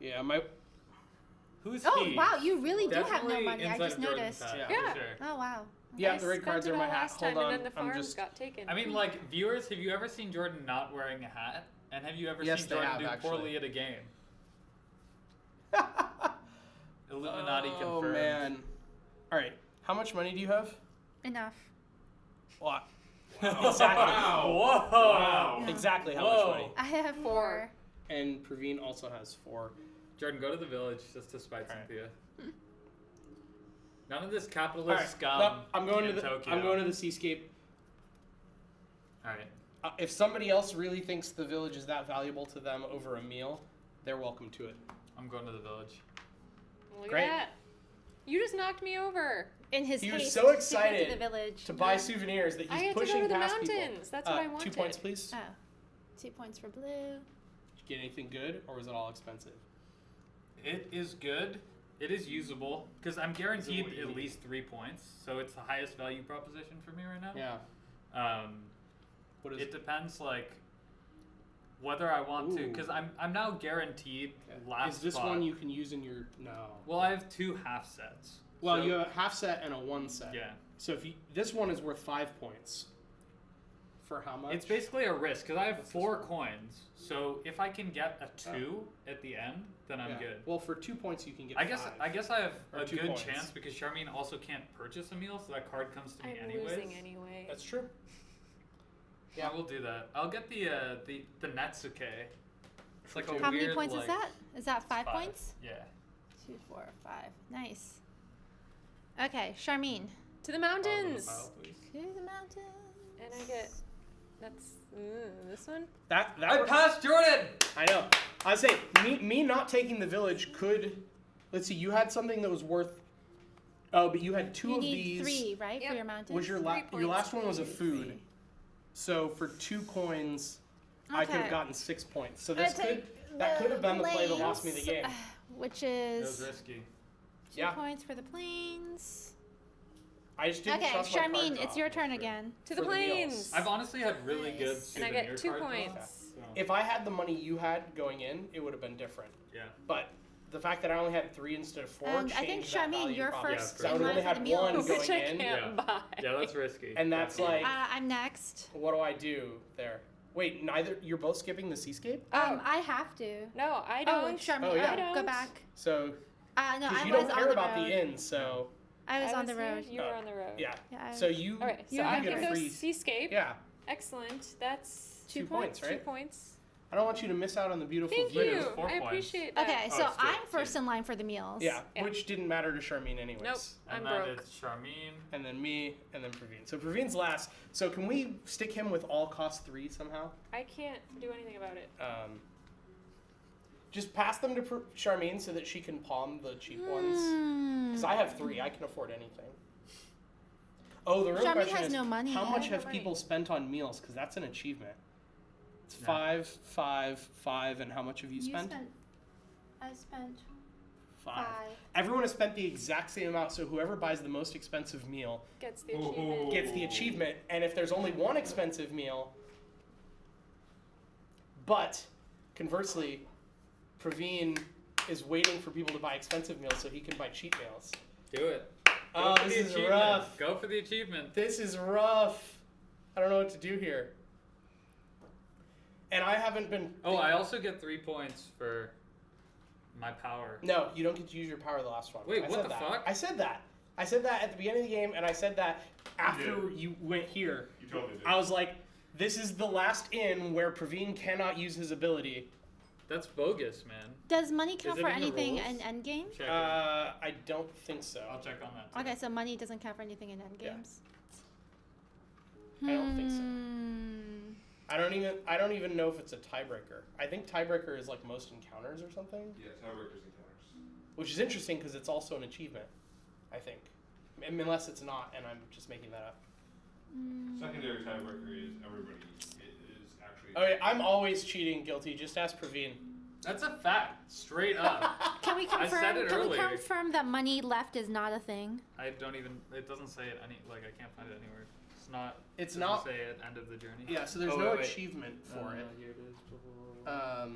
Yeah, my Who's Oh he? wow, you really do have no Definitely money. I inside just of Jordan's noticed. hat, Yeah. for sure. Oh wow. yeah, I the red spent cards it are in my all hat. last Hold time, on, and then the I'm farms just got taken. I mean, like, viewers, have you ever seen Jordan not wearing a hat? And have you ever Yes, seen they Jordan have, do actually. poorly at a game? Illuminati oh confirmed. man. All right, how much money do you have? Enough. What? Wow. Exactly. Wow. Whoa! Wow. Exactly how Whoa. much money? I have 4. And Praveen also has 4. Jordan, go to the village just to spite All right. Cynthia. None of this capitalist All right, scum no, I'm going to in the Tokyo. I'm going to the seascape. All right. If somebody else really thinks the village is that valuable to them over a meal, they're welcome to it. I'm going to the village. Look Great. at that. You just knocked me over. In his He was haste so to get excited to the village. To buy souvenirs that I he's had to pushing go to the past mountains. people. That's what I 2 wanted. points, please. Oh. 2 points for blue. Did you get anything good, or was it all expensive? It is good. It is usable because I'm guaranteed at least 3 points, so it's the highest value proposition for me right now. Yeah. What is It depends, like, whether I want to, because I'm now guaranteed last Is this spot. one you can use in your... No. Well, I have 2 half sets. Well, so- you have a half set and a 1 set. Yeah. So if you... This one is worth 5 points. For how much? It's basically a risk, because I have What's this 4 one? coins. So if I can get a 2 at the end, then I'm Yeah. good. Well, for 2 points you can get I guess 5. I have Or a 2 good points. chance because Charmine also can't purchase a meal, so that card comes to me I'm anyways. losing anyway. That's true. Yeah, we'll do that. I'll get the Netsuke. It's like a How many weird, points like, is that? Is that 5 5. points? Yeah. 2, 4, 5. Nice. Okay, Charmine. To the Follow the mountains. pile, please. To the mountains. And I get that's this one. That I passed Jordan! I know. I say me not taking the village could. Let's see. You had something that was worth. Oh, but you had 2 You of need these. 3, right, Yep. for your mountains? Was your 3 your points. last one was a food. 3. So for 2 coins, I could Okay. have gotten 6 points. So I this take that could have been the play that planes, lost me the game. Which It was is risky. 2 Yeah. points for the planes. I just didn't Okay, trust my card Charmine, draw. it's your turn Sure. again. To the For the meals. plains. I've honestly had really good Nice. And I souvenir get 2 card draws, points. so- If I had the money you had going in, it would have been different. Yeah. But the fact that I only had 3 instead of 4 And changed I think, that Charmine, value you're proposition. first Yeah, I in would line only for had the meals. one Which going I in, can't Yeah. buy. Yeah, that's risky. and that's Definitely. like, I'm next. what do I do there? Wait, neither. You're both skipping the seascape. I have to. No, I Oh, don't. Charmine, Oh, yeah. I don't. go back. So, No, because I you was don't on care the about road. the inn, so I was on the here, road. You were Oh, on the road. yeah. Yeah, So you, All right, so You're I gonna can get go free. seascape. Yeah. Excellent. That's 2 points, points. right? 2 points. I don't want you to miss out on the beautiful Thank view. It was you. 4 I points. appreciate that. Okay, Oh, so it's two, I'm first two. in line for the meals. Yeah, Yeah. which didn't matter to Charmine anyways. Nope. I'm And then broke. it's Charmine. And then me, and then Praveen. So Praveen's last. So can we stick him with all cost 3 somehow? I can't do anything about it. Just pass them to Charmine so that she can palm the cheap ones. Because I have 3, I can afford anything. Oh, the real Charmine question has is, no money. how I much have no have money. people spent on meals? Because that's an achievement. It's No. 5, 5, 5, and how much have you spent? I spent 5. Everyone has spent the exact same amount, so whoever buys the most expensive meal Gets the achievement. gets the achievement, and if there's only one expensive meal, but conversely, Praveen is waiting for people to buy expensive meals so he can buy cheap meals. Do it. Oh, for this the is achievement. rough. Go for the achievement. This is rough. I don't know what to do here. And I haven't been. Oh, I also get 3 points for my power. No, you don't get to use your power the last one. Wait, I what said the that. fuck? I said that. I said that at the beginning of the game, and I said that after you went here. You totally did. I was like, this is the last inn where Praveen cannot use his ability. That's bogus, man. Does money count it for in the anything rules? in endgame? Check it. I don't think so. I'll check on that too. Okay, so money doesn't count for anything in end Yeah. games. I don't think so. Hmm. I don't even know if it's a tiebreaker. I think tiebreaker is like most encounters or something, Yeah, tiebreakers encounters. which is interesting because it's also an achievement. I think, unless it's not, and I'm just making that up. Secondary tiebreaker is everybody. It is actually. Okay, I'm always cheating. Guilty. Just ask Praveen. That's a fact. Straight up. Can we I confirm? said it Can we earlier. confirm that money left is not a thing? I don't even. It doesn't say it any. Like I can't find it anywhere. It's not. It's doesn't not. say it end of the journey. Yeah. So there's Oh, no wait, wait. achievement for it. Here it is.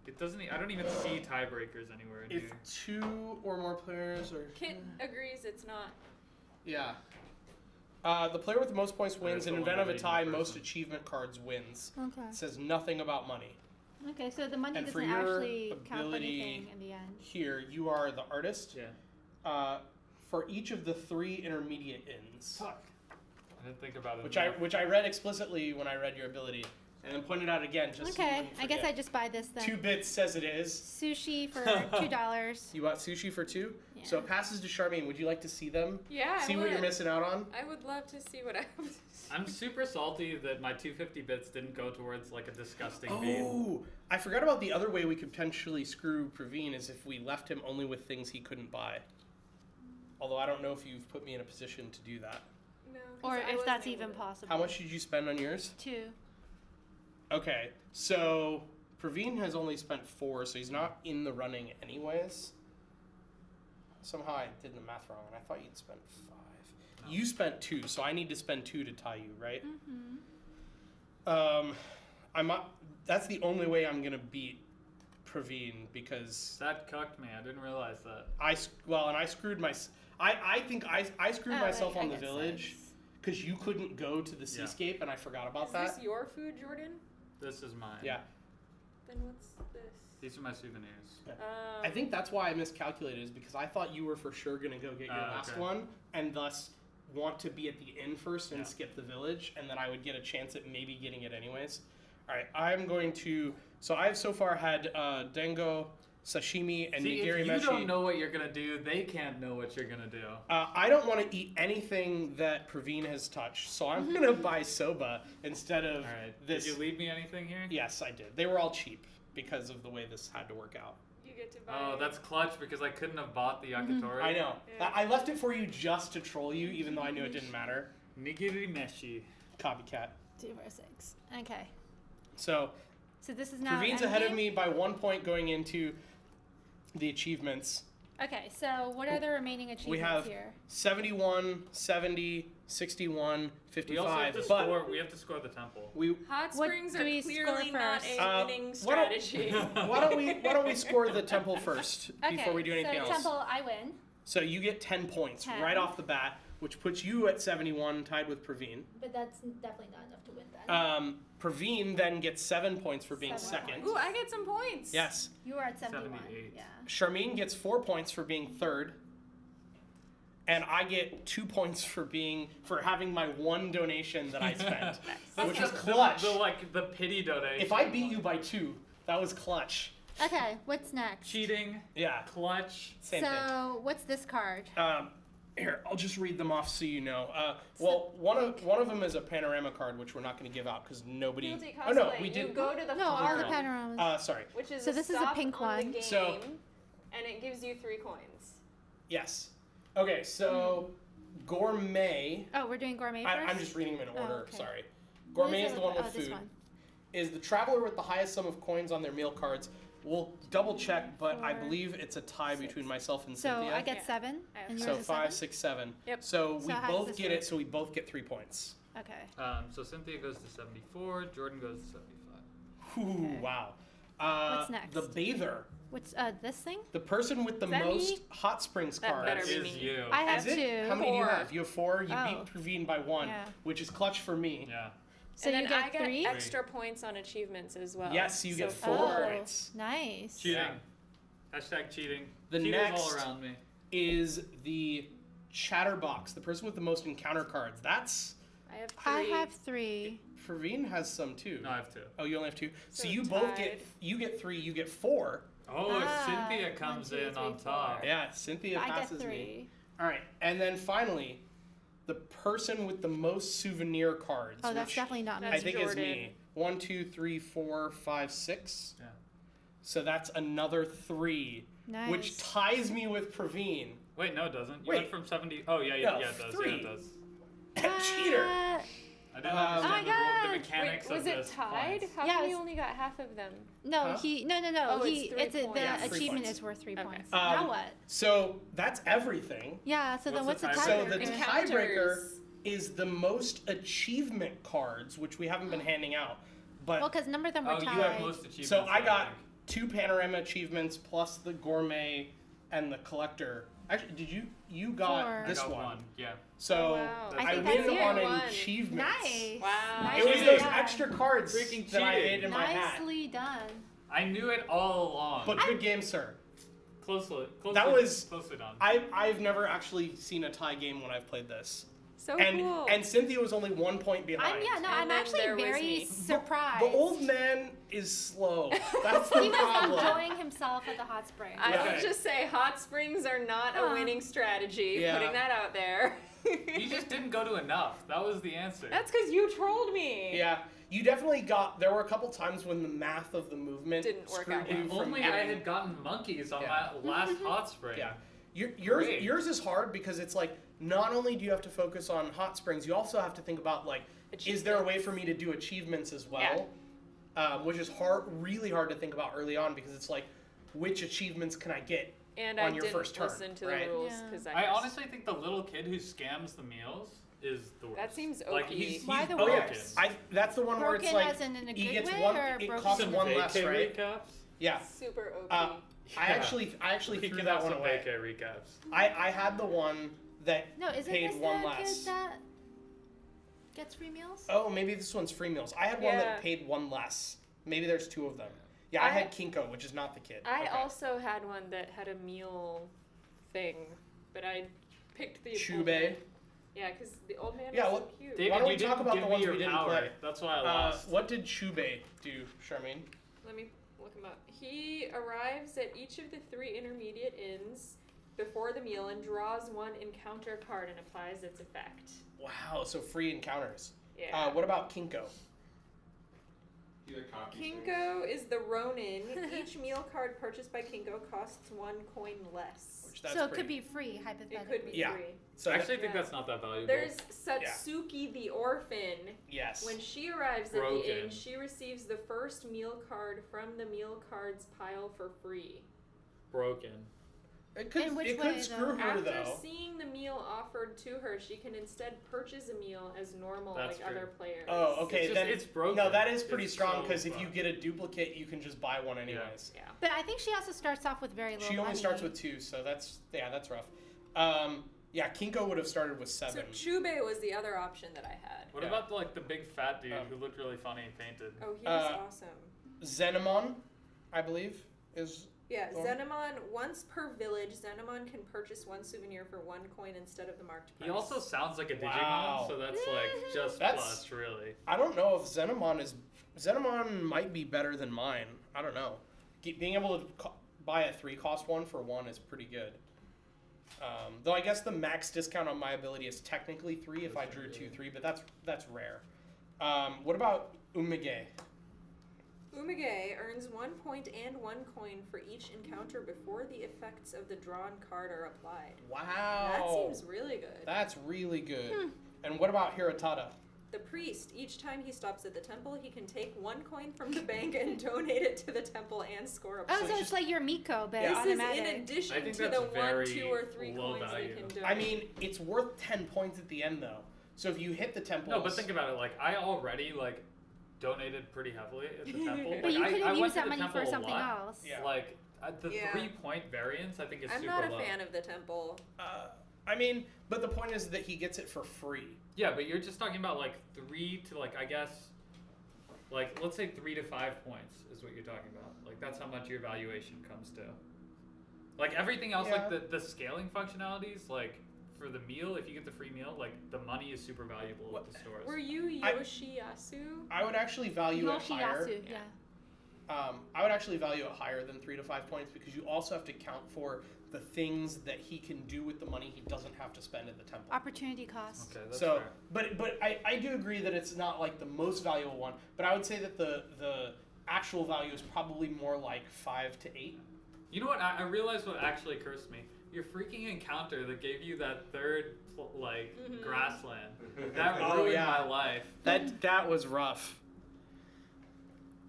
It doesn't. I don't even see tiebreakers anywhere in If here. 2 or more players are. Kit agrees it's not. Yeah. The player with the most points wins. In the event one of a that tie, made the most person. achievement cards wins. Okay. It says nothing about money. Okay, so the money And for doesn't your actually count for ability- anything in the end. Here, you are the artist. Yeah. For each of the 3 intermediate inns, Fuck. I didn't think about it. which I read explicitly when I read your ability, and then pointed out again just so you Okay, wouldn't I guess I forget. just buy this then. 2 bits says it is. Sushi for $2. You bought sushi for 2, Yeah. so it passes to Charmaine. Would you like to see them? Yeah. See I what would. you're missing out on? I would love to see what I have. I'm super salty that my 250 bits didn't go towards like a disgusting bean. Oh, I forgot about the other way we could potentially screw Praveen is if we left him only with things he couldn't buy. Although I don't know if you've put me in a position to do that. No. 'cause Or I if wasn't that's able even to. possible. How much did you spend on yours? 2. Okay, so Praveen has only spent 4, so he's not in the running anyways. Somehow I did the math wrong, and I thought you'd spent 5. You spent 2, so I need to spend 2 to tie you, right? That's the only way I'm gonna beat Praveen because That cucked me. I didn't realize that. I screwed my. I think I screwed Oh, myself wait, on I the get village 6. because you couldn't go to the seascape and I forgot about Is that. this your food, Jordan? This is mine. Yeah, Then what's this? These are my souvenirs. I think that's why I miscalculated is because I thought you were for sure gonna go get your last okay. one and thus want to be at the inn first and Yeah. skip the village, and then I would get a chance at maybe getting it anyways. All right, I'm going to. So I've so far had dango, sashimi, and See, nigiri if you meshi. don't know what you're gonna do, they can't know what you're gonna do. I don't want to eat anything that Praveen has touched, so I'm gonna buy soba instead of All right. this. Did you leave me anything here? Yes, I did. They were all cheap because of the way this had to work out. You get to buy. Oh, that's clutch because I couldn't have bought the yakitori. I know. Yeah. I left it for you just to troll you, even though I knew it didn't matter. Nigiri meshi. Copycat. 2, 4, 6. Okay. So So this is now. Praveen's ahead of endgame? me by 1 point going into the achievements. Okay, so what are the remaining achievements We have here? 71, 70, 61, We also have 55. to But score. We have to score the temple. we Hot What springs do are we clearly score not first? a winning why don't- strategy. why don't we score the temple first before we do anything so else? temple, I win. So you get 10 points 10. right off the bat, which puts you at 71, tied with Praveen. But that's definitely not enough to win then. Praveen then gets 7 points for being 7 second. Ooh, I get some points. Yes. You were at 71. 78. Yeah. Charmaine gets 4 points for being third. And I get 2 points for having my 1 donation that I spent, which was clutch. The pity donation. If I beat you by 2, that was clutch. Okay, what's next? Cheating, Yeah, clutch. same So what's this card? thing. Here, I'll just read them off so you know. Well, one of them is a panorama card, which we're not going to give out because nobody. Guilty Oh no, cosplay. we You did. go to the No, all the no. panoramas. Sorry. which is So a this is a stop pink on the one. game, So- and it gives you 3 coins. Yes. Okay, so gourmet. Oh, we're doing gourmet first? I'm just reading them in order. okay. Sorry. What Gourmet is it the look- one with this food. one. Is the traveler with the highest sum of coins on their meal cards. We'll double check, but I 4, believe it's a tie 6. between myself and So Cynthia. I get Yeah. 7, I have and yours So is 5, 7? 6, 7. Yep. So we So how does both this get work? it. So we both get 3 points. Okay. So Cynthia goes to 74. Jordan goes to 75. Ooh, Okay. wow. What's next? The bather, What's this thing? the person with the Is that most me? hot springs That cards. better That be is me. you. I have Is it? 2. How many do you 4. have? You have 4. You Oh. beat Praveen by 1, Yeah. which is clutch for me. Yeah. So and you then get I get 3? extra points on achievements as well. Yes, you get 4 Oh, points. nice. Cheating. Yeah. Hashtag cheating. The Cheaters next- all around me. Is the chatterbox, the person with the most encounter cards. That's I have 3. I have 3. Praveen has some too. No, I have 2. Oh, you only have 2. So, So you both tied. get 3. You get 4. Oh, Ah, Cynthia 1, comes 2, in 3, on 4. top. Yeah, Cynthia I get passes 3. me. All right, and then finally, the person with the most souvenir cards. Oh, that's which definitely not me. I That's think is Jordan. me. 1, 2, 3, 4, 5, 6. Yeah. So that's another 3, Nice. which ties me with Praveen. Wait, no, it doesn't. You Wait. went from 70. Oh, yeah, No, yeah, it does. 3. Yeah, it does. Cheater. What? I didn't Oh understand my the God. mechanics Wait, was of it this tied? points. How Yeah, come it's- you only got half of them? No, Huh? no. Oh, he, it's 3 it's points. the Yeah, 3 achievement points. is worth 3 Okay. points. Um, Now what? So that's everything. Yeah, so then what's what's the the tiebreaker? So tiebreaker? the Encounters. tiebreaker is the most achievement cards, which we haven't been handing out. But Well, because none of them were Oh, you tied. have most achievements. so I got think. 2 panorama achievements plus the gourmet and the collector. Actually, did you got 4. this I got one? 1. Yeah. So Oh, wow. I I think win that's you. on Won. achievements. Nice. Wow. Nice. It was Cheating. those job. extra cards Freaking that I cheating. made in my hat. Nicely done. I knew it all along. But good game, sir. closely That was- closely done. I've never actually seen a tie game when I've played this. So And cool. and Cynthia was only 1 point behind. I'm And I'm then actually there was very me. surprised. The old man is slow. That's the He was problem. enjoying himself at the hot spring. I Okay. would just say hot springs are not a Huh. winning strategy. Yeah. Putting that out there. You just didn't go to enough. That was the answer. That's because you trolled me. Yeah, you definitely got. There were a couple times when the math of the movement Didn't work screwed out you If from only I getting- had gotten monkeys on Yeah. that last hot spring. Yeah, Great. yours is hard because it's like not only do you have to focus on hot springs, you also have to think about like, is there a way for me to do achievements as well? Which is really hard to think about early on because it's like, which achievements can I get And on I your didn't first turn, listen to right? the rules Yeah. because I honestly think the little kid who scams the meals is the worst. That seems like OP. he's Why the Oh yeah, worst? that's the one where it's Broken like as in a he good gets way, one. or It broken costs in one a- less, vacay right? recaps. Yeah. super OP. I actually We threw can that have one some away. vacay recaps. I had the one that No, isn't paid this one the less. kid that gets free meals? Oh, maybe this one's free meals. I had one Yeah. that paid one less. Maybe there's two of them. Yeah, I had Kinko, which is not the kid. I Okay. also had one that had a meal thing, but I picked the old Chube. man. Yeah, because the old man Yeah, was well, so cute. David, Why don't you we talk didn't about give the me ones your we didn't power. play? That's why I lost. What did Chube do, Charmaine? Let me look him up. He arrives at each of the 3 intermediate inns before the meal and draws one encounter card and applies its effect. Wow, so free encounters. Yeah. What about Kinko? He like copies things. Kinko is the Ronin. Each meal card purchased by Kinko costs 1 coin less. Which that's So it pretty- could be free, It hypothetically. could be Yeah. free. So I actually think Yeah. that's not that valuable. There's Satsuki the orphan. yes. When she arrives at the Broken. inn, she receives the first meal card from the meal cards pile for free. Broken. It could, In which it way, could screw though? her After though. seeing the meal offered to her, she can instead purchase a meal as normal That's like true. other players. Oh, okay. It's just- then it's broken. No, that is pretty It's strong so because if you broken. get a duplicate, you can just buy one anyways. Yeah. But I think she also starts off with very little She only money. starts with 2, so that's rough. Yeah, Kinko would have started with 7. So Chube was the other option that I had. What Yeah. about the big fat dude Um, who looked really funny and painted? Oh, he was Uh, awesome. Zenomon, I believe, is Yeah, Oh. Zenomon, once per village, Zenomon can purchase 1 souvenir for 1 coin instead of the marked price. He also sounds like a Digimon, Wow. so that's like just That's- plus, really. I don't know if Zenomon might be better than mine. I don't know. Being able to buy a 3-cost one for 1 is pretty good. Though I guess the max discount on my ability is technically 3 if I drew 2/3, but that's rare. What about Umige? Umige earns 1 point and 1 coin for each encounter before the effects of the drawn card are applied. Wow. That seems really good. That's really good. And what about Hirotada? The priest, each time he stops at the temple, he can take 1 coin from the bank and donate it to the temple and score a Oh, point. so it's like your Miko, but Yeah. This is automatic. in addition I think to that's the 1, very 2, or 3 low coins value. they can donate. I mean, it's worth 10 points at the end though. So if you hit the temples, No, but think about it. Like, I already donated pretty heavily at the temple. But you Like, could I have went used to that the money temple for a something lot. else. Yeah. Like, the Yeah. 3-point variance, I think is I'm super not a low. fan of the temple. I mean, but the point is that he gets it for free. Yeah, but you're just talking about like 3 to like, I guess, like let's say 3 to 5 points is what you're talking about. Like that's how much your valuation comes to. Like everything else, Yeah. like the scaling functionalities, like for the meal, if you get the free meal, like the money is super valuable at the stores. Were you I- Yoshiyasu? I would actually value it higher. Yoshiyasu, yeah. I would actually value it higher than 3 to 5 points because you also have to count for the things that he can do with the money he doesn't have to spend at the temple. Opportunity cost. Okay, that's So, fair. but I do agree that it's not like the most valuable one, but I would say that the actual value is probably more like 5 to 8. You know what? I realized what actually cursed me. Your freaking encounter that gave you that third grassland. That Oh, ruined yeah. my life. That was rough.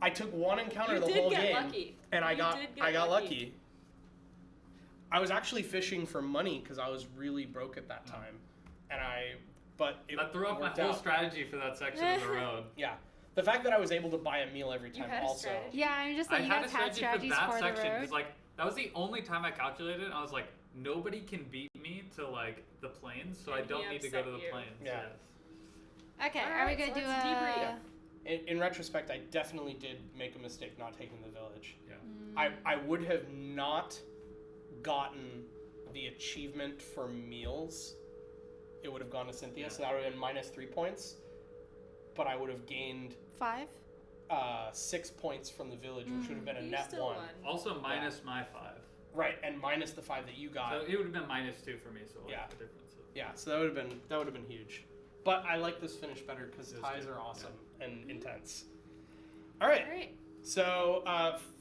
I took one encounter You the did whole get game, lucky. and I You got did get lucky. lucky. I was actually fishing for money because I was really broke at that time, but it That threw off my worked whole out. strategy for that section of the road. Yeah, the fact that I was able to buy a meal every You time had a also. strategy. Yeah, I'm just I like, you had a guys had strategy strategies for that for section the road. because like that was the only time I calculated. I was like, nobody can beat me to like the plains, so I And he don't need to go to the upset you. plains. Yeah. Yes. Okay, are Alright, we gonna so do let's debrief. In retrospect, I definitely did make a mistake not taking the village. Yeah. I would have not gotten the achievement for meals. It would have gone to Cynthia, so that would have been minus 3 points. But I would have gained 5? 6 points from the village, which would have been a You net still 1. won. Also minus my 5. Right, and minus the 5 that you got. So it would have been minus 2 for me. So like Yeah. the difference. Yeah, so that would have been huge. But I like this finish better because It was ties good, are awesome and intense. All right, Alright. so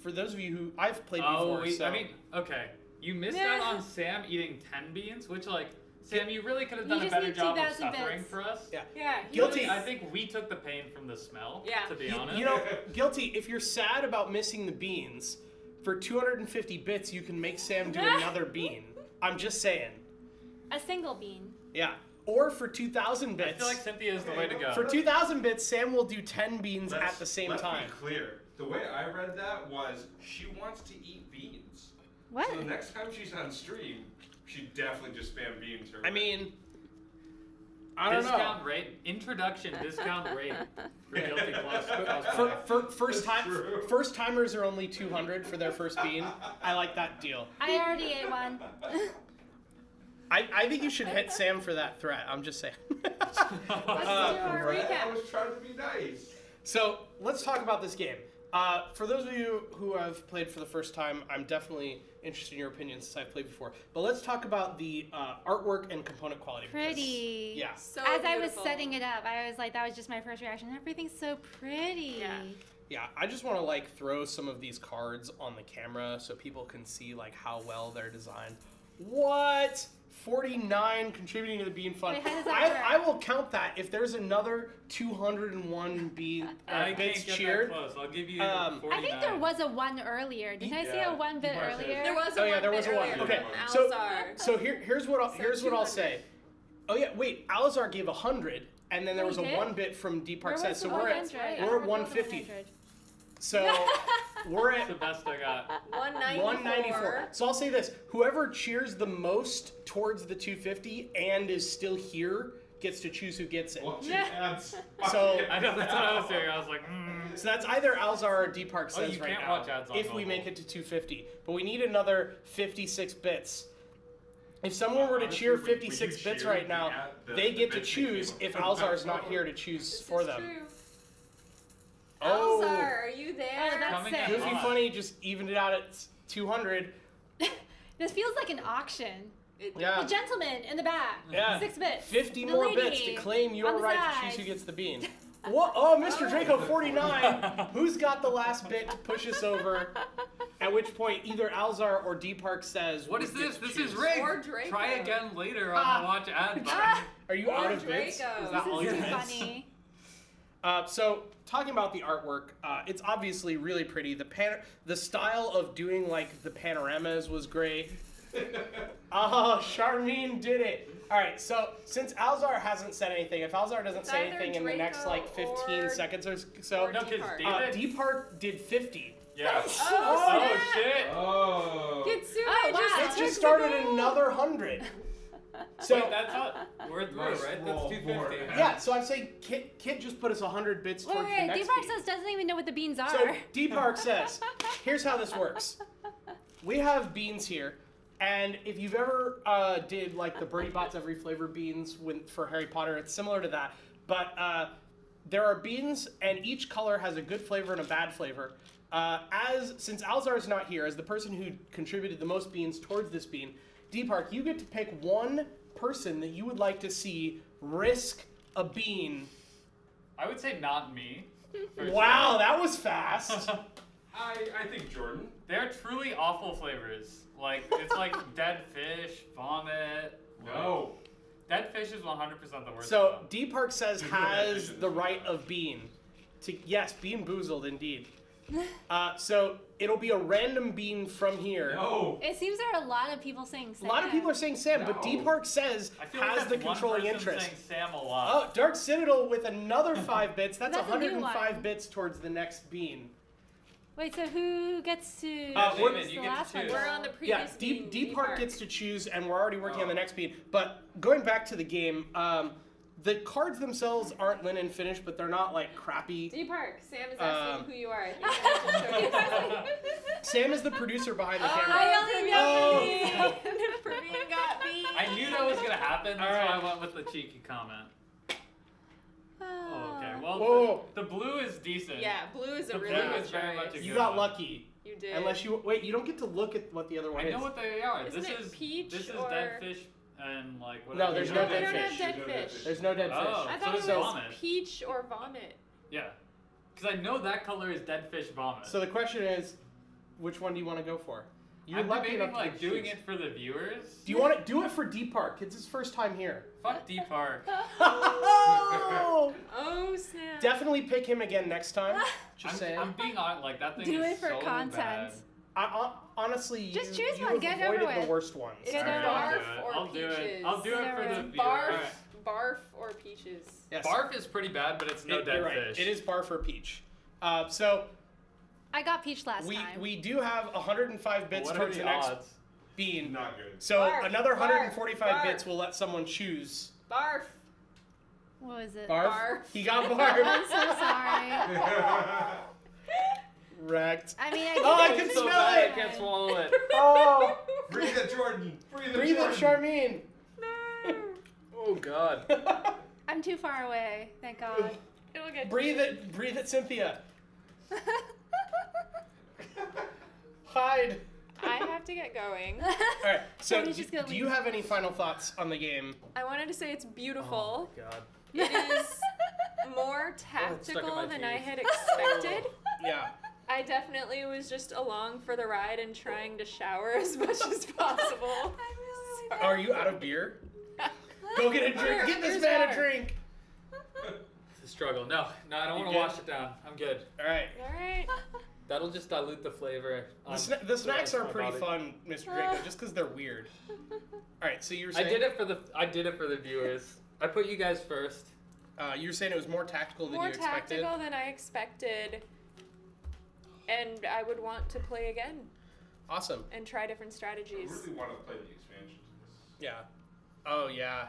for those of you who I've played Oh, before, wait, so I mean, okay. You missed out on Sam eating 10 beans, which like Sam, you really could have You done a just better need job of 2,000 suffering bits. for us. Yeah. Yeah. he Guilty. was- I think we took the pain from the smell. Yeah. To be honest. you know, guilty. If you're sad about missing the beans, for 250 bits, you can make Sam do another bean. I'm just saying. A single bean. Yeah. Or for 2,000 I bits. feel like Cynthia is the way to go. For 2,000 bits, Sam will do 10 beans at the same time. Let's be clear. The way I read that was she wants to eat beans. What? So the next time she's on stream, she definitely just spam beans her I way. mean, I don't Discount know. rate, introduction discount rate for Guilty Plus. First timers are only 200 for their first bean. I like that deal. I already ate one. I think you should hit Sam for that threat. I'm just saying. Let's do our recap. I was trying to be nice. So let's talk about this game. For those of you who have played for the first time, I'm definitely interested in your opinions since I've played before. But let's talk about the artwork and component quality. because- Pretty. Yeah. So As I was beautiful. setting it up, I was like, that was just my first reaction. Everything's so pretty. Yeah. Yeah, I just want to like throw some of these cards on the camera so people can see like how well they're designed. What? 49 contributing to the bean fund. Wait, how does that work? I will count that if there's another 201 bean I bits can't get cheered. that close. I'll give you Um, 49. I think there was a one earlier. Didn't I see Yeah. a one bit Mark said- earlier? There was a Oh, yeah, one there bit was a one. earlier Okay, from so- Alzar. So here's what I'll So here's what I'll 200. say. Oh yeah, wait. Alazar gave 100, and then there Oh, was he a did? 1 bit from D Where Park was says. the So we're at 100? I we're don't at recall the 150. 100. So we're That's the at best I got. 194. So I'll say this: whoever cheers the most towards the 250 and is still here gets to choose who gets it. Watching Yeah. ads. So- I know, that's what I was saying. I was like, So that's either Alzar or D Park Oh, says you right can't now. watch ads on If we mobile. make it to 250, but we need another 56 bits. If someone were to Honestly, cheer when 56 you bits cheer, right the now, ad- the- they the get to bits choose became if a Alzar's not forward. here to choose This for is them. true. Oh. Alzar, are you there? Oh, that's Coming sick. in Goofy hot. Funny just evened it out at 200. This feels like an auction. Yeah. The gentleman in the back. Yeah. 6 bits. 50 The more lady bits to claim on your the right to side. choose who gets the bean. What? Oh, Mr. Draco 49. Who's got the last bit to push us over? At which point, either Alzar or D Park says, what is would get this? to This choose. is rigged. Or Draco. Try again later on Ah. the watch ad button. Are you Or out of bits? Draco. Is that all This your is too bits? funny. So talking about the artwork, it's obviously really pretty. The style of doing like the panoramas was great. Oh, Charmine did it. All right, so since Alzar hasn't said anything, if Alzar doesn't It's say either anything in the next like Draco 15 or- seconds or so, or No, because D-Park. David. D Park did 50. Yeah. Oh, Oh, snap. shit. Oh. Kitsune Oh, wow. just It That's just took started the ball. another 100. So Wait, that's not. We're through, Must right? That's roll 250. more. yeah, so I'm saying Kit just put us 100 bits Wait, towards the wait, next D-Park beat. says doesn't even know what the beans are. So D Park says, here's how this works. We have beans here, and if you've ever did like the Birdie Bots every flavor beans for Harry Potter, it's similar to that. But there are beans, and each color has a good flavor and a bad flavor. Since Alzar is not here, as the person who contributed the most beans towards this bean, D Park, you get to pick one person that you would like to see risk a bean. I would say not me. personally. Wow, that was fast. I think Jordan. They're truly awful flavors. Like, it's like dead fish, vomit. No. Dead fish is 100% the worst. So though. D Park says There's no has definition. the right of bean. Yes, bean boozled indeed. So it'll be a random bean from here. No. It seems there are a lot of people saying A Sam. lot of people are saying Sam, but D No. Park says I feel like has that's the one controlling person interest. saying Sam a lot. Oh, Dark Citadel with another 5 bits. That's That's a new 105 one. bits towards the next bean. Wait, so who gets to? We're- choose David, you the get to last one? choose. We're on the Yeah, previous D bean, Park gets to choose, and we're already working on the Oh. next bean. But going back to the game, the cards themselves aren't linen finished, but they're not like crappy. D Park. Sam is asking Um, who you are. I think I should show you. Sam is the producer behind the Oh, camera. I only know Oh. Praveen got beat. I knew that was going to happen, that's All why right. I went with the cheeky comment. Oh, okay. Well, Whoa. the blue is decent. Yeah, blue is a The really blue good is very much a choice. You good got one. lucky. You did. Unless you wait, you don't get to look at what the other one I is. know what they are. Isn't this it is peach This is or- dead fish and like what? No, there's no They dead don't have fish. dead There's no dead fish. fish. There's no dead Oh. fish. I So thought it's it was vomit. peach or vomit. Yeah, because I know that color is dead fish vomit. So the question is, which one do you want to go for? You're I'm lucky debating enough to like get to doing choose. it for the viewers. Do you want to do it for D Park? It's his first time here. Fuck D Park. Oh! Oh snap! Definitely pick him again next time. Just saying. I'm being on like that thing Do is it for so content. bad. Honestly, Just you choose one, have get it avoided over the with. worst ones. It's All right, barf or I'll do it. peaches. I'll do it for the It's viewer. Barf, All right. barf or peaches. Yes. Barf is pretty bad, but it's no dead You're right. fish. It is barf or peach. So I got peach last time. we do have 105 bits What are towards the the next odds? bean. Not good. So Barf, another barf, 145 barf. bits will let someone choose. Barf. What was it? Barf? Barf. He got I'm barf. so sorry. Wrecked. I mean, Oh, I I can so smell bad it. I can't swallow it. Oh, Breathe it, Jordan. Breathe it, breathe it, Jordan. Charmaine. Oh God. I'm too far away. Thank God. It'll get Breathe it, Cynthia. Hide. I have to get going. All right. So, Tony's just gonna do you leave. have any final thoughts on the game? I wanted to say it's beautiful. Oh God. It is more it's stuck in tactical my than I teeth. had expected. Yeah. I definitely was just along for the ride and trying to shower as much as possible. Are you out of beer? Go get a drink. Here, Get this here's man a water. drink. It's a struggle. No, I don't You want to good? wash it down. I'm good. All right. All right. That'll just dilute the flavor. The snacks are my pretty body. fun, Mr. Draco, just because they're weird. All right. So you were I saying did it for the viewers. I put you guys first. you were saying it was more tactical than More you expected. tactical than I expected. And I would want to play again Awesome. and try different I strategies. really want to play the expansion. Yeah. Oh yeah.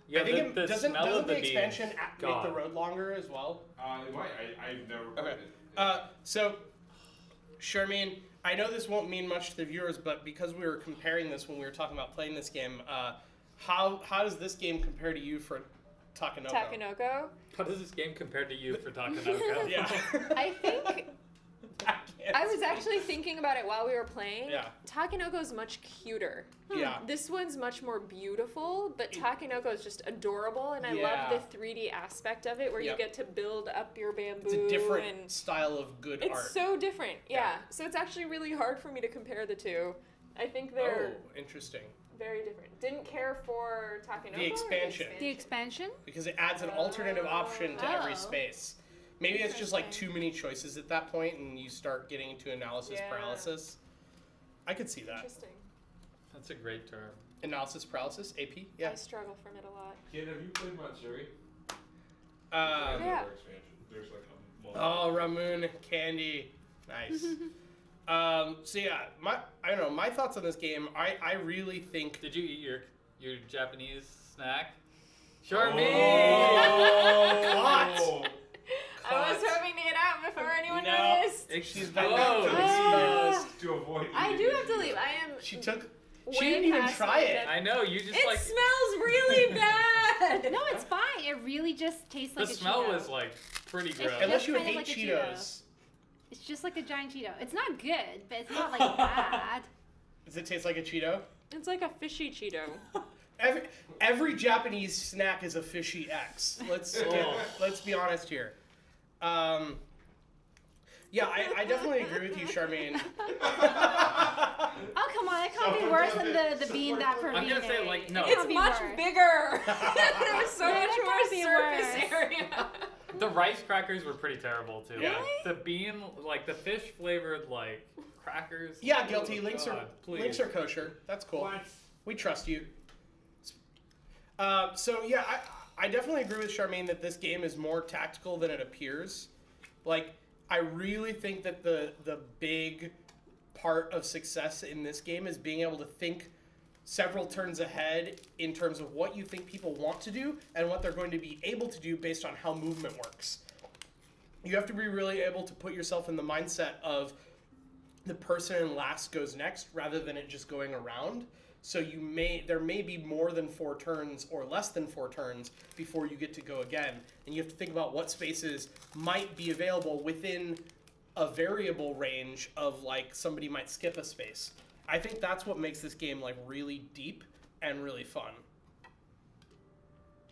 Yeah, I think the doesn't smell of the beans. expansion make the God. road longer as well? It might. I've never played Okay. it. So, Charmaine, I know this won't mean much to the viewers, but because we were comparing this when we were talking about playing this game, how does this game compare to you for Takanoko? Takanoko. How does this game compare to you for Takanoko? Yeah. I think I was actually thinking about it while we were playing. Yeah. Takanoko is much cuter. Yeah. This one's much more beautiful, but Takanoko is just adorable, and I Yeah. love the 3D aspect of it, where Yep. you get to build up your bamboo. It's a different and style of good it's art. so different. Yeah. Yeah. So it's actually really hard for me to compare the two. I think they're Oh, interesting. very different. Didn't care for Takanoko. The or expansion. The expansion? Because it adds an alternative option to every Oh. space. Maybe it's just like too Interesting. many choices at that point, and you start getting into analysis Yeah. paralysis. I could see that. Interesting. That's a great term. Analysis paralysis, AP, I yeah. struggle from it a lot. Kid, have you played Matsuri? Uh, Yeah. Expansion. There's like a multi- Oh, Ramoon candy, nice. So yeah, I don't know. My thoughts on this game. I really think. Did you eat your Japanese snack? Oh. Hot. I was hoping to get out before anyone No. noticed. She's been Exposed. exposed. to avoid. I do have to leave. I am. She took. way She didn't even past try my it. deadline. I know you just It like smells really bad. No, it's fine. It really just tastes the like a smell Cheeto. was like pretty gross. It's Unless you kind of hate like a Cheetos. It's just like a giant Cheeto. It's not good, but it's not like bad. Does it taste like a Cheeto? It's like a fishy Cheeto. Every Japanese snack is a fishy X. Let's be honest here. Yeah, I definitely agree with you, Charmaine. Oh, come on. It can't be worse than the bean that Praveen I'm gonna say, ate. like, It no. can't It's be much worse. bigger. There's so Yeah, much that more can't be surface worse. area. The rice crackers were pretty terrible too. Really? The bean, like the fish flavored like crackers. Yeah, Oh, guilty. Links God, are please. links are kosher. That's cool. What? We trust you. So yeah, I definitely agree with Charmaine that this game is more tactical than it appears. Like, I really think that the big part of success in this game is being able to think several turns ahead in terms of what you think people want to do and what they're going to be able to do based on how movement works. You have to be really able to put yourself in the mindset of the person in last goes next rather than it just going around. So there may be more than 4 turns or less than 4 turns before you get to go again. And you have to think about what spaces might be available within a variable range of, like, somebody might skip a space. I think that's what makes this game, like, really deep and really fun.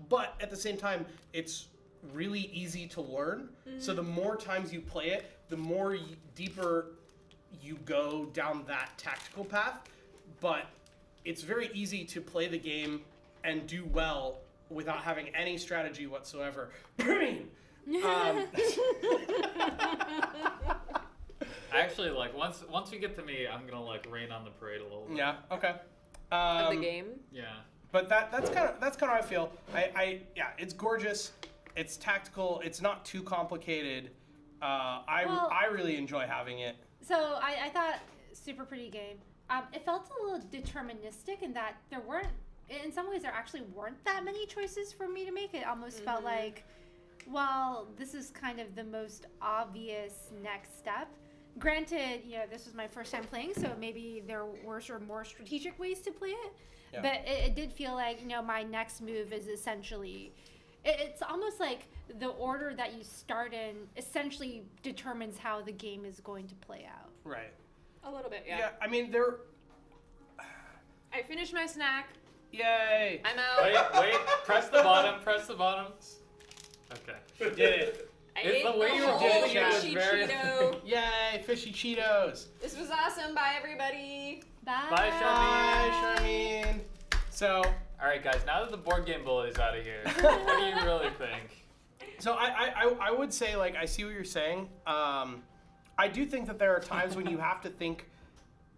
But at the same time, it's really easy to learn. So the more times you play it, the more deeper you go down that tactical path. But it's very easy to play the game and do well without having any strategy whatsoever. I Actually, like once we get to me, I'm gonna like rain on the parade a little bit. Yeah. Okay. Of the game. Yeah. But that's kind of how I feel. Yeah, it's gorgeous. It's tactical. It's not too complicated. I really enjoy having it. So I thought super pretty game. It felt a little deterministic in that there weren't, in some ways, there actually weren't that many choices for me to make. It almost felt like, well, this is kind of the most obvious next step. Granted, this was my first time playing, so maybe there were sort of more strategic ways to play it. Yeah. But it did feel like, my next move is essentially, it's almost like the order that you start in essentially determines how the game is going to play out. Right. A little bit, Yeah. I mean, I finished my snack. Yay! I'm out. Wait. Press the bottom. Press the bottom. Okay. Did it. I It's ate the way you whole did it, yeah, fishy it's very- Cheeto. Yay! Fishy Cheetos. This was awesome. Bye, everybody. Bye. Bye, Charmaine. Bye, Charmaine. So All right, guys. Now that the board game bully's out of here, what do you really think? So I would say, like, I see what you're saying. I do think that there are times when you have to think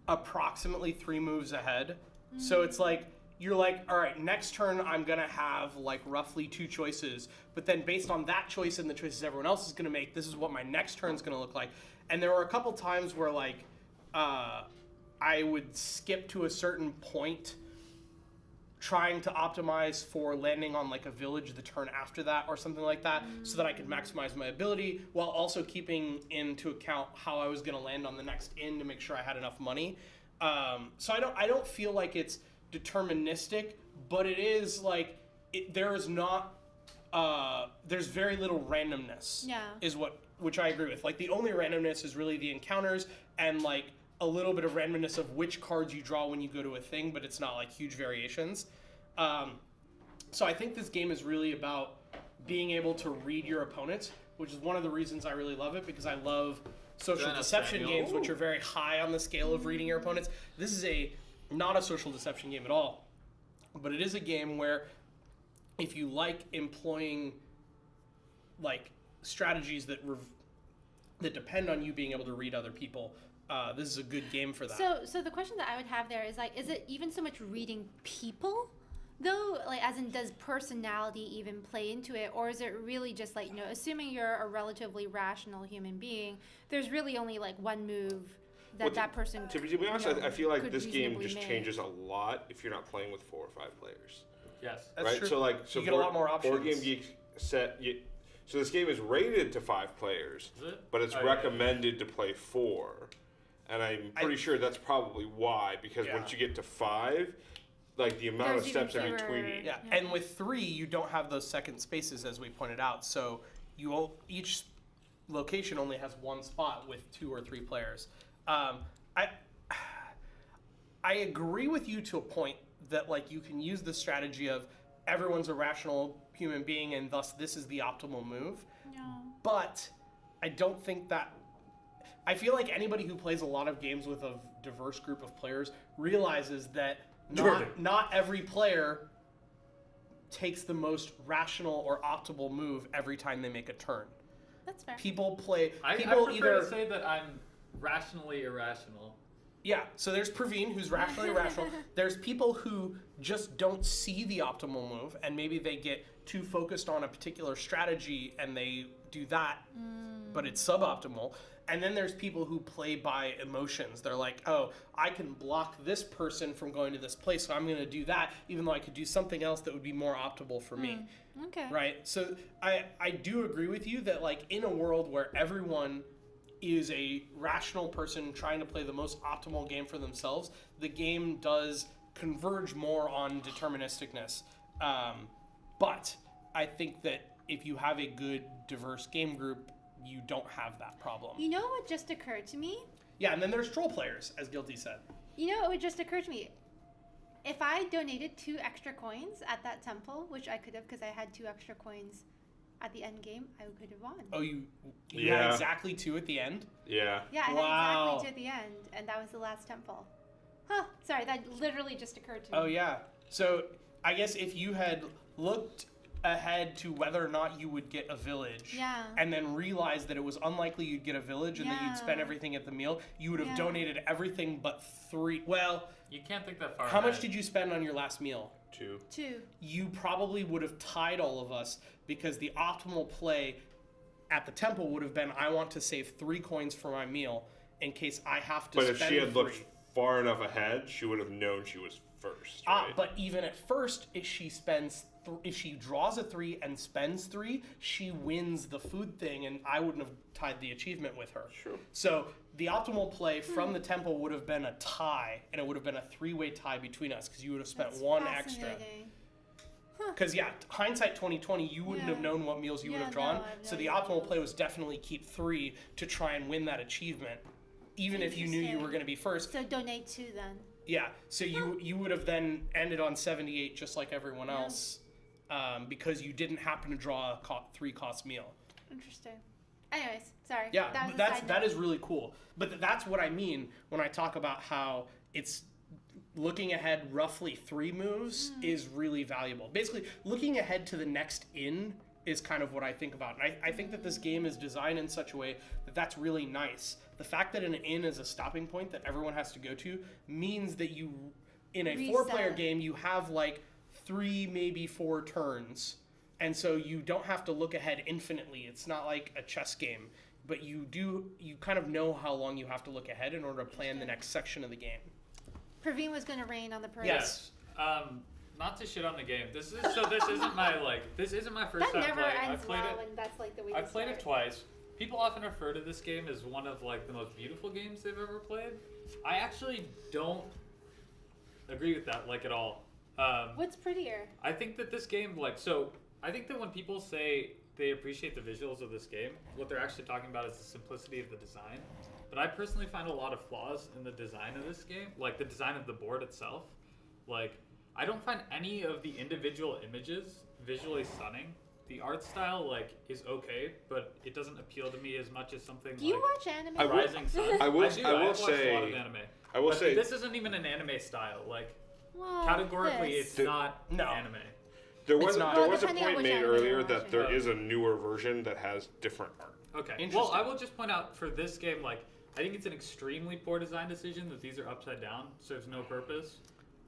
approximately 3 moves ahead. So it's like, you're like, all right, next turn I'm going to have, like, roughly 2 choices. But then based on that choice and the choices everyone else is going to make, this is what my next turn's going to look like. And there were a couple times where, like, I would skip to a certain point trying to optimize for landing on like a village the turn after that or something like that so that I could maximize my ability while also keeping into account how I was going to land on the next inn to make sure I had enough money. So I don't feel like it's deterministic, but it is like there's very little randomness. Yeah. Which I agree with. Like the only randomness is really the encounters and like a little bit of randomness of which cards you draw when you go to a thing, but it's not like huge variations. So I think this game is really about being able to read your opponents, which is one of the reasons I really love it, because I love social Join us, deception Samuel. games, which are very high on the scale of reading your opponents. This is not a social deception game at all, but it is a game where if you like employing like strategies that depend on you being able to read other people, this is a good game for that. So the question that I would have there is like, is it even so much reading people, though? Like, as in, does personality even play into it, or is it really just like, assuming you're a relatively rational human being, there's really only like one move that person. To be honest, I feel like could this game reasonably just make. changes a lot if you're not playing with 4 or 5 players. Yes. That's right? true. So You get a lot more options. Board Game Geek so this game is rated to 5 players, Is it? but it's recommended to play 4. And I'm pretty sure that's probably why, because Yeah. once you get to 5, like the amount There's of even steps in fewer- between. Yeah, and with 3, you don't have those second spaces, as we pointed out. So each location only has 1 spot with 2 or 3 players. I agree with you to a point that like you can use the strategy of everyone's a rational human being, and thus this is the optimal move. No. But I don't think that. I feel like anybody who plays a lot of games with a diverse group of players realizes that not every player takes the most rational or optimal move every time they make a turn. That's fair. People play. I People prefer either to say that I'm rationally irrational. Yeah, so there's Praveen, who's rationally irrational. There's people who just don't see the optimal move, and maybe they get too focused on a particular strategy and they do that, but it's suboptimal. And then there's people who play by emotions. They're like, oh, I can block this person from going to this place, so I'm going to do that, even though I could do something else that would be more optimal for me. Okay. Right? So I do agree with you that, like, in a world where everyone is a rational person trying to play the most optimal game for themselves, the game does converge more on deterministicness. But I think that if you have a good, diverse game group, you don't have that problem. You know what just occurred to me? Yeah, and then there's troll players, as Guilty said. You know what just occurred to me? If I donated 2 extra coins at that temple, which I could have because I had 2 extra coins at the end game, I could have won. Oh, you had Yeah. exactly 2 at the end? Yeah. Yeah, I Wow. had exactly 2 at the end, and that was the last temple. Huh, sorry, that literally just occurred to me. Oh, yeah. So I guess if you had looked ahead to whether or not you would get a village, Yeah. and then realized that it was unlikely you'd get a village and that you'd spend Yeah. everything at the meal, you would have Yeah. donated everything but 3. Well, You can't think that far. how much ahead. did you spend on your last meal? 2. 2. You probably would have tied all of us because the optimal play at the temple would have been, I want to save 3 coins for my meal in case I have to But spend if she had 3. looked far enough ahead, she would have known she was first. Right? But even at first, if she draws a 3 and spends 3, she wins the food thing, and I wouldn't have tied the achievement with her. Sure. So the optimal play from the temple would have been a tie, and it would have been a 3-way tie between us because you would have spent 1 extra. Fascinating. Because hindsight 2020, you wouldn't Yeah. have known what meals you would Yeah, have drawn. no, I have no So the idea. optimal play was definitely keep 3 to try and win that achievement, even if you knew you Interesting. were going to be first. So donate 2 then. Yeah, so you would have then ended on 78 just like everyone else, because you didn't happen to draw a 3-cost meal. Interesting. Anyways, sorry. Yeah, that was a that's side that note. is really cool. But that's what I mean when I talk about how it's looking ahead roughly 3 moves is really valuable. Basically, looking ahead to the next inn is kind of what I think about. And I think that this game is designed in such a way that that's really nice. The fact that an inn is a stopping point that everyone has to go to means that you, in a 4-player Reset. game, you have like 3, maybe 4 turns. And so you don't have to look ahead infinitely. It's not like a chess game. But you kind of know how long you have to look ahead in order to plan the next section of the game. Praveen was going to rain on the parade. Yes. Not to shit on the game. This isn't my first That time never playing. I've ends played well it. when that's like the way I've you played it start. twice. People often refer to this game as one of like the most beautiful games they've ever played. I actually don't agree with that like at all. What's prettier? I think that this game I think that when people say they appreciate the visuals of this game, what they're actually talking about is the simplicity of the design. But I personally find a lot of flaws in the design of this game, like the design of the board itself. Like, I don't find any of the individual images visually stunning. The art style, like, is okay, but it doesn't appeal to me as much as something Do you like watch anime? I will- Rising Sun. I will do. I will I've watched a lot say- of anime. I will But say this isn't even an anime style. Like, Well, categorically, this. it's not No. anime. there It's was not. there Well, was a depending on point which made anime you're earlier that watching. there is a newer version that has different art. Okay. Well, Interesting. I will just point out for this game, like, I think it's an extremely poor design decision that these are upside down. Serves no purpose.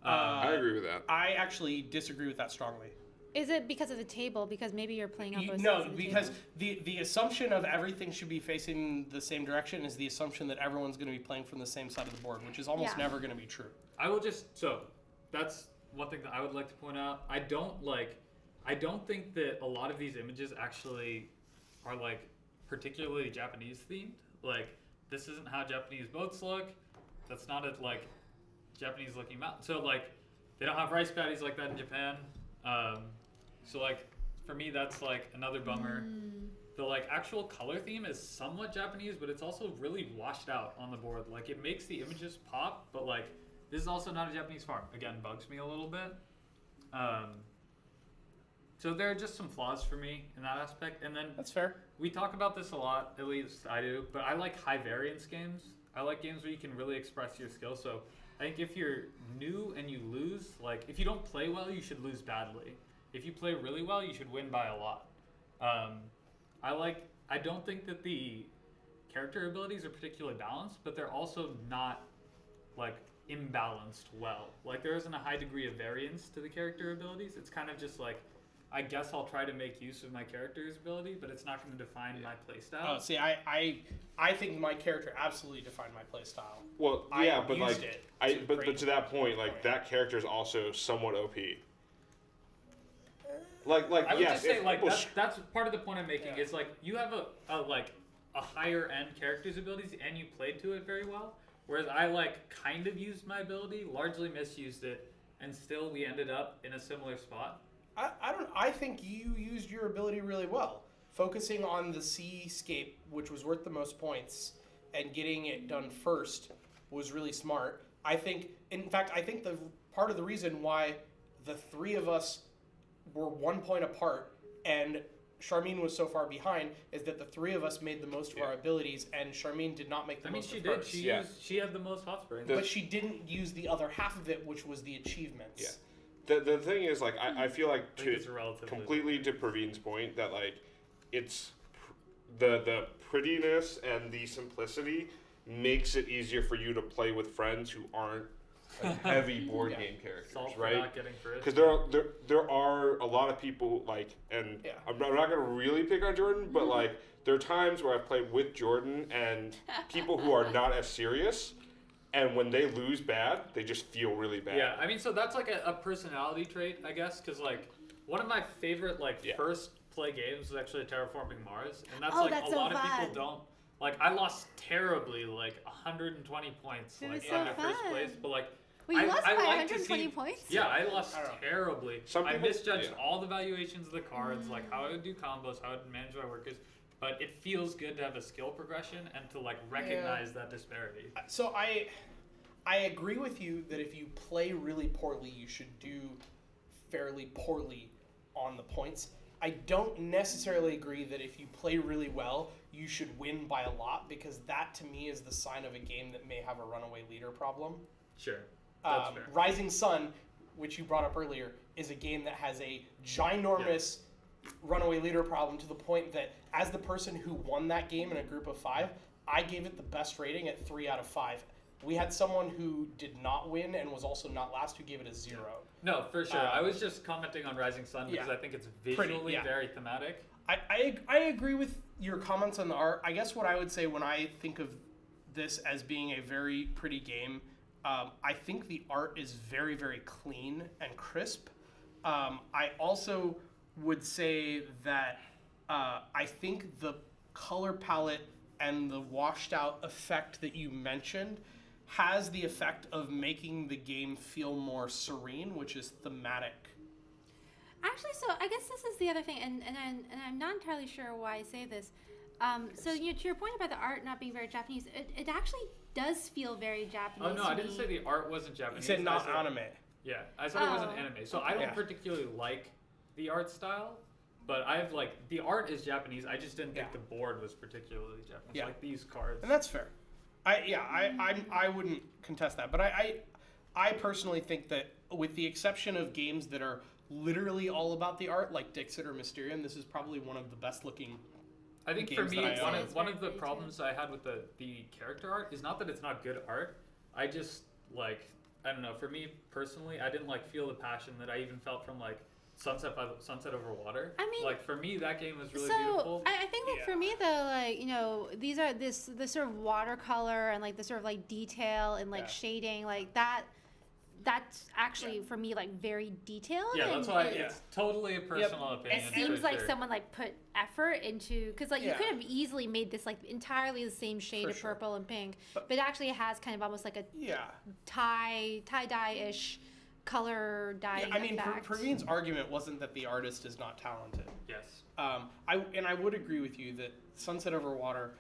I agree with that. I actually disagree with that strongly. Is it because of the table? Because maybe you're playing on both No, sides of the because table? the assumption of everything should be facing the same direction is the assumption that everyone's going to be playing from the same side of the board, which is almost Yeah. never going to be true. I will just that's one thing that I would like to point out. I don't think that a lot of these images actually are like particularly Japanese themed. Like, this isn't how Japanese boats look. That's not a like Japanese looking mountain. So like they don't have rice paddies like that in Japan. So like for me that's like another bummer. The like actual color theme is somewhat Japanese, but it's also really washed out on the board. Like, it makes the images pop, but like this is also not a Japanese farm. Again, bugs me a little bit. So there are just some flaws for me in that aspect. And then That's fair. we talk about this a lot, at least I do, but I like high variance games. I like games where you can really express your skill. So I think if you're new and you lose, like, if you don't play well, you should lose badly. If you play really well, you should win by a lot. I don't think that the character abilities are particularly balanced, but they're also not like imbalanced well. Like, there isn't a high degree of variance to the character abilities. It's kind of just like, I guess I'll try to make use of my character's ability, but it's not going to define my playstyle. Oh, see, I think my character absolutely defined my playstyle. Well, I yeah, but used like, it to but great to that point, like point. that character is also somewhat OP. Like I would yes, just say if like people that's part of the point I'm making. Yeah. Is like you have a higher end character's abilities and you played to it very well, whereas I like kind of used my ability, largely misused it, and still we ended up in a similar spot. I think you used your ability really well. Focusing on the seascape, which was worth the most points, and getting it done first was really smart. I think the part of the reason why the three of us were 1 point apart and Charmine was so far behind is that the three of us made the most of our abilities and Charmine did not make the I mean, most she of did. hers. She had the most hot springs. The- But she didn't use the other half of it, which was the achievements. Yeah. the thing is, like, I feel like I think it's relatively completely to Praveen's point that, like, it's the prettiness and the simplicity makes it easier for you to play with friends who aren't like, heavy board game characters, Salt for right? not getting first. Because there are a lot of people like, and Yeah. I'm not gonna really pick on Jordan, but like there are times where I've played with Jordan and people who are not as serious, and when they lose bad, they just feel really bad. Yeah, I mean, so that's like a personality trait, I guess, because like one of my favorite like first play games was actually Terraforming Mars, and that's Oh, like that's a so lot of fun. people don't like. I lost terribly, like 120 points, It like was in so my first fun. place, but like. Wait, you lost by like to 120 see- points? Yeah, I lost I don't know. terribly. Some I people- misjudged yeah. all the valuations of the cards, like how I would do combos, how I would manage my workers. But it feels good to have a skill progression and to like recognize that disparity. So I agree with you that if you play really poorly, you should do fairly poorly on the points. I don't necessarily agree that if you play really well, you should win by a lot, because that to me is the sign of a game that may have a runaway leader problem. Sure, that's fair. Rising Sun, which you brought up earlier, is a game that has a ginormous runaway leader problem, to the point that as the person who won that game in a group of 5, I gave it the best rating at 3 out of 5. We had someone who did not win and was also not last who gave it a 0. No, for sure. I was just commenting on Rising Sun because I think it's visually yeah. very thematic. I agree with your comments on the art. I guess what I would say when I think of this as being a very pretty game, I think the art is very, very clean and crisp. I also would say that I think the color palette and the washed out effect that you mentioned has the effect of making the game feel more serene, which is thematic. Actually, so I guess this is the other thing, and I'm not entirely sure why I say this. So to your point about the art not being very Japanese, it actually does feel very Japanese. Oh no, to I didn't me. say the art wasn't You Japanese. said not I anime. Yeah, I said it wasn't Oh, anime. So I don't Yeah. particularly like the art style, but I've like the art is Japanese. I just didn't think Yeah. the board was particularly Japanese. Yeah. Like these cards. And that's fair. I wouldn't contest that, but I personally think that with the exception of games that are literally all about the art, like Dixit or Mysterium, this is probably one of the best looking. I think for games me, that I one own. of one of the It's very problems I had with the character art is not that it's not good art. I just like I don't know. For me personally, I didn't like feel the passion that I even felt from like Sunset Over Water. I mean, like for me, that game was really so beautiful. I think that for me though, like these are this sort of watercolor and like the sort of like detail and like Yeah. shading like that. That's actually for me like very detailed. Yeah, and that's why it, it's totally a personal opinion. it for seems like sure. someone like put effort into because like you Yeah. could have easily made this like entirely the same shade For of sure. purple and pink, But- but it actually has kind of almost like a Yeah. tie dye ish color dye. I mean, effect. Praveen's argument wasn't that the artist is not talented. Yes. I would agree with you that Sunset Over Water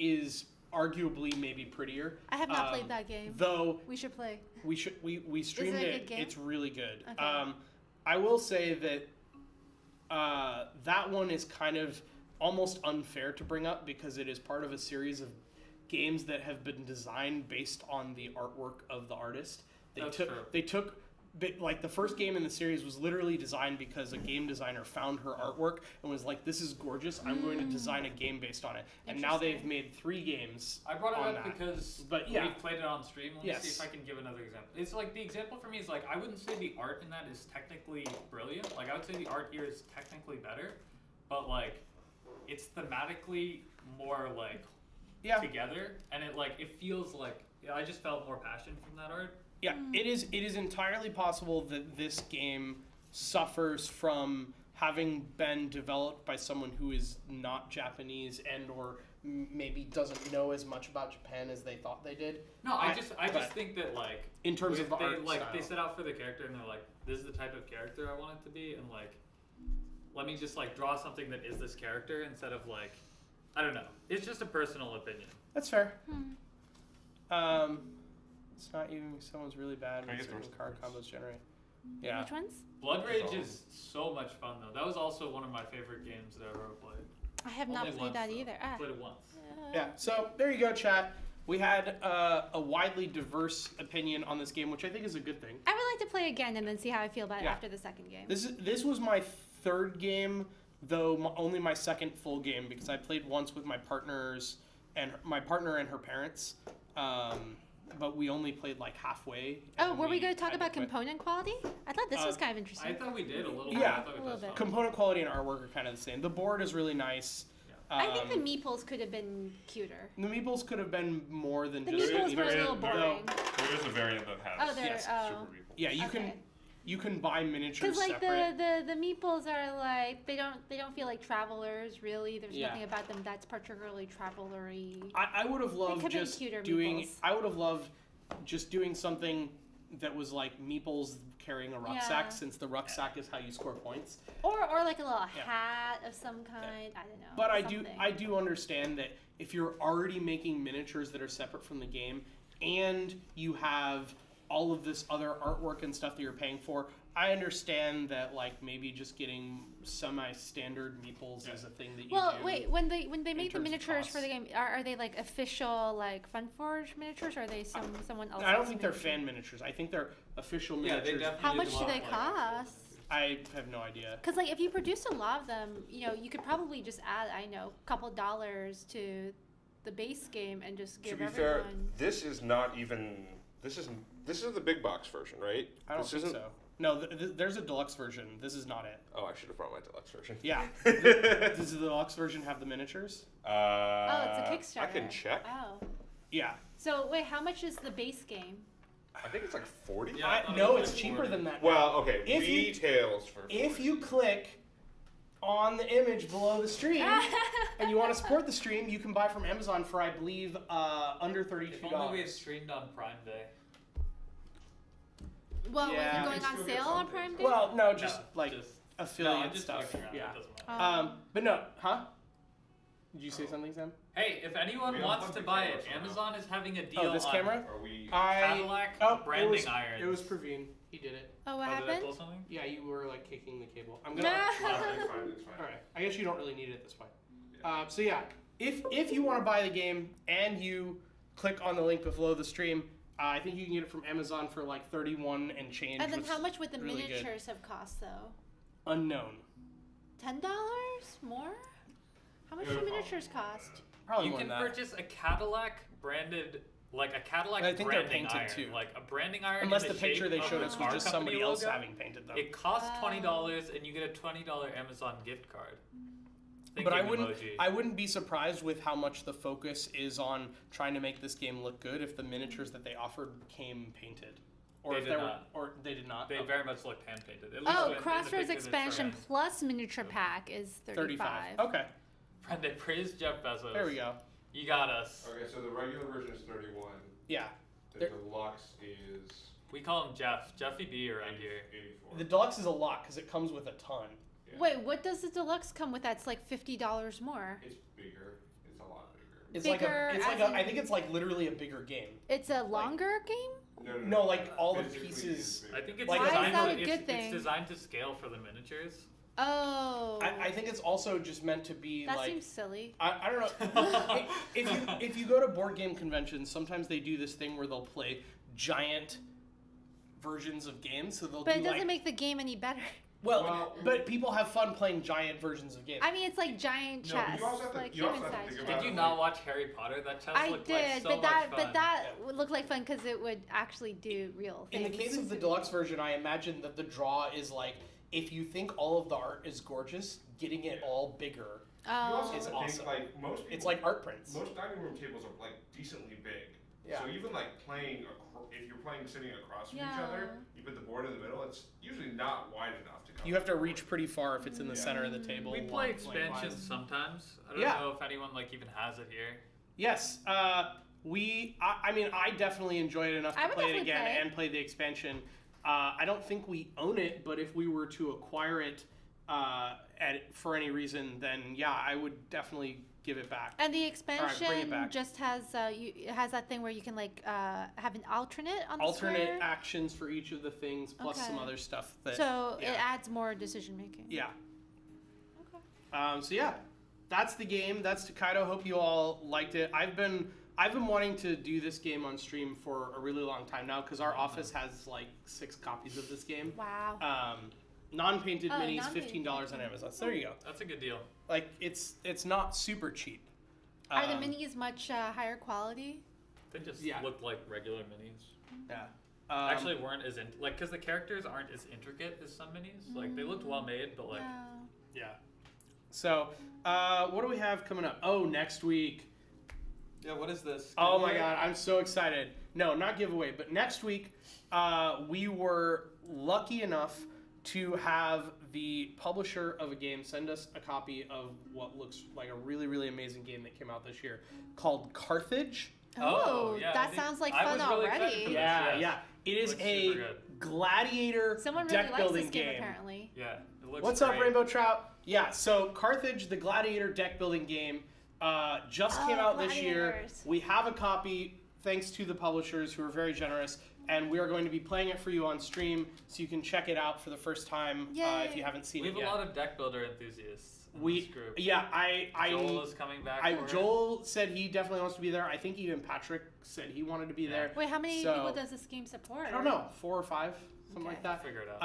is arguably maybe prettier. I have not played that game. Though We should play. we streamed it a it. good game? It's really good. Okay. I will say that that one is kind of almost unfair to bring up because it is part of a series of games that have been designed based on the artwork of the artist. That's true. They took like the first game in the series was literally designed because a game designer found her artwork and was like, "This is gorgeous. I'm going to design a game based on it." And now they've made 3 games. I brought it on up that. because But yeah. we've played it on stream. Let me see Yes. if I can give another example. It's like the example for me is like I wouldn't say the art in that is technically brilliant. Like I would say the art here is technically better, but like it's thematically more like Yeah. together, and it feels like I just felt more passion from that art. Yeah, it is entirely possible that this game suffers from having been developed by someone who is not Japanese and or maybe doesn't know as much about Japan as they thought they did. No, I but just think that like in terms of the they art style. they set out for the character and they're like, this is the type of character I want it to be, and like let me just like draw something that is this character instead of like I don't know. It's just a personal opinion. That's fair. It's not even someone's really bad Can I when get the certain rest card of the combos generate. Yeah. Which ones? Blood That's Rage all. is so much fun though. That was also one of my favorite games that I ever played. I have Only not played once, that though. either. I played it once. Yeah. So there you go, chat. We had a widely diverse opinion on this game, which I think is a good thing. I would like to play again and then see how I feel about it Yeah. after the second game. This was my third game, though only my second full game because I played once with my partners and my partner and her parents, but we only played like halfway. Oh, and were we going to talk had about quit. component quality? I thought this was kind of interesting. I thought we did a little Yeah. bit. I thought we A little touched bit. on it. Component quality and artwork are kind of the same. The board is really nice. I think the Um, meeples could have been cuter. the meeples could have been more than The just meeples were a little there- boring. There is a variant that has Oh, there. Yes, Oh. super people. Yeah, you can buy miniatures Because like separate. the meeples are like they don't feel like travelers really. There's Yeah. nothing about them that's particularly travelery. I would have loved could be just cuter doing. meeples. I would have loved just doing something that was like meeples carrying a rucksack, Yeah. since the rucksack is how you score points. Or like a little Yeah. hat of some kind. I don't know. But something. I do understand that if you're already making miniatures that are separate from the game, and you have all of this other artwork and stuff that you're paying for, I understand that like maybe just getting semi-standard meeples is a thing that you Well, do. wait. When they make terms the of miniatures for the costs. game, are they like official like Funforge miniatures, or are they someone else's? I don't think they're miniature? fan miniatures. I think they're official Yeah, they miniatures. definitely How did much a do lot they of, like, actual cost? I have no idea. Because like if you produce a lot of them, you could probably just add a couple dollars to the base game and just To give be fair, everyone. this is not even. This is the big box version, right? I don't this think isn't. so. No, there's a deluxe version. This is not it. Oh, I should have brought my deluxe version. Yeah. Does the deluxe version have the miniatures? Oh, it's a Kickstarter. I can check. Oh, Yeah. so wait, how much is the base game? I think it's like 40. Yeah, I thought it No, was it's like cheaper 40. than that. Well, okay. If you- Retails for. 40. If you click on the image below the stream and you want to support the stream, you can buy from Amazon for I believe under If only we had $32. streamed on Prime Day. Well, Yeah. was it going on Still get sale on something. Prime Day? Well, no, just No, like just- affiliate no, I'm just stuff. fucking around. Yeah. It doesn't matter. But no, huh? Did you say something, Sam? Hey, if anyone We wants unplugged to the buy camera it, somehow. Amazon is having a deal Oh, this on camera? Are we? Cadillac branding irons. It was Praveen. He did it. Oh, what Oh, did I happened? pull something? Yeah, you were like kicking the cable. I'm No. gonna. It's fine. It's fine. All right. I guess you don't really need it at this point. So yeah, if you want to buy the game and you click on the link below the stream, I think you can get it from Amazon for like 31 and change. And then which how is much would the really good. miniatures have cost though? Unknown. $10 more? How much Yeah, do probably miniatures more, cost? Probably You more can than that. purchase a Cadillac branded, like a Cadillac I think they're branding painted, iron, too. like a branding iron. Unless in the picture shape they of showed the us car was just company somebody else logo. having painted them. It costs Oh. $20, and you get a $20 Amazon gift card. But I Thinking wouldn't. emoji. I wouldn't be surprised with how much the focus is on trying to make this game look good if the miniatures that they offered came painted, or They if did there not. were, or they did not. They Okay. very much looked hand painted. Oh, Crossroads expansion plus miniature pack is 35. Okay, Brenda, praise Jeff Bezos. there we go. You got us. Okay, so the regular version is 31. Yeah, The There- deluxe is We call him Jeff. Jeffy B around here. 84. the deluxe is a lot because it comes with a ton. Yeah. Wait, what does the deluxe come with that's like $50 more? It's bigger. It's a lot bigger. It's Bigger like as a. in- I think it's like literally a bigger game. It's a longer game? No, like all the Physically pieces- it's bigger. I think it's Why is designed that to, a good it's thing? designed to scale for the miniatures. Oh. I think it's also just meant to be that like. seems silly. I don't know. If you go to board game conventions, sometimes they do this thing where they'll play giant versions of games. So they'll But do it doesn't like make the game any better. well, but people have fun playing giant versions of games. I mean, it's like giant No, but chess, you also have to- like you also human have to sized think chess. Did you not watch Harry Potter? That chess I looked did, like so but that much fun. but that would look like fun because it would actually do real In things. the case of the deluxe version, I imagine that the draw is like if you think all of the art is gorgeous, getting it all bigger. You also Oh. have It's to awesome. think, like, most people, It's like art prints. most dining room tables are like decently big. Yeah. So even like playing, if you're playing sitting across from each Yeah. other, you put the board in the middle. It's usually not wide enough to cover. You have to the board. reach pretty far if it's in the Yeah. center of the table. We play lengthwise. expansions sometimes. I don't Yeah. know if anyone like even has it here. Yes, I mean, I definitely enjoy it enough I to would play it definitely again play it. and play the expansion. I don't think we own it, but if we were to acquire it for any reason, then yeah, I would definitely give it back. And the bring it expansion back. just has it has that thing where you can like have an alternate on the Alternate square. actions for each of the things, plus some Okay. other stuff that. So yeah. it adds more decision making. Yeah. Okay. So yeah, that's the game. That's Tokaido. Hope you all liked it. I've been I've been wanting to do this game on stream for a really long time now because our office has like 6 copies of this game. Wow. Non-painted minis, non-painted. $15 on Amazon. So there you go. That's a good deal. Like it's not super cheap. Are the minis much higher quality? They just Yeah. looked like regular minis. Yeah. Actually, weren't as because the characters aren't as intricate as some minis. Like they looked well made, but like No. Yeah. So, what do we have coming up? Oh, next week. yeah. What is this? Oh my God, I'm so excited. No, not giveaway, but next week, we were lucky enough to have the publisher of a game send us a copy of what looks like a really, really amazing game that came out this year called Carthage. Oh, yeah, I that think- sounds like I fun was really excited already. for that. Yeah, yes. yeah. It is Looks a super good. gladiator Someone really deck likes building this game, game. apparently. Yeah. It looks What's up, great. Rainbow Trout? Yeah, so Carthage, the gladiator deck building game, just came out this year. Gladiators. We have a copy thanks to the publishers who are very generous, and we are going to be playing it for you on stream so you can check it out for the first time if Yay. you haven't seen We it have yet. a lot of deck builder enthusiasts in this group. Yeah, Joel is coming back. for it. Joel said he definitely wants to be there. I think even Patrick said he wanted to be there. Wait, how many So- people does this game support? I don't know, 4 or 5, something Okay. like that. Figure it out.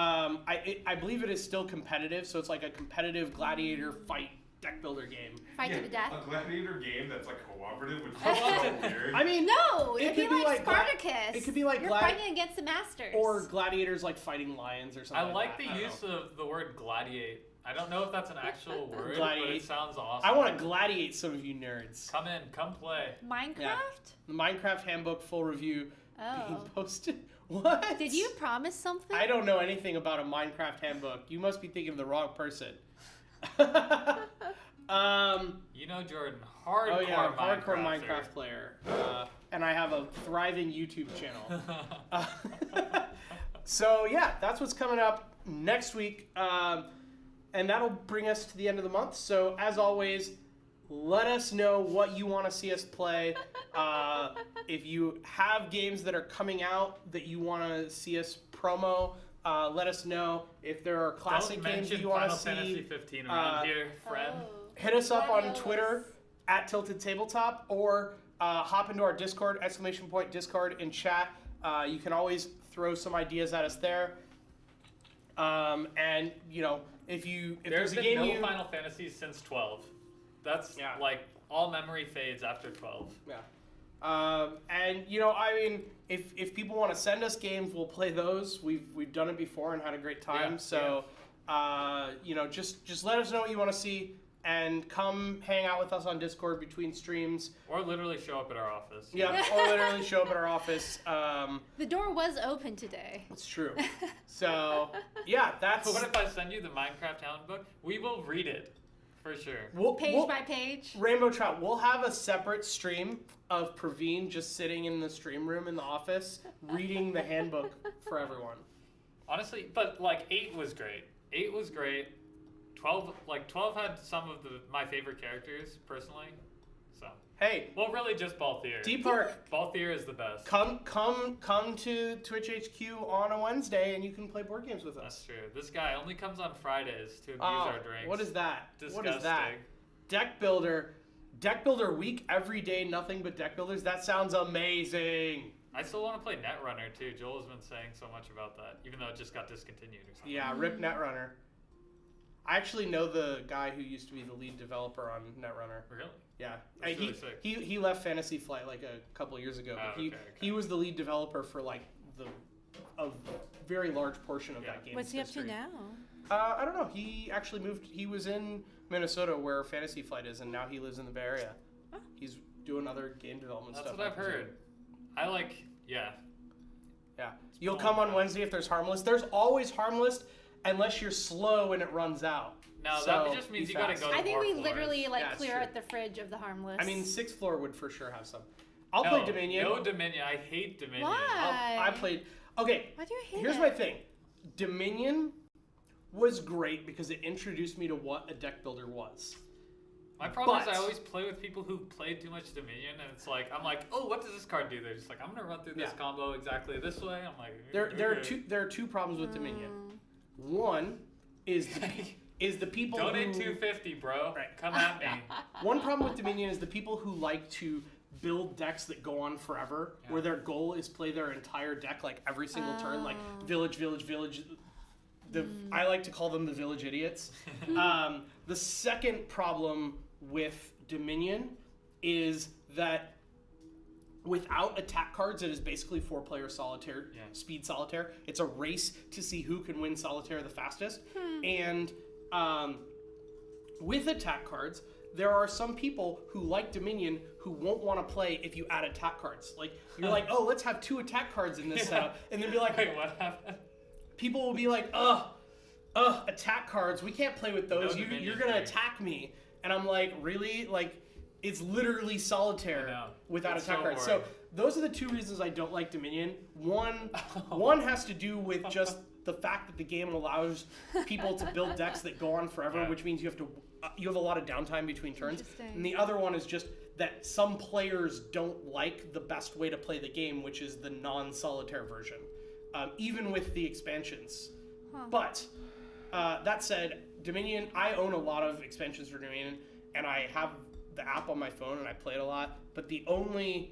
I believe it is still competitive, so it's like a competitive gladiator fight deck builder game. Fight to the death? A gladiator game that's like cooperative, which is I want so it. weird. I mean, No, It it'd be could be like like Spartacus. it could be like You're glad- fighting against the masters. or gladiators like fighting lions or I something. like the that. I don't use know. of the word gladiate. I don't know if that's an actual word, but Gladiate. it sounds awesome. I want to gladiate some of you nerds. Come in, come play. Minecraft? The Minecraft handbook full review being Oh. posted. What? Did you promise something? I don't know anything about a Minecraft handbook. You must be thinking of the wrong person. You know, Jordan, hardcore Oh yeah, I'm a hardcore Minecrafter. Minecraft player, and I have a thriving YouTube channel. So yeah, that's what's coming up next week, and that'll bring us to the end of the month. So as always, let us know what you want to see us play. If you have games that are coming out that you want to see us promo, let us know. If there are classic Don't games that mention you want Final to Fantasy see, 15 around here, friend. Oh. hit us up on Gladiolus. Twitter at Tilted Tabletop, or hop into our Discord, !Discord, and chat. You can always throw some ideas at us there. And you know, if There's there's a been game no you Final Fantasy since 12. That's Yeah. like all memory fades after 12. and you know, I mean, if people want to send us games, we'll play those. We've done it before and had a great time. Yeah, So you know, just let us know what you want to see, and come hang out with us on Discord between streams. Or literally show up at our office. Yeah, or literally show up at our office. The door was open today. It's true. So yeah, that's But what if I send you the Minecraft handbook? We will read it, for sure. Page by page. Rainbow Trout. We'll have a separate stream of Praveen just sitting in the stream room in the office reading the handbook for everyone. Honestly, but like 8 was great. 8 was great. 12 had some of my favorite characters personally. So, Hey, well, really just Balthier. D Park, Balthier is the best. come to Twitch HQ on a Wednesday and you can play board games with That's us. true. This guy only comes on Fridays to abuse Oh, our drinks. what is that? Disgusting. What is that? Deck builder week every day, nothing but deck builders. That sounds amazing. I still want to play Netrunner too. Joel has been saying so much about that, even though it just got discontinued or something. Yeah, rip Netrunner. I actually know the guy who used to be the lead developer on Netrunner. Really? Yeah, That's really sick. he left Fantasy Flight like a couple years ago, but Oh, okay. he was the lead developer for like a very large portion of that game. What's he up to now? I don't know. He actually moved. He was in Minnesota where Fantasy Flight is, and now he lives in the Bay Area. Oh. He's doing other game development That's stuff. what I I've presume. heard. I like, yeah. Yeah, you'll been a come long on time. Wednesday if there's Harmless. There's always Harmless unless you're slow and it runs out. No, So, that just means be you gotta fast. go to I think more we floors. literally like Yeah, it's clear true. out the fridge of the harmless. I mean, 6th floor would for sure have some. I'll No, play Dominion. No Dominion. I hate Dominion. Why? I played. Okay, Why do you hate here's it? my thing. Dominion was great because it introduced me to what a deck builder was. My problem is But- I always play with people who played too much Dominion, and it's like I'm like, oh, what does this card do? They're just like, I'm gonna run through this Yeah. combo exactly this way. I'm like, There okay. are two problems with Dominion. Mm. One is the people Donate who, $250, bro. Right. Come at me. One problem with Dominion is the people who like to build decks that go on forever, where their goal is play their entire deck like every single turn, like village. I like to call them the village idiots. The second problem with Dominion is that without attack cards, it is basically 4-player solitaire, speed solitaire. It's a race to see who can win solitaire the fastest. And with attack cards, there are some people who like Dominion who won't want to play if you add attack cards. Like, you're like, oh, let's have 2 attack cards in this setup. And then be like, Wait, what happened? people will be like, attack cards, we can't play with those. No You're going to thing. attack me. And I'm like, really? Like, it's literally solitaire without It's attack so cards. boring. So those are the 2 reasons I don't like Dominion. One has to do with just the fact that the game allows people to build decks that go on forever, which means you have a lot of downtime between turns. Interesting. And the other one is just that some players don't like the best way to play the game, which is the non-solitaire version, even with the expansions. But that said, Dominion, I own a lot of expansions for Dominion, and I have the app on my phone and I play it a lot. But the only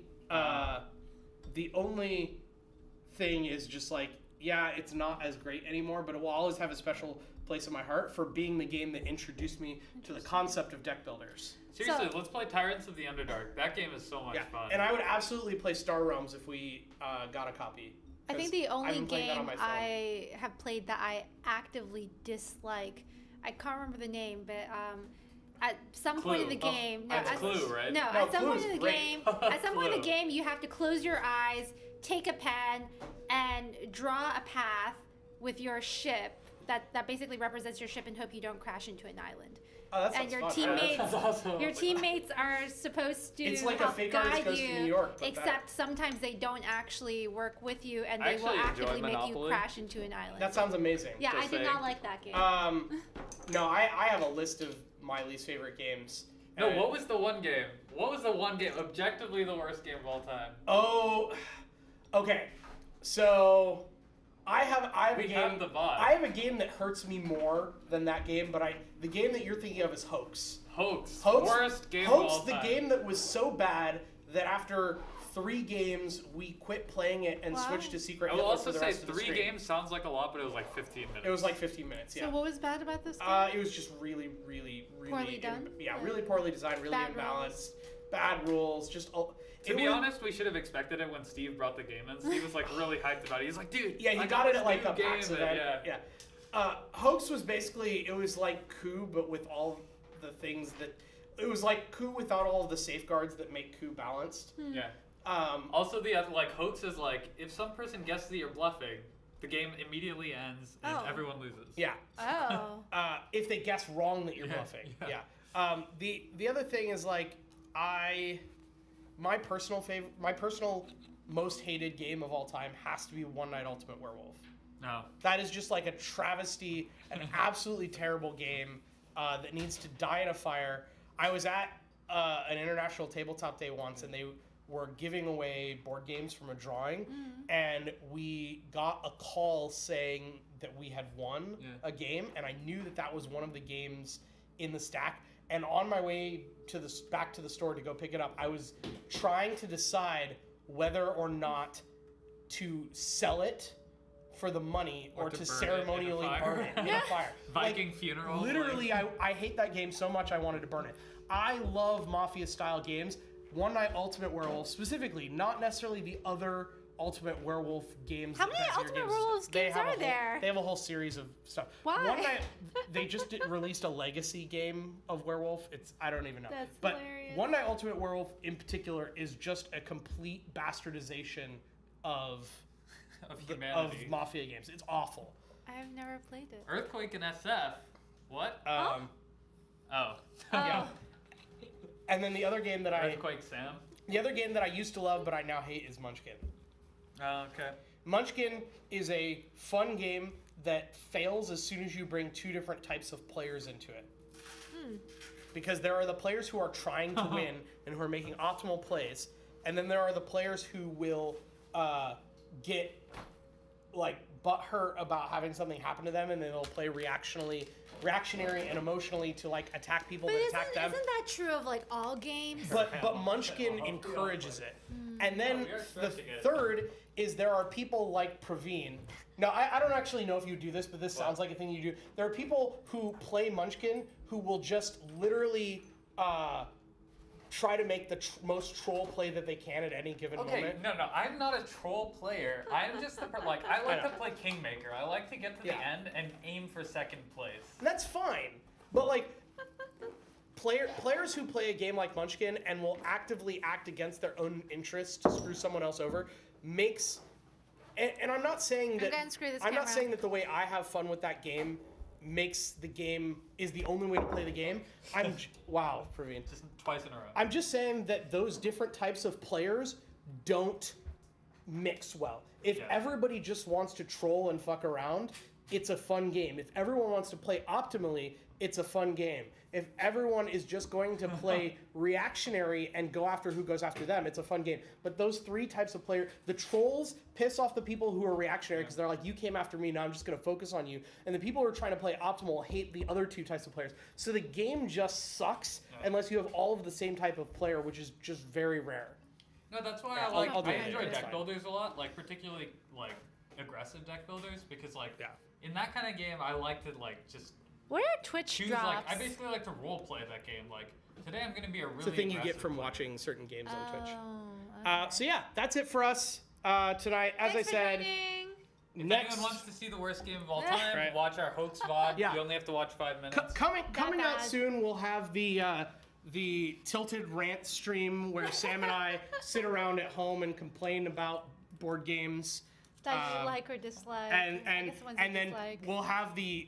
thing is just like, it's not as great anymore, but it will always have a special place in my heart for being the game that introduced me to the concept of deck builders. Seriously, let's play Tyrants of the Underdark. That game is so much fun. And I would absolutely play Star Realms if we got a copy. I think the only I've been playing that on game my phone. I have played that I actively dislike, I can't remember the name, but at some point in the Clue. game, That's Clue, right? No, No, at some Clue point is in the great. game, at some point in the Clue. game, you have to close your eyes, take a pen, and draw a path with your ship that basically represents your ship and hope you don't crash into an island. Oh, that And sounds your fun. teammates, That's awesome. your teammates are supposed to It's like a help Fake guide Artist Goes to you, New York, but better. except sometimes they don't actually work with you, and I they will actually enjoy actively make you Monopoly. crash into an island. That sounds amazing. Yeah, I Just did saying. not like that game. No, I have a list of my least favorite games. No, And- what was the one game? What was the one game? Objectively the worst game of all time. Oh, okay. So I have a We game. have the bot. I have a game that hurts me more than that game, but the game that you're thinking of is Hoax. Hoax. Hoax, Worst game of Hoax, all the time. game that was so bad that after 3 games we quit playing it and Wow. switched to Secret I will Hitler also for the say rest of the 3 stream. games sounds like a lot, but it was like 15 minutes. It was like 15 minutes. Yeah. So what was bad about this game? It was just really, really, really Poorly done? really poorly designed, really Bad imbalanced, bad rules. Just To be honest, we should have expected it when Steve brought the game in. Steve was like really hyped about it. He's like, dude, yeah, I you got it this at like new a PAX game event. that- Yeah. Hoax was basically, it was like Coup, but with all the things that, it was like Coup without all of the safeguards that make Coup balanced. Yeah. Also, the other, like, Hoax is like, if some person guesses that you're bluffing, the game immediately ends and Oh. everyone loses. Yeah. Oh. If they guess wrong that you're Yeah, bluffing. yeah. Yeah. The other thing is like, my personal most hated game of all time has to be One Night Ultimate Werewolf. No. That is just like a travesty, an absolutely terrible game that needs to die in a fire. I was at an international tabletop day once, and they were giving away board games from a drawing, and we got a call saying that we had won a game, and I knew that was one of the games in the stack. And on my way to back to the store to go pick it up, I was trying to decide whether or not to sell it for the money or to burn it in a ceremonially fire. burn it in a fire. Viking funeral. Literally, I hate that game so much I wanted to burn it. I love Mafia-style games. One Night Ultimate Werewolf, specifically, not necessarily the other Ultimate Werewolf games. How that many Bezier Ultimate games- Werewolf they games have a are whole- there? They have a whole series of stuff. Why? One Night, they just released a legacy game of Werewolf. I don't even know. That's but hilarious. One Night Ultimate Werewolf, in particular, is just a complete bastardization of of of humanity. Mafia games. It's awful. I've never played it. Earthquake and SF. What? Oh. Yeah. And then the other game that Earthquake Sam. the other game that I used to love but I now hate is Munchkin. Oh, okay. Munchkin is a fun game that fails as soon as you bring 2 different types of players into it. Because there are the players who are trying to win and who are making optimal plays, and then there are the players who will get like butthurt about having something happen to them, and then they'll play reactionary and emotionally to like attack people But that attack them. isn't that true of like all games? But Munchkin encourages it. And then we are the stretching it. third is there are people like Praveen. Now, I don't actually know if you do this, but this sounds like a thing you do. There are people who play Munchkin who will just literally try to make the most troll play that they can at any given Okay, moment. no, I'm not a troll player. I'm just I like to play Kingmaker. I like to get to the Yeah. end and aim for second place. That's fine. But like players who play a game like Munchkin and will actively act against their own interests to screw someone else over makes and I'm not saying that gonna screw this I'm not camera. saying that the way I have fun with that game makes the game is the only way to play the game. Wow, Praveen. Just twice in a row. I'm just saying that those different types of players don't mix well. If Yeah. everybody just wants to troll and fuck around, it's a fun game. If everyone wants to play optimally, it's a fun game. If everyone is just going to play reactionary and go after who goes after them, it's a fun game. But those three types of players, the trolls piss off the people who are reactionary because they're like, you came after me, now I'm just going to focus on you. And the people who are trying to play optimal hate the other two types of players. So the game just sucks unless you have all of the same type of player, which is just very rare. No, that's why Yeah, I like I'll do I it. enjoy It's deck fine. builders a lot, like particularly like aggressive deck builders, because like Yeah. in that kind of game I like to like just What are Twitch choose drops? like I basically like to role play that game. Like today I'm gonna be a really It's a thing you get aggressive from player. watching certain games on Twitch. Oh, So yeah, that's it for us tonight. As Thanks I for said, joining. If next anyone wants to see the worst game of all time, Right. watch our hoax VOD. Yeah. You only have to watch 5 minutes. coming out bad. soon, we'll have the tilted rant stream where Sam and I sit around at home and complain about board games. That you like or dislike. And I guess the ones you and then dislike. we'll have the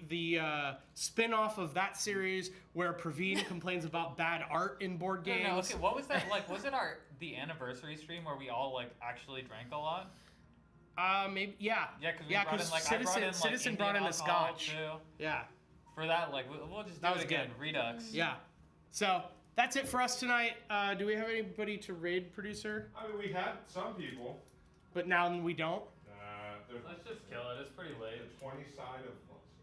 spin-off of that series where Praveen complains about bad art in board games. No, okay, what was that like? Was it the anniversary stream where we all like actually drank a lot? Maybe yeah. Yeah, because I brought in like Citizen Indian brought in a alcohol, scotch. too. Yeah. For that, like we'll just do That it was again. good. Redux. Yeah. So that's it for us tonight. Do we have anybody to raid, producer? I mean, we had some people. But now we don't. There's Let's just kill it. It's pretty late. the 20 side of.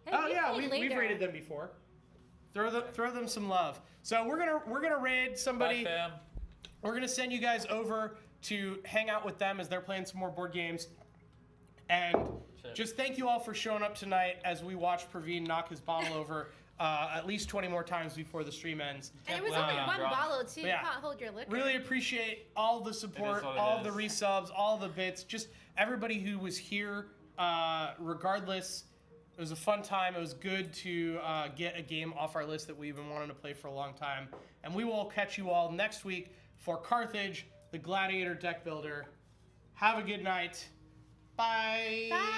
Hey, Oh we yeah, played we've later. raided them before. Throw them some love. So we're gonna raid somebody. Bye, fam. We're gonna send you guys over to hang out with them as they're playing some more board games. And Shit. just thank you all for showing up tonight as we watch Praveen knock his bottle over at least 20 more times before the stream ends. And it was Can't only believe one I'm drunk. bottle too. Yeah. You can't hold your liquor. Really appreciate all the support, what it all the is. resubs, all the bits, just everybody who was here. Regardless, it was a fun time. It was good to get a game off our list that we've been wanting to play for a long time. And we will catch you all next week for Carthage, the Gladiator deck builder. Have a good night. Bye. Bye.